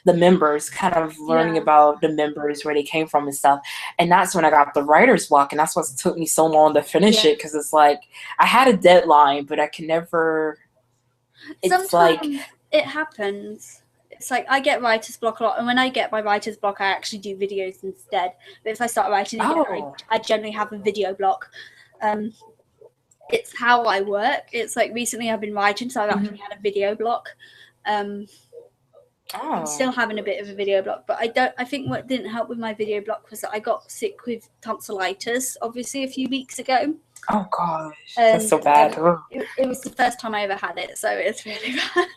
the members, kind of learning about the members, where they came from and stuff. And that's when I got the writer's block, and that's what took me so long to finish it, because it's like, I had a deadline, but I can never. Sometimes it happens. It's like, I get writer's block a lot, and when I get my writer's block, I actually do videos instead. But if I start writing again, I generally have a video block. It's how I work. It's like, recently I've been writing, so I've actually had a video block. I'm still having a bit of a video block, but I think what didn't help with my video block was that I got sick with tonsillitis, obviously, a few weeks ago. Oh gosh, that's so bad. It was the first time I ever had it, so it's really bad.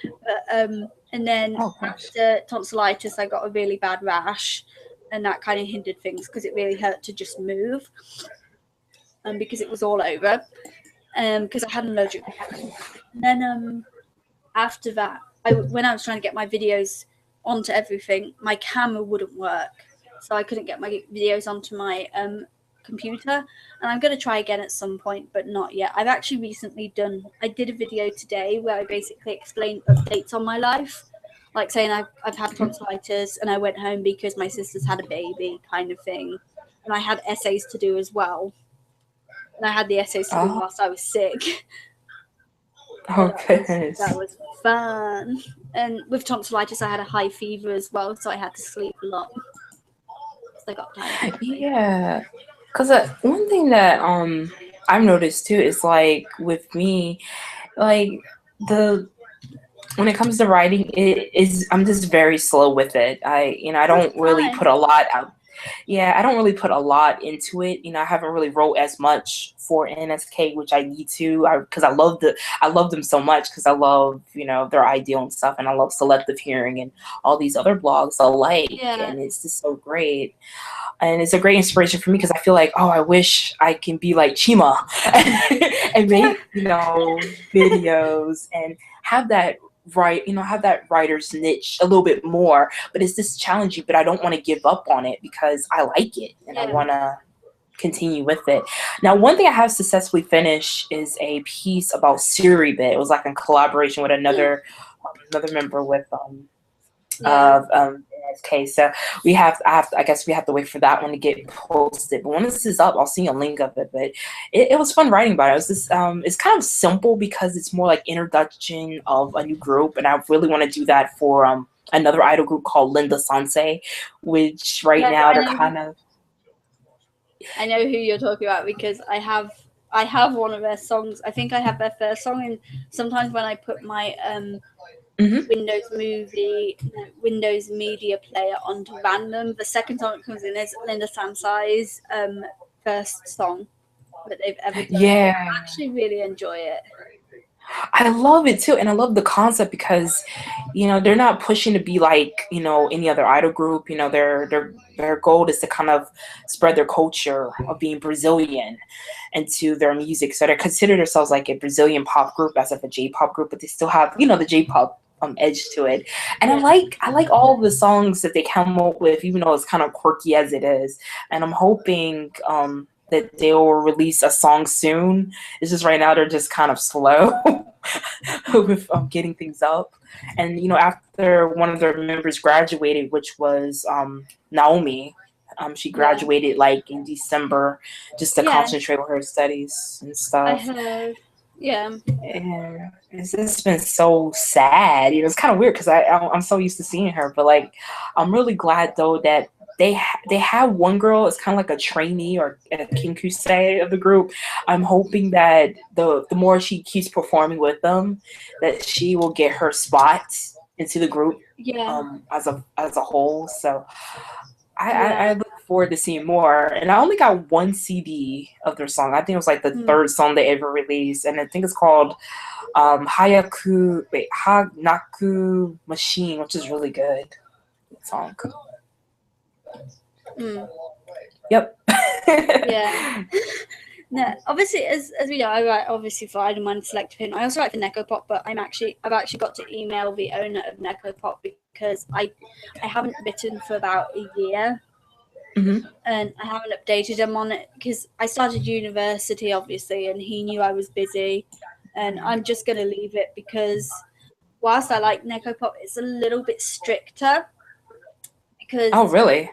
But and then after tonsillitis, I got a really bad rash, and that kind of hindered things, because it really hurt to just move, and because it was all over, because I had an allergic reaction. And then after that, when I was trying to get my videos onto everything, my camera wouldn't work, so I couldn't get my videos onto my computer. And I'm going to try again at some point, but not yet. I've actually recently I did a video today where I basically explained updates on my life, like saying I've had tonsillitis and I went home because my sister's had a baby, kind of thing. And I had essays to do as well, and I had the essays to do whilst I was sick. Oh, goodness. That was fun. And with tonsillitis, I had a high fever as well, so I had to sleep a lot. So I got tired. Yeah, because one thing that I've noticed too is, like, with me, like, when it comes to writing, I'm just very slow with it. I don't really put a lot out. Yeah, I don't really put a lot into it. I haven't really wrote as much for NSK, which I need to, because I love them so much, because I love, their ideal and stuff, and I love Selective Hearing and all these other blogs alike, and it's just so great. And it's a great inspiration for me, because I feel like, I wish I can be like Chima and make, videos and have that have that writer's niche a little bit more. But it's just challenging, but I don't want to give up on it, because I like it and I want to continue with it. Now, one thing I have successfully finished is a piece about Siri Bit. It was like in collaboration with another member with Yeah. of NSK. So I guess we have to wait for that one to get posted. But when this is up, I'll see a link of it. But it was fun writing about it. It was just it's kind of simple because it's more like introduction of a new group, and I really want to do that for another idol group called Linda Sanse, which right No, now they're kind of. I know who you're talking about because I have one of their songs. I think I have their first song, and sometimes when I put my Mhm. Windows Media Player onto random, the second song that comes in is Linda Sansai's first song that they've ever done. Yeah. I actually really enjoy it. I love it too, and I love the concept because, they're not pushing to be like, any other idol group. Their goal is to kind of spread their culture of being Brazilian into their music. So they consider themselves like a Brazilian pop group, as if a J-pop group, but they still have, the J-pop edge to it. And Yeah. I like all the songs that they come up with, even though it's kind of quirky as it is. And I'm hoping that they will release a song soon. It's just right now they're just kind of slow with getting things up. And after one of their members graduated, which was Naomi, she graduated like in December just to Yeah. concentrate on her studies and I stuff. heard. Yeah. And it's just been so sad. It's kind of weird because I'm so used to seeing her, but like I'm really glad though that they have one girl. It's kind of like a trainee or a kinkuse of the group. I'm hoping that the more she keeps performing with them, that she will get her spot into the group Yeah. as a whole. So Yeah. I look forward to seeing more. And I only got one CD of their song. I think it was like the third song they ever released, and I think it's called Hanaku Machine, which is really good song. Yep. Yeah. No, obviously, as we know, I write obviously for Idle Mind Selective Hint. I also write for Necopop, but I've actually got to email the owner of Necopop because I haven't written for about a year, and I haven't updated him on it because I started university obviously, and he knew I was busy, and I'm just gonna leave it because whilst I like Necopop, it's a little bit stricter because Oh, really?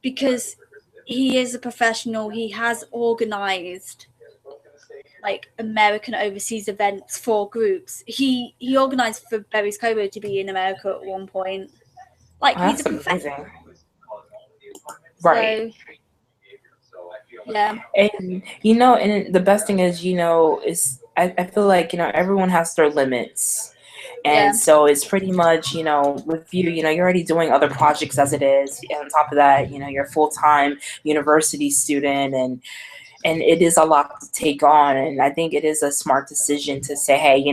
because he is a professional. He has organized like American overseas events for groups. He organized for Berry's Kobo to be in America at one point. Like Oh, he's a that's professional. amazing. Right. So, yeah. And and the best thing is, is I feel like, everyone has their limits. And so it's pretty much, with you, you're already doing other projects as it is. And on top of that, you're a full-time university student, and it is a lot to take on. And I think it is a smart decision to say, hey,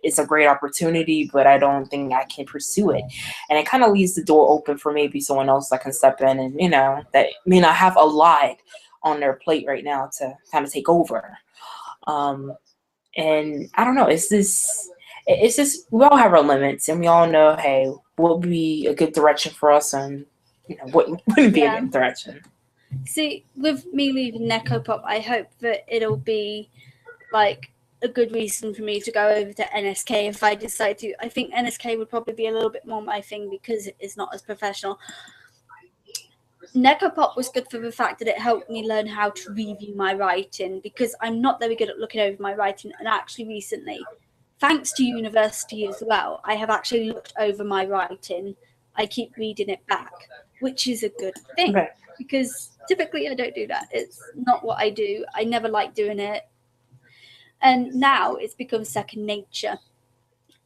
it's a great opportunity, but I don't think I can pursue it. And it kind of leaves the door open for maybe someone else that can step in and, that may not have a lot on their plate right now to kind of take over. And I don't know, it's just we all have our limits, and we all know, hey, what would be a good direction for us, and what wouldn't be a good direction. See, with me leaving Necopop, I hope that it'll be like a good reason for me to go over to NSK if I decide to. I think NSK would probably be a little bit more my thing because it's not as professional. Necopop was good for the fact that it helped me learn how to review my writing because I'm not very good at looking over my writing, and actually recently, thanks to university as well, I have actually looked over my writing. I keep reading it back, which is a good thing because typically I don't do that. It's not what I do. I never like doing it. And now it's become second nature.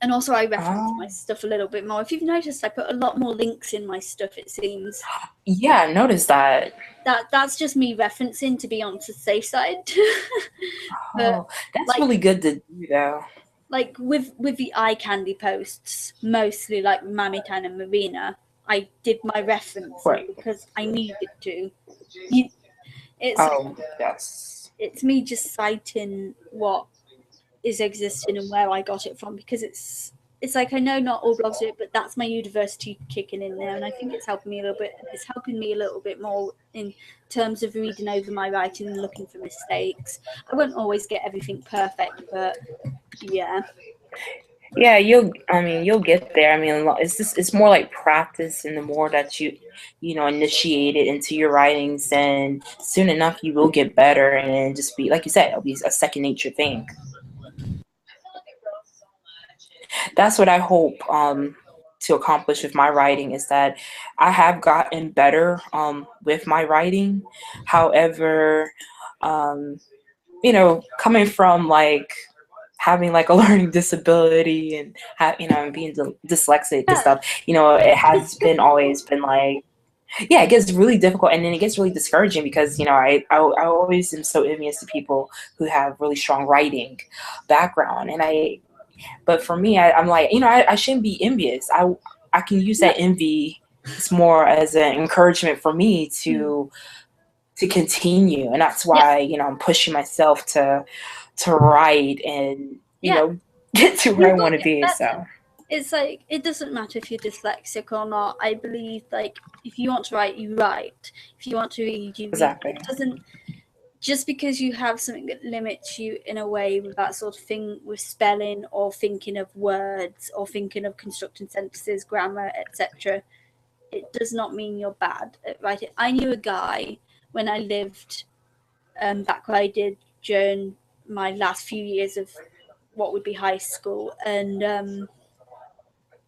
And also I reference my stuff a little bit more. If you've noticed, I put a lot more links in my stuff, it seems. Yeah, I noticed that. That's just me referencing to be on the safe side. But, that's really good to do, though. Like with the eye candy posts, mostly like Mamitan and Marina, I did my referencing because I needed to. It's me just citing what is existing and where I got it from because it's it's like I know not all blogs do it, but that's my university kicking in there, and I think it's helping me a little bit. It's helping me a little bit more in terms of reading over my writing and looking for mistakes. I won't always get everything perfect, but yeah. Yeah, you'll get there. I mean, it's more like practice, and the more that you initiate it into your writings, then soon enough you will get better, and just be like you said, it'll be a second nature thing. That's what I hope to accomplish with my writing, is that I have gotten better with my writing. However, um, coming from like having like a learning disability, and and being dyslexic and Yeah, stuff, it has it's been always been like, yeah, it gets really difficult, and then it gets really discouraging because I always am so envious to people who have really strong writing background, but for me, I'm like, I shouldn't be envious. I can use no, that envy. It's more as an encouragement for me mm, to continue, and that's yeah, why I'm pushing myself to write and yeah. get to where You I will want to get be. So better. It's like it doesn't matter if you're dyslexic or not. I believe like if you want to write, you write. If you want to read, you read. exactly, It doesn't just because you have something that limits you in a way with that sort of thing with spelling or thinking of words or thinking of constructing sentences, grammar, etc. It does not mean you're bad at writing. I knew a guy when I lived back where I did during my last few years of what would be high school, and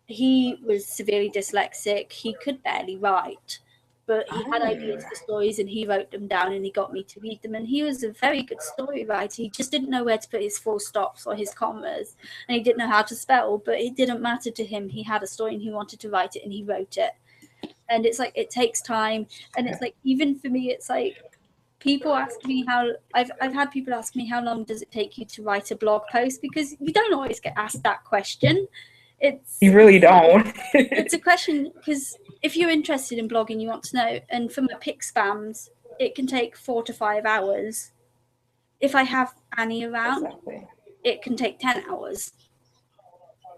he was severely dyslexic. He could barely write, but he had ideas for stories and he wrote them down and he got me to read them. And he was a very good story writer. He just didn't know where to put his full stops or his commas, and he didn't know how to spell, but it didn't matter to him. He had a story and he wanted to write it and he wrote it. And it's like it takes time. And it's like even for me, it's like people ask me how I've had people ask me how long does it take you to write a blog post, because we don't always get asked that question. you It's really don't. it's a question because if you're interested in blogging, you want to know. And for my pick spams, it can take 4 to 5 hours. If I have Annie around, Exactly, it can take 10 hours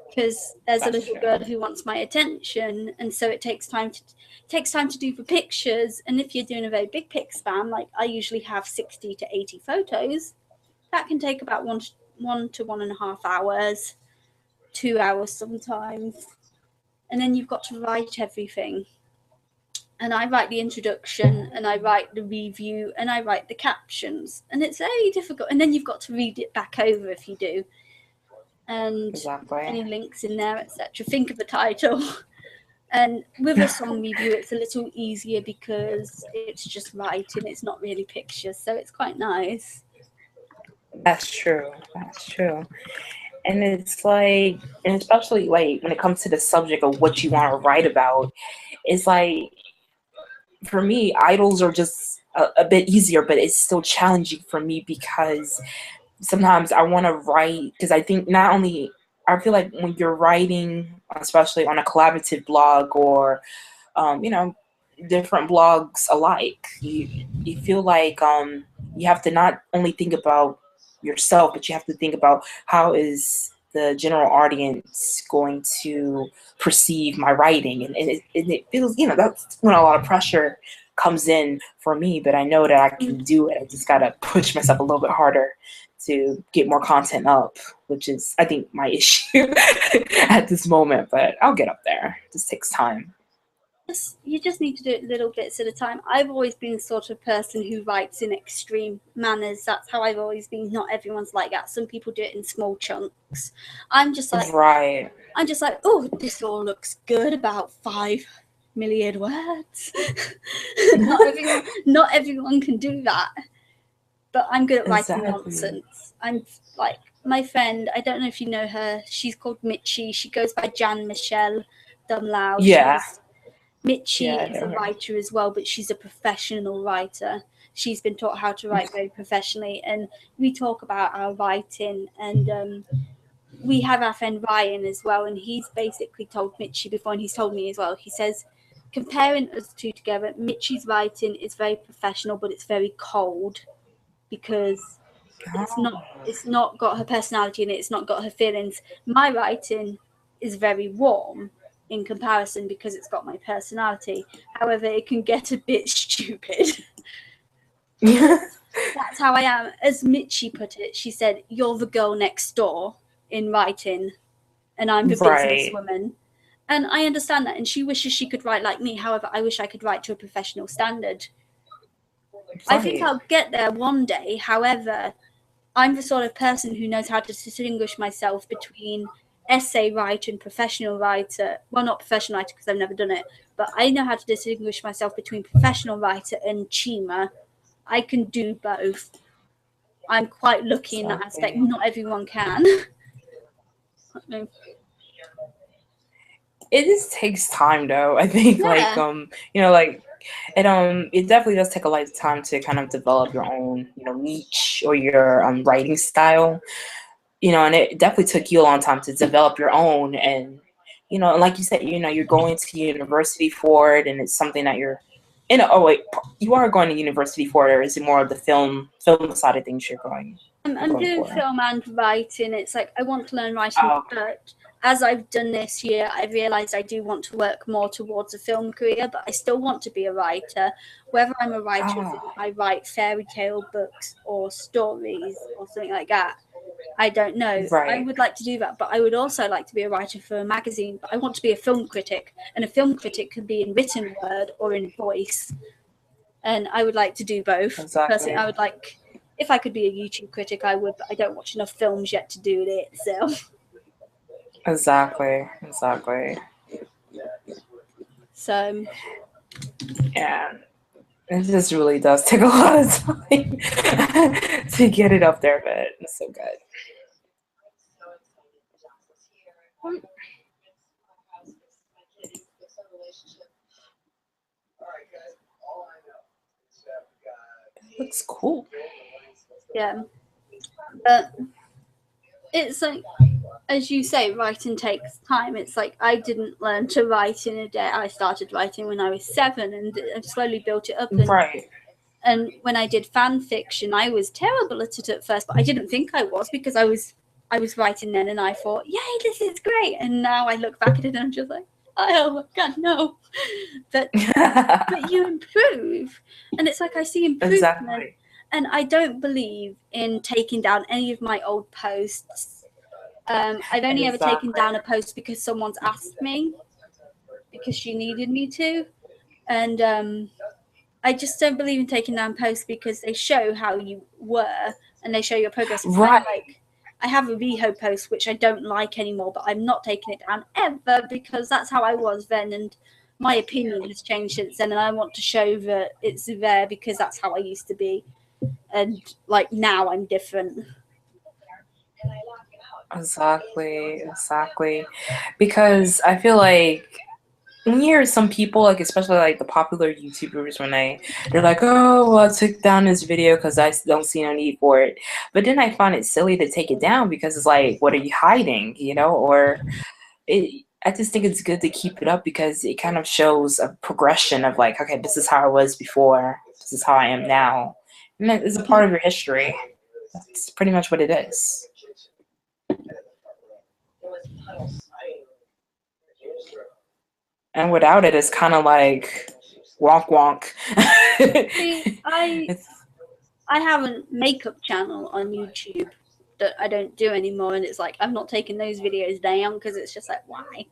because there's a that's little true. girl who wants my attention, and so it takes time to do for pictures. And if you're doing a very big pick spam, like I usually have 60 to 80 photos, that can take about 1 to 1.5 hours, 2 hours sometimes. And then you've got to write everything. And I write the introduction and I write the review and I write the captions, and it's very difficult. And then you've got to read it back over if you do, and Exactly. any links in there, etc. Think of a title. And with a song review, it's a little easier because it's just writing, it's not really pictures, so it's quite nice. That's true. That's true. And it's like, and especially like when it comes to the subject of what you want to write about, it's like, for me, idols are just a bit easier, but it's still challenging for me because sometimes I want to write, because I think not only, I feel like when you're writing, especially on a collaborative blog or um, you know, different blogs alike. You feel like you have to not only think about yourself, but you have to think about how is the general audience going to perceive my writing, and it feels, that's when a lot of pressure comes in for me. But I know that I can do it. I just gotta push myself a little bit harder to get more content up, which is, I think, my issue at this moment. But I'll get up there. It just takes time. You just need to do it little bits at a time. I've always been the sort of person who writes in extreme manners. That's how I've always been. Not everyone's like that. Some people do it in small chunks. I'm just like, Right. oh, this all looks good. About 5 million words. Not everyone can do that. But I'm good at writing Exactly. nonsense. I'm like my friend. I don't know if you know her. She's called Mitchie. She goes by Jan Michelle Dumlau. Yeah. Mitchie Yeah, I is a know her. writer as well, but she's a professional writer. She's been taught how to write very professionally, and we talk about our writing. And we have our friend Ryan as well, and he's basically told Mitchie before, and he's told me as well. He says, comparing us two together, Mitchie's writing is very professional, but it's very cold because it's not got her personality in it. It's not got her feelings. My writing is very warm in comparison because it's got my personality. However, it can get a bit stupid. That's how I am. As Mitchie put it, she said, "You're the girl next door in writing, and I'm the businesswoman." And I understand that. And she wishes she could write like me. However, I wish I could write to a professional standard. I think I'll get there one day. However, I'm the sort of person who knows how to distinguish myself between essay writer and professional writer. Well, not professional writer because I've never done it, but I know how to distinguish myself between professional writer and chima. I can do both. I'm quite lucky in that aspect. Not everyone can. It just takes time, though. I think, like, like, it definitely does take a lot of time to kind of develop your own, niche or your writing style. And it definitely took you a long time to develop your own. And, like you said, you're going to university for it, and it's something that you're, you are going to university for it, or is it more of the film side of things you're going? I'm doing film and writing. It's like I want to learn writing, but as I've done this year, I've realised I do want to work more towards a film career, but I still want to be a writer. Whether I'm a writer, I write fairy tale books or stories or something like that, I don't know. I would like to do that, but I would also like to be a writer for a magazine. But I want to be a film critic, and a film critic can be in written word or in voice. And I would like to do both. Exactly. Personally, I would like, if I could be a YouTube critic, I would, but I don't watch enough films yet to do it. So. Exactly. So. Yeah. It just really does take a lot of time to get it up there, but it's so good. It looks cool. Yeah. But it's like, as you say, writing takes time. It's like I didn't learn to write in a day. I started writing when I was 7 and I've slowly built it up. And when I did fan fiction, I was terrible at it at first, but I didn't think I was because I was writing then and I thought, yay, this is great. And now I look back at it and I'm just like, oh my God, no. But you improve. And it's like I see improvement. Exactly. And I don't believe in taking down any of my old posts. I've only ever taken down a post because someone's asked me, because she needed me to. And I just don't believe in taking down posts because they show how you were and they show your progress. It's kind of like, I have a Reho post, which I don't like anymore, but I'm not taking it down ever because that's how I was then. And my opinion has changed since then. And I want to show that it's there because that's how I used to be. And like now I'm different. Exactly. Because I feel like when you hear some people, like especially like the popular YouTubers, when they're like, oh, well, I took down this video because I don't see no need for it. But then I find it silly to take it down because it's like, what are you hiding? Or I just think it's good to keep it up because it kind of shows a progression of like, okay, this is how I was before. This is how I am now. And that is a part of your history. That's pretty much what it is. And without it, it's kind of like wonk wonk. See, I have a makeup channel on YouTube that I don't do anymore, and it's like I'm not taking those videos down because it's just like, why?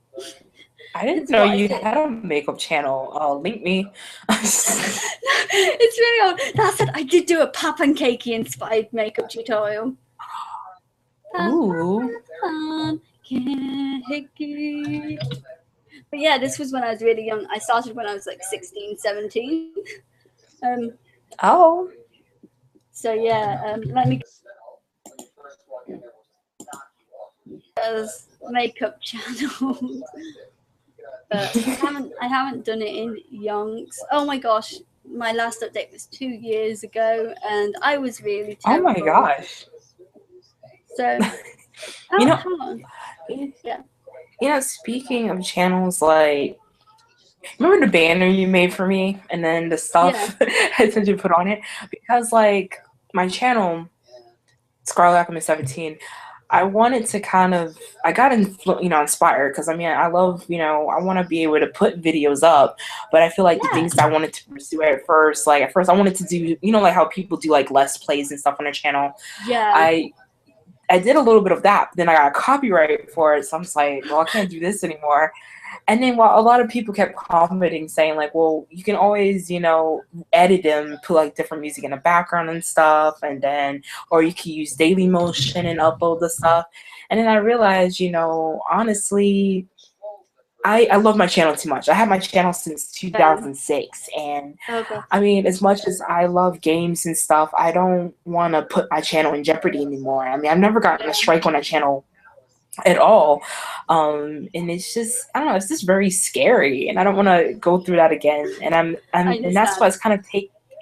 I didn't know you had a makeup channel. Link me. It's really old. That said, I did do a pancakey inspired makeup tutorial. Ooh. Pancakey. But yeah, this was when I was really young. I started when I was like 16, 17. So yeah, let me. As makeup channels. But I haven't done it in yonks. Oh my gosh, my last update was 2 years ago, and I was really terrible. Oh my gosh. So, speaking of channels, like, remember the banner you made for me, and then the stuff I said you put on it? Because like my channel, Scareh 17, I wanted to I got inspired because I mean, I love, I want to be able to put videos up, but I feel like the Yeah. things that I wanted to pursue at first I wanted to do, like how people do like Let's Plays and stuff on their channel. Yeah. I did a little bit of that, but then I got a copyright for it, so I'm just like, well, I can't do this anymore. And then while a lot of people kept commenting saying like, well, you can always, edit them, put like different music in the background and stuff, and then or you can use Daily Motion and upload the stuff. And then I realized, honestly, I love my channel too much. I had my channel since 2006, and Okay. I mean, as much as I love games and stuff, I don't want to put my channel in jeopardy anymore. I mean, I've never gotten a strike on a channel at all, and it's just, I don't know, it's just very scary, and I don't want to go through that again. And and that's why it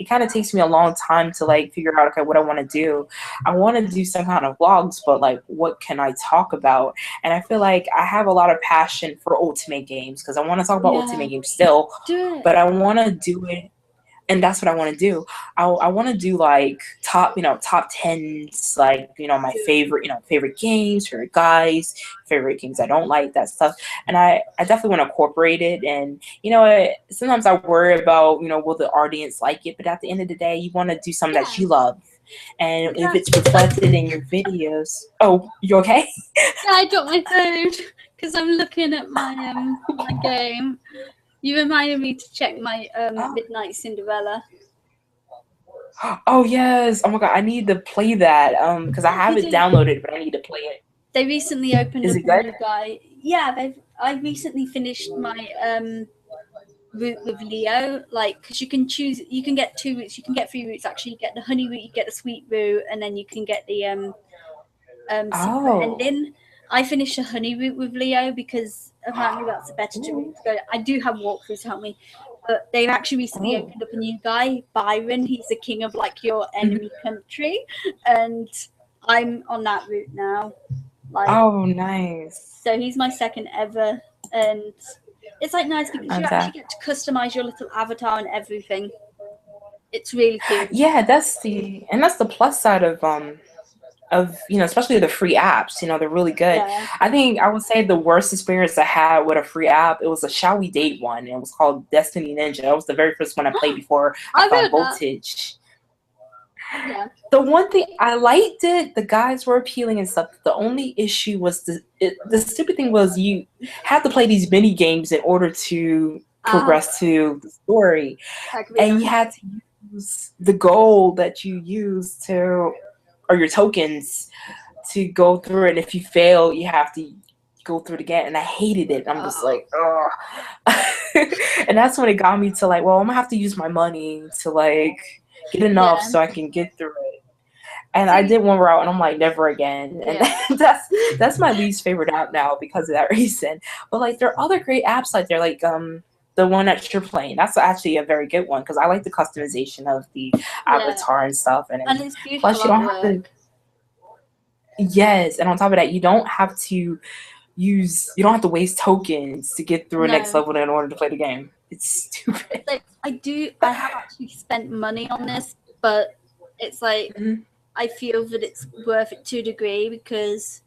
kind of takes me a long time to like figure out, okay, what I want to do. I want to do some kind of vlogs, but like, what can I talk about? And I feel like I have a lot of passion for Ultimate games because I want to talk about Ultimate games still, Do it. but I want to do it, and that's what I want to do. I want to do like top 10s, like, my favorite games, favorite guys, favorite games I don't like, that stuff. And I definitely want to incorporate it. And, sometimes I worry about, will the audience like it? But at the end of the day, you want to do something that you love. And if it's reflected in your videos. Oh, you okay? Yeah, I dropped my phone because I'm looking at my my game. You reminded me to check my Midnight Cinderella. Oh yes! Oh my god, I need to play that because I have it downloaded, but I need to play it. They recently opened Is up it good? a new guy. Yeah, I recently finished my route with Leo. Like, because you can get 2 routes. You can get 3 routes actually. You get the honey route, you get the sweet route, and then you can get the secret ending. I finished the honey route with Leo because apparently that's a better route to go. I do have walkthroughs to help me, but they've actually recently opened up a new guy, Byron. He's the king of like your enemy country, and I'm on that route now. Like, oh, nice. So he's my second ever, and it's like nice because you actually get to customize your little avatar and everything. It's really cute. Yeah, that's the plus side of especially the free apps. They're really good. Yeah. I think I would say the worst experience I had with a free app, it was a Shall We Date one. It was called Destiny Ninja. It was the very first one I played before I found Voltage. Yeah. The one thing I liked it, the guys were appealing and stuff. The only issue was the stupid thing was you had to play these mini games in order to progress to the story, and you had to use the gold that you use or your tokens to go through it. And if you fail, you have to go through it again. And I hated it. I'm just like, oh. And that's when it got me to like, well, I'm gonna have to use my money to like get enough so I can get through it. And I did one route and I'm like, never again. And that's my least favorite app now because of that reason. But like, there are other great apps like there, like the one that you're playing. That's actually a very good one because I like the customization of the avatar and stuff. And it's beautiful. Plus, you don't have to. Yes, and on top of that, you don't have to waste tokens to get through a next level in order to play the game. It's stupid. Like, I have actually spent money on this, but it's like I feel that it's worth it to a degree because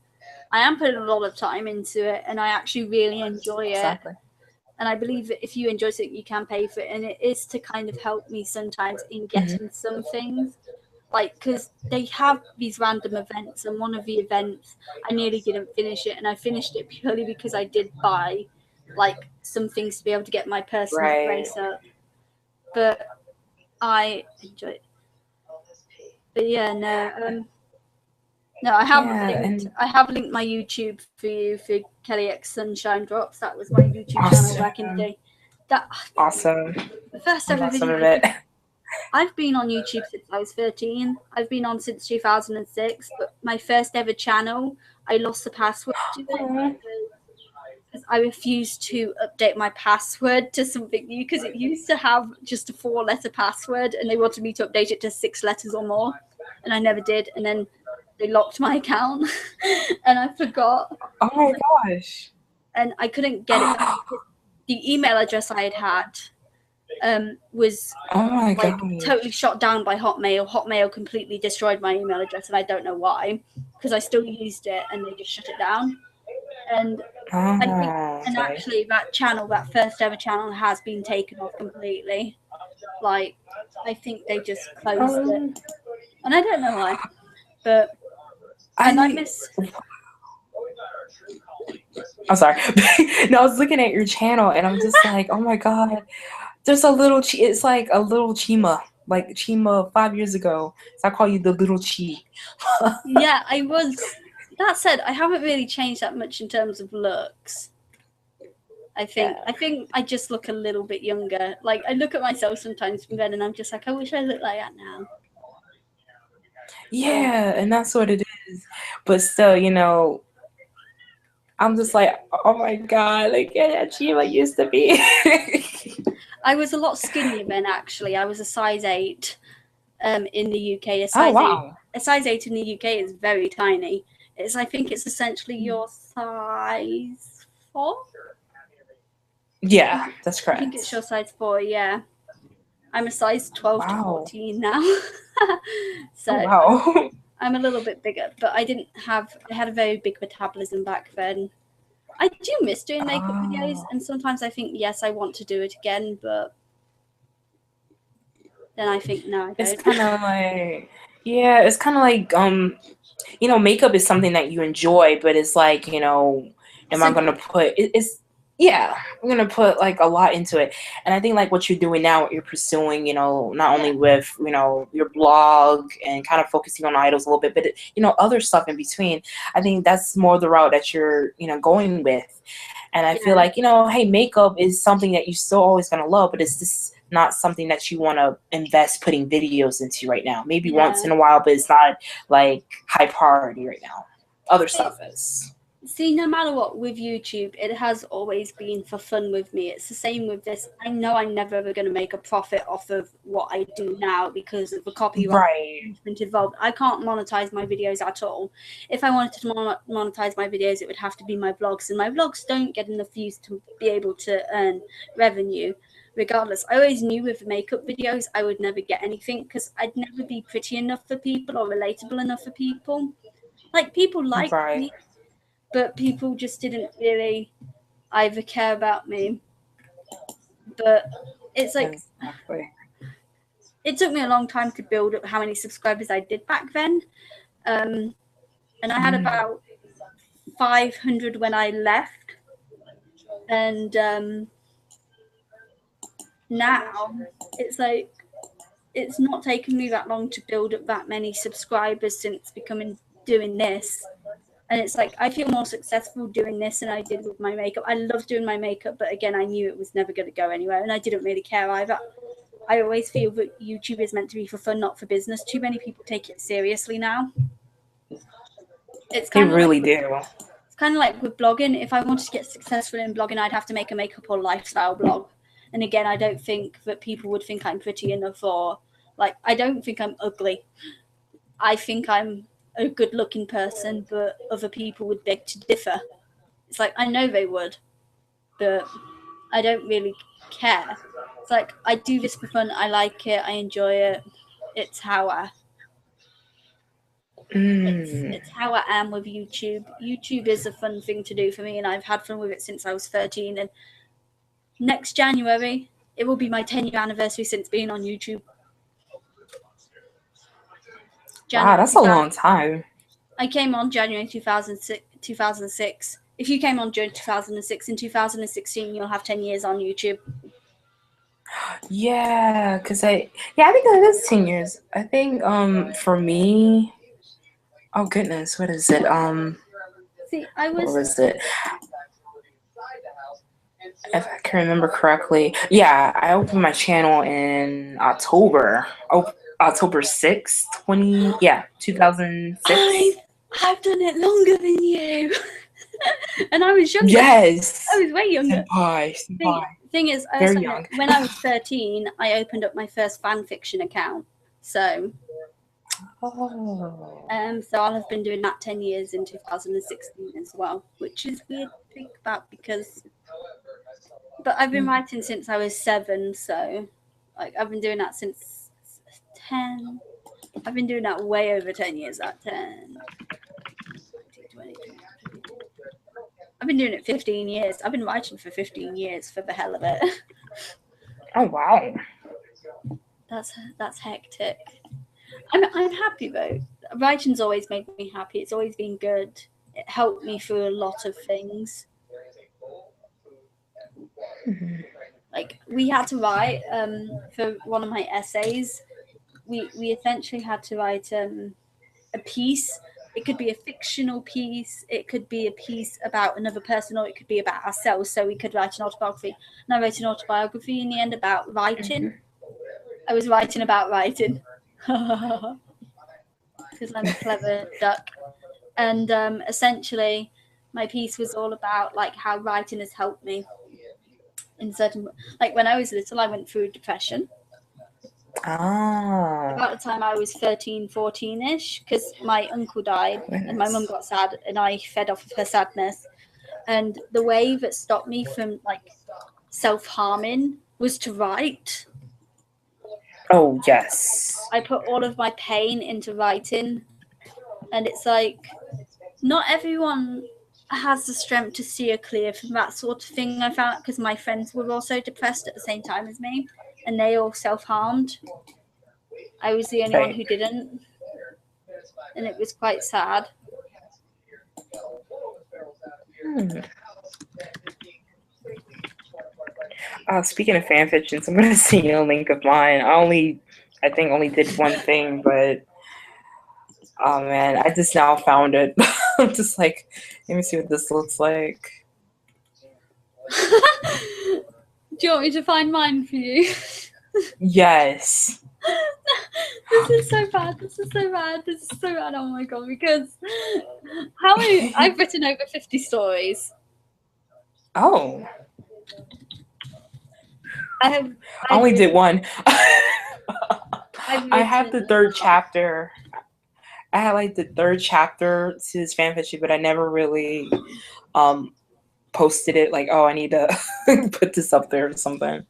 I am putting a lot of time into it and I actually really enjoy it. Exactly. And I believe that if you enjoy it, you can pay for it. And it is to kind of help me sometimes in getting some things. Like, because they have these random events, and one of the events, I nearly didn't finish it. And I finished it purely because I did buy, like, some things to be able to get my personal race up. But I enjoy it. But yeah, no, I have linked my YouTube for you for Kelly X Sunshine Drops. That was my YouTube channel back in the day. Awesome. The first ever video. I've been on YouTube since I was 13. I've been on since 2006. But my first ever channel, I lost the password to it because I refused to update my password to something new because it used to have just a 4-letter password and they wanted me to update it to 6 letters or more, and I never did. And then they locked my account and I forgot. Oh my gosh. And I couldn't get it back. The email address I had was totally shot down by Hotmail. Hotmail completely destroyed my email address and I don't know why. because I still used it, and they just shut it down. And Oh, I think, and okay. actually, that channel, that first ever channel, has been taken off completely. Like, I think they just closed it, and I don't know why. But and I miss. I'm sorry. No, I was looking at your channel and I'm just like, oh my god, there's a little. It's like a little Chima, like Chima 5 years ago. So I call you the little Chi. Yeah, I was. That said, I haven't really changed that much in terms of looks. I think I just look a little bit younger. Like, I look at myself sometimes from then, and I'm just like, I wish I looked like that now. Yeah, and that's what it is. But still, I'm just like, oh my god, like yeah, Chima used to be. I was a lot skinnier then. Actually, I was a size 8. In the UK, a Oh size 8. wow. A size 8 in the UK is very tiny. I think it's essentially your size 4. Yeah, that's I think it's correct. your size 4. Yeah, I'm a size 12 to Wow. 14 now. So Oh wow. I'm a little bit bigger, but I had a very big metabolism back then. I do miss doing makeup videos, Oh. and sometimes I think, yes, I want to do it again, but then I think, no, I It's don't. kind of like, yeah, it's kind of like, makeup is something that you enjoy, but it's like, am I gonna put yeah, I'm gonna put like a lot into it. And I think like what you're doing now, what you're pursuing, not only with, your blog and kind of focusing on idols a little bit, but other stuff in between. I think that's more the route that you're, going with. And I feel like, hey, makeup is something that you're still always gonna love, but it's just not something that you want to invest putting videos into right now. Maybe once in a while, but it's not like high priority right now. Other stuff is. See, no matter what, with YouTube, it has always been for fun with me. It's the same with this. I know I'm never ever going to make a profit off of what I do now because of the copyright infringement involved. I can't monetize my videos at all. If I wanted to monetize my videos, it would have to be my vlogs, and my vlogs don't get enough views to be able to earn revenue. Regardless, I always knew with makeup videos I would never get anything because I'd never be pretty enough for people or relatable enough for people. Like, people like me, but people just didn't really either care about me. But it's like, it took me a long time to build up how many subscribers I did back then. And I had about 500 when I left. And now it's like, it's not taken me that long to build up that many subscribers since doing this. And it's like, I feel more successful doing this than I did with my makeup. I love doing my makeup, but again, I knew it was never going to go anywhere, and I didn't really care either. I always feel that YouTube is meant to be for fun, not for business. Too many people take it seriously now. They really do. It's kind of like with blogging. If I wanted to get successful in blogging, I'd have to make a makeup or lifestyle blog. And again, I don't think that people would think I'm pretty enough, or like, I don't think I'm ugly. I think I'm a good looking person, but other people would beg to differ. It's like, I know they would, but I don't really care. It's like, I do this for fun. I like it. I enjoy it. It's how it's how I am with YouTube. YouTube is a fun thing to do for me, and I've had fun with it since I was 13. And next January, it will be my 10-year anniversary since being on YouTube. Wow, that's a long time. I came on January 2006. If you came on during 2006, in 2016, you'll have 10 years on YouTube. Yeah, because I think it is 10 years. I think for me, oh goodness, what is it? See, what was it? If I can remember correctly, yeah, I opened my channel in October 6th, 2006. I've done it longer than you. And I was younger. Yes. I was way younger. Senpai. Thing is, very young. When I was 13, I opened up my first fan fiction account. So, so I'll have been doing that 10 years in 2016 as well, which is weird to think about but I've been writing since I was 7, so like I've been doing that since 10. I've been doing that way over 10 years. At 10, been doing it 15 years. I've been writing for 15 years for the hell of it. Oh wow. That's hectic. I'm happy though. Writing's always made me happy. It's always been good. It helped me through a lot of things. Mhm. Like we had to write for one of my essays. We essentially had to write a piece. It could be a fictional piece. It could be a piece about another person, or it could be about ourselves. So we could write an autobiography. And I wrote an autobiography in the end about writing. I was writing about writing because I'm a clever duck. And essentially, my piece was all about like how writing has helped me in certain. Like when I was little, I went through depression. Ah. About the time I was 13, 14-ish, because my uncle died and my mum got sad, and I fed off of her sadness. And the way that stopped me from like self-harming was to write. Oh yes. I put all of my pain into writing, and it's like not everyone has the strength to steer clear from that sort of thing. I found because my friends were also depressed at the same time as me, and they all self-harmed. I was the only one who didn't, and it was quite sad. Speaking of fan fictions, I'm gonna send you a link of mine. I think only did one thing, but oh man, I just now found it. I'm just like, let me see what this looks like. Do you want me to find mine for you? Yes. This is so bad. This is so bad. This is so bad. Oh my god! Because how many? I've written over 50 stories. Oh. I only did one. I've I have the written- third chapter. I had like the third chapter to this fan fiction, but I never really posted it. Like, oh, I need to put this up there or something.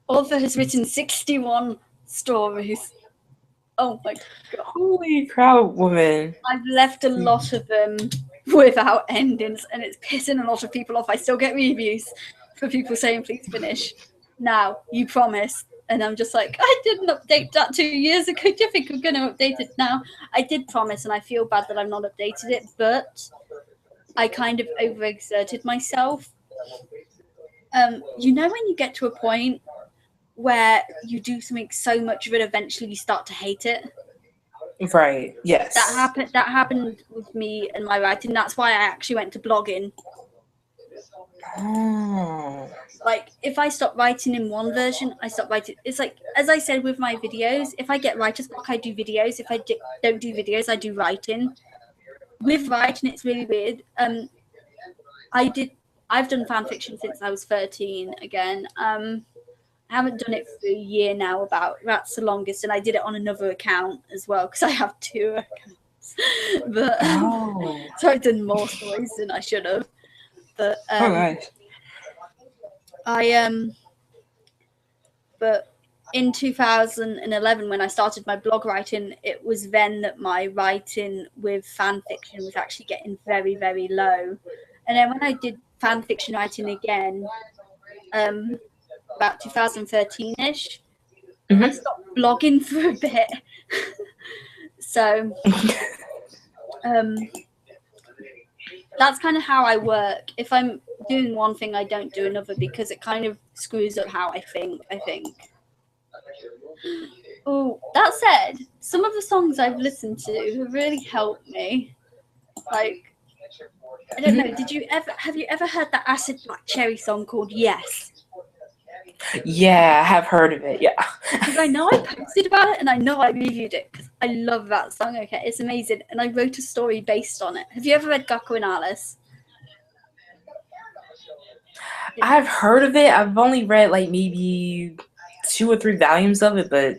Author has written 61 stories. Oh my god! Holy crap, woman! I've left a lot of them without endings, and it's pissing a lot of people off. I still get reviews for people saying, "Please finish now." You promised. And I'm just like, I didn't update that 2 years ago. Do you think I'm going to update it now? I did promise, and I feel bad that I've not updated it, but I kind of overexerted myself. You know when you get to a point where you do something so much that eventually you start to hate it? Right, yes. That happened with me and my writing. That's why I actually went to blogging. Oh. Like, if I stop writing in one version, I stop writing. It's like, as I said with my videos, if I get writer's block, I do videos. If I don't do videos, I do writing. With writing, it's really weird. I've done fan fiction since I was 13 again. I haven't done it for a year now, that's the longest, and I did it on another account as well, because I have 2 accounts. But so I've done more stories than I should have. But but in 2011, when I started my blog writing, it was then that my writing with fan fiction was actually getting very, very low. And then when I did fan fiction writing again, about 2013-ish, I stopped blogging for a bit. So that's kind of how I work. If I'm doing one thing, I don't do another, because it kind of screws up how I think. Oh, that said, some of the songs I've listened to have really helped me. Like, I don't know, have you ever heard that Acid Black Cherry song called Yes? Yeah, I have heard of it, yeah. Because I know I posted about it, and I know I reviewed it, because I love that song. Okay, it's amazing, and I wrote a story based on it. Have you ever read Gakko and Alice? I've heard of it. I've only read like maybe 2 or 3 volumes of it, but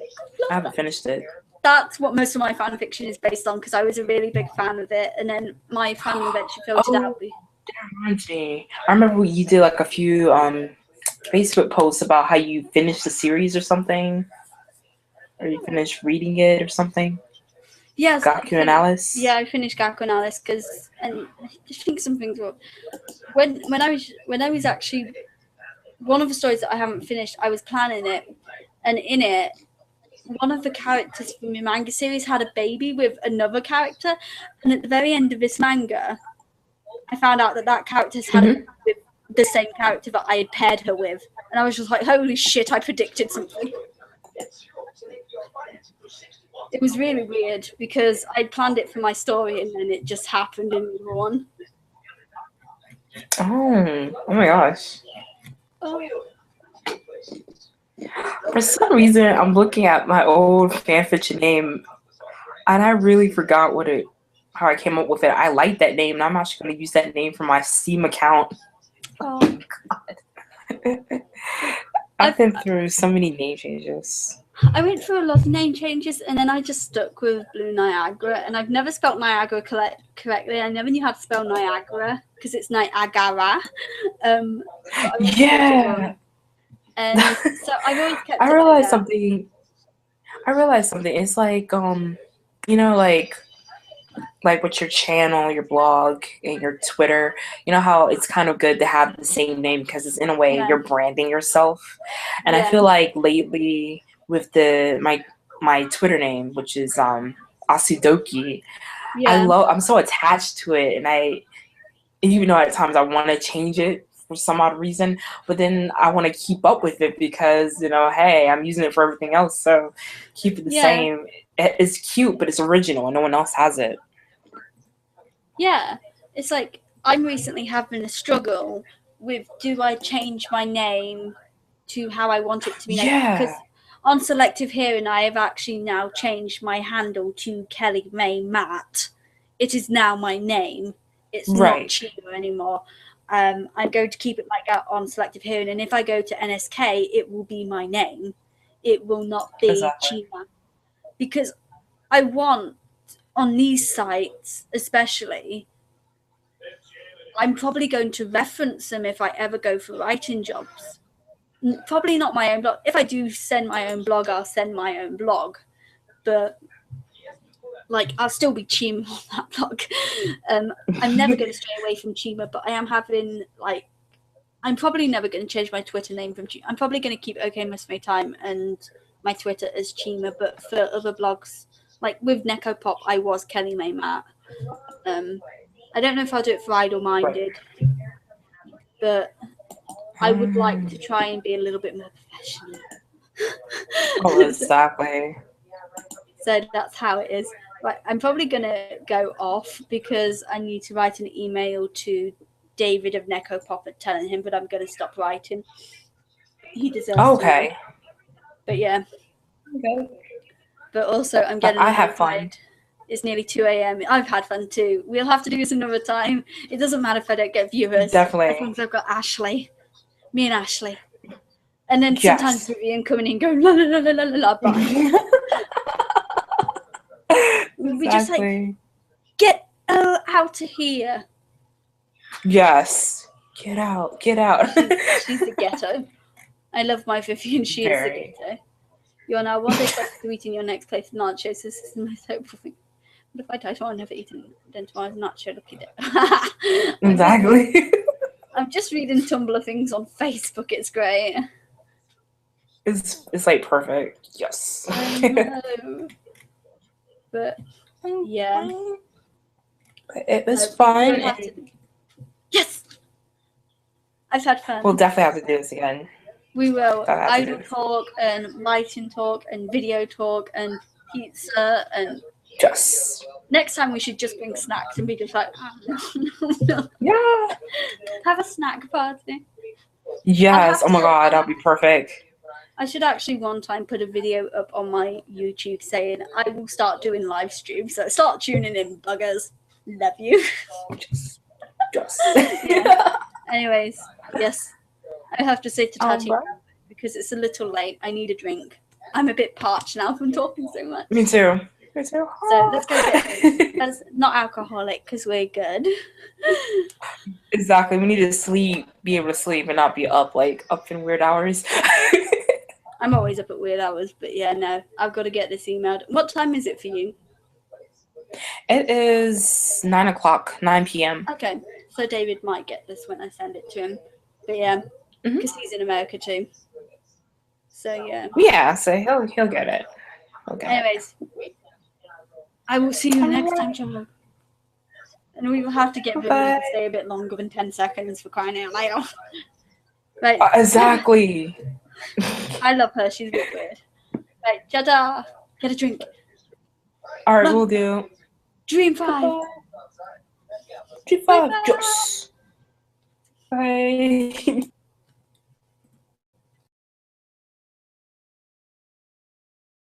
I haven't finished it. That's what most of my fan fiction is based on, because I was a really big fan of it, and then my fan eventually filtered out. That reminds me. I remember you did like a few Facebook posts about how you finished the series or something, or you finished reading it or something. Yes. Gaku and Alice. Yeah, I finished Gaku and Alice because, and I just think something's wrong. When I was actually one of the stories that I haven't finished, I was planning it, and in it, one of the characters from the manga series had a baby with another character, and at the very end of this manga, I found out that character's had a baby with the same character that I had paired her with, and I was just like, holy shit, I predicted something. It was really weird because I planned it for my story and then it just happened in the one. Oh my gosh. Oh. For some reason, I'm looking at my old fanfiction name, and I really forgot how I came up with it. I like that name, and I'm actually going to use that name for my Steam account. Oh. I've been through so many name changes. I went through a lot of name changes, and then I just stuck with Blue Niagara, and I've never spelled Niagara correctly. I never knew how to spell Niagara because it's Niagara. Yeah. And so I've always kept. I realized something. It's like like with your channel, your blog, and your Twitter, you know how it's kind of good to have the same name because it's in a way you're branding yourself. And I feel like lately with my Twitter name, which is Asudoki, I'm so attached to it, and even though at times I want to change it for some odd reason, but then I want to keep up with it because hey, I'm using it for everything else, so keep it the same. It's cute, but it's original, and no one else has it. Yeah, it's like I'm recently having a struggle with, do I change my name to how I want it to be? Because on Selective Hearing, I have actually now changed my handle to Kelly May Matt. It is now my name. It's not Chima anymore. I'm going to keep it like that on Selective Hearing, and if I go to NSK, it will be my name. It will not be Chima. Because I want, on these sites especially, I'm probably going to reference them if I ever go for writing jobs. Probably not my own blog. If I do send my own blog, I'll send my own blog. But I'll still be Chima on that blog. I'm never going to stray away from Chima, but I am having I'm probably never going to change my Twitter name from Chima. I'm probably going to keep OK Most of My Time and my Twitter as Chima, but for other blogs, like with Neko Pop, I was Kelly May Matt. I don't know if I'll do it for Idle Minded, but I would like to try and be a little bit more professional. Oh, exactly. So that's how it is. Right, I'm probably going to go off because I need to write an email to David of Neko Pop telling him that I'm going to stop writing. He deserves to. But yeah. Okay. But also, I'm getting fun. It's nearly 2 a.m. I've had fun too. We'll have to do this another time. It doesn't matter if I don't get viewers. Definitely. As long as I've got Ashley. Me and Ashley. And then sometimes Vivian coming in going, la la la la la la, bye. We just get out of here. Yes. Get out. Get out. She's the ghetto. I love my Vivian. She is the ghetto. You are now one day closer to eating your next plate of nachos. This is the most hopeful thing. But if I die tomorrow, I've never eaten then tomorrow's nacho. Look at it. Exactly. I'm just reading Tumblr things on Facebook. It's great. It's perfect. Yes. I know. But yeah. It was fun. Yes! I've had fun. We'll definitely have to do this again. We will. Idle talk and writing talk and video talk and pizza and just. Next time we should just bring snacks and be just like, no. Yeah. Have a snack party. Yes. Oh my God, that'd be perfect. I should actually one time put a video up on my YouTube saying I will start doing live streams. So start tuning in, buggers. Love you. Just. Yeah. Anyways, yes. I have to say to Tati because it's a little late. I need a drink. I'm a bit parched now from talking so much. Me too. So let's go get it. That's not alcoholic because we're good. Exactly. We need to sleep, be able to sleep and not be up in weird hours. I'm always up at weird hours, but yeah, no. I've got to get this emailed. What time is it for you? It is 9 o'clock, 9 p.m. Okay, so David might get this when I send it to him. But yeah, Mhm. because he's in America too. So yeah. Yeah, so he'll get it. He'll get it. Anyways, I will see you next Alright. time, child. And we will have to get Vivian Bye. to stay a bit longer than 10 seconds for crying out loud. Right. Exactly. I love her. She's a bit weird. Right, Jada, get a drink. All right, Love- we'll do. Dream 5. G5, Bye-bye. Joss. Bye.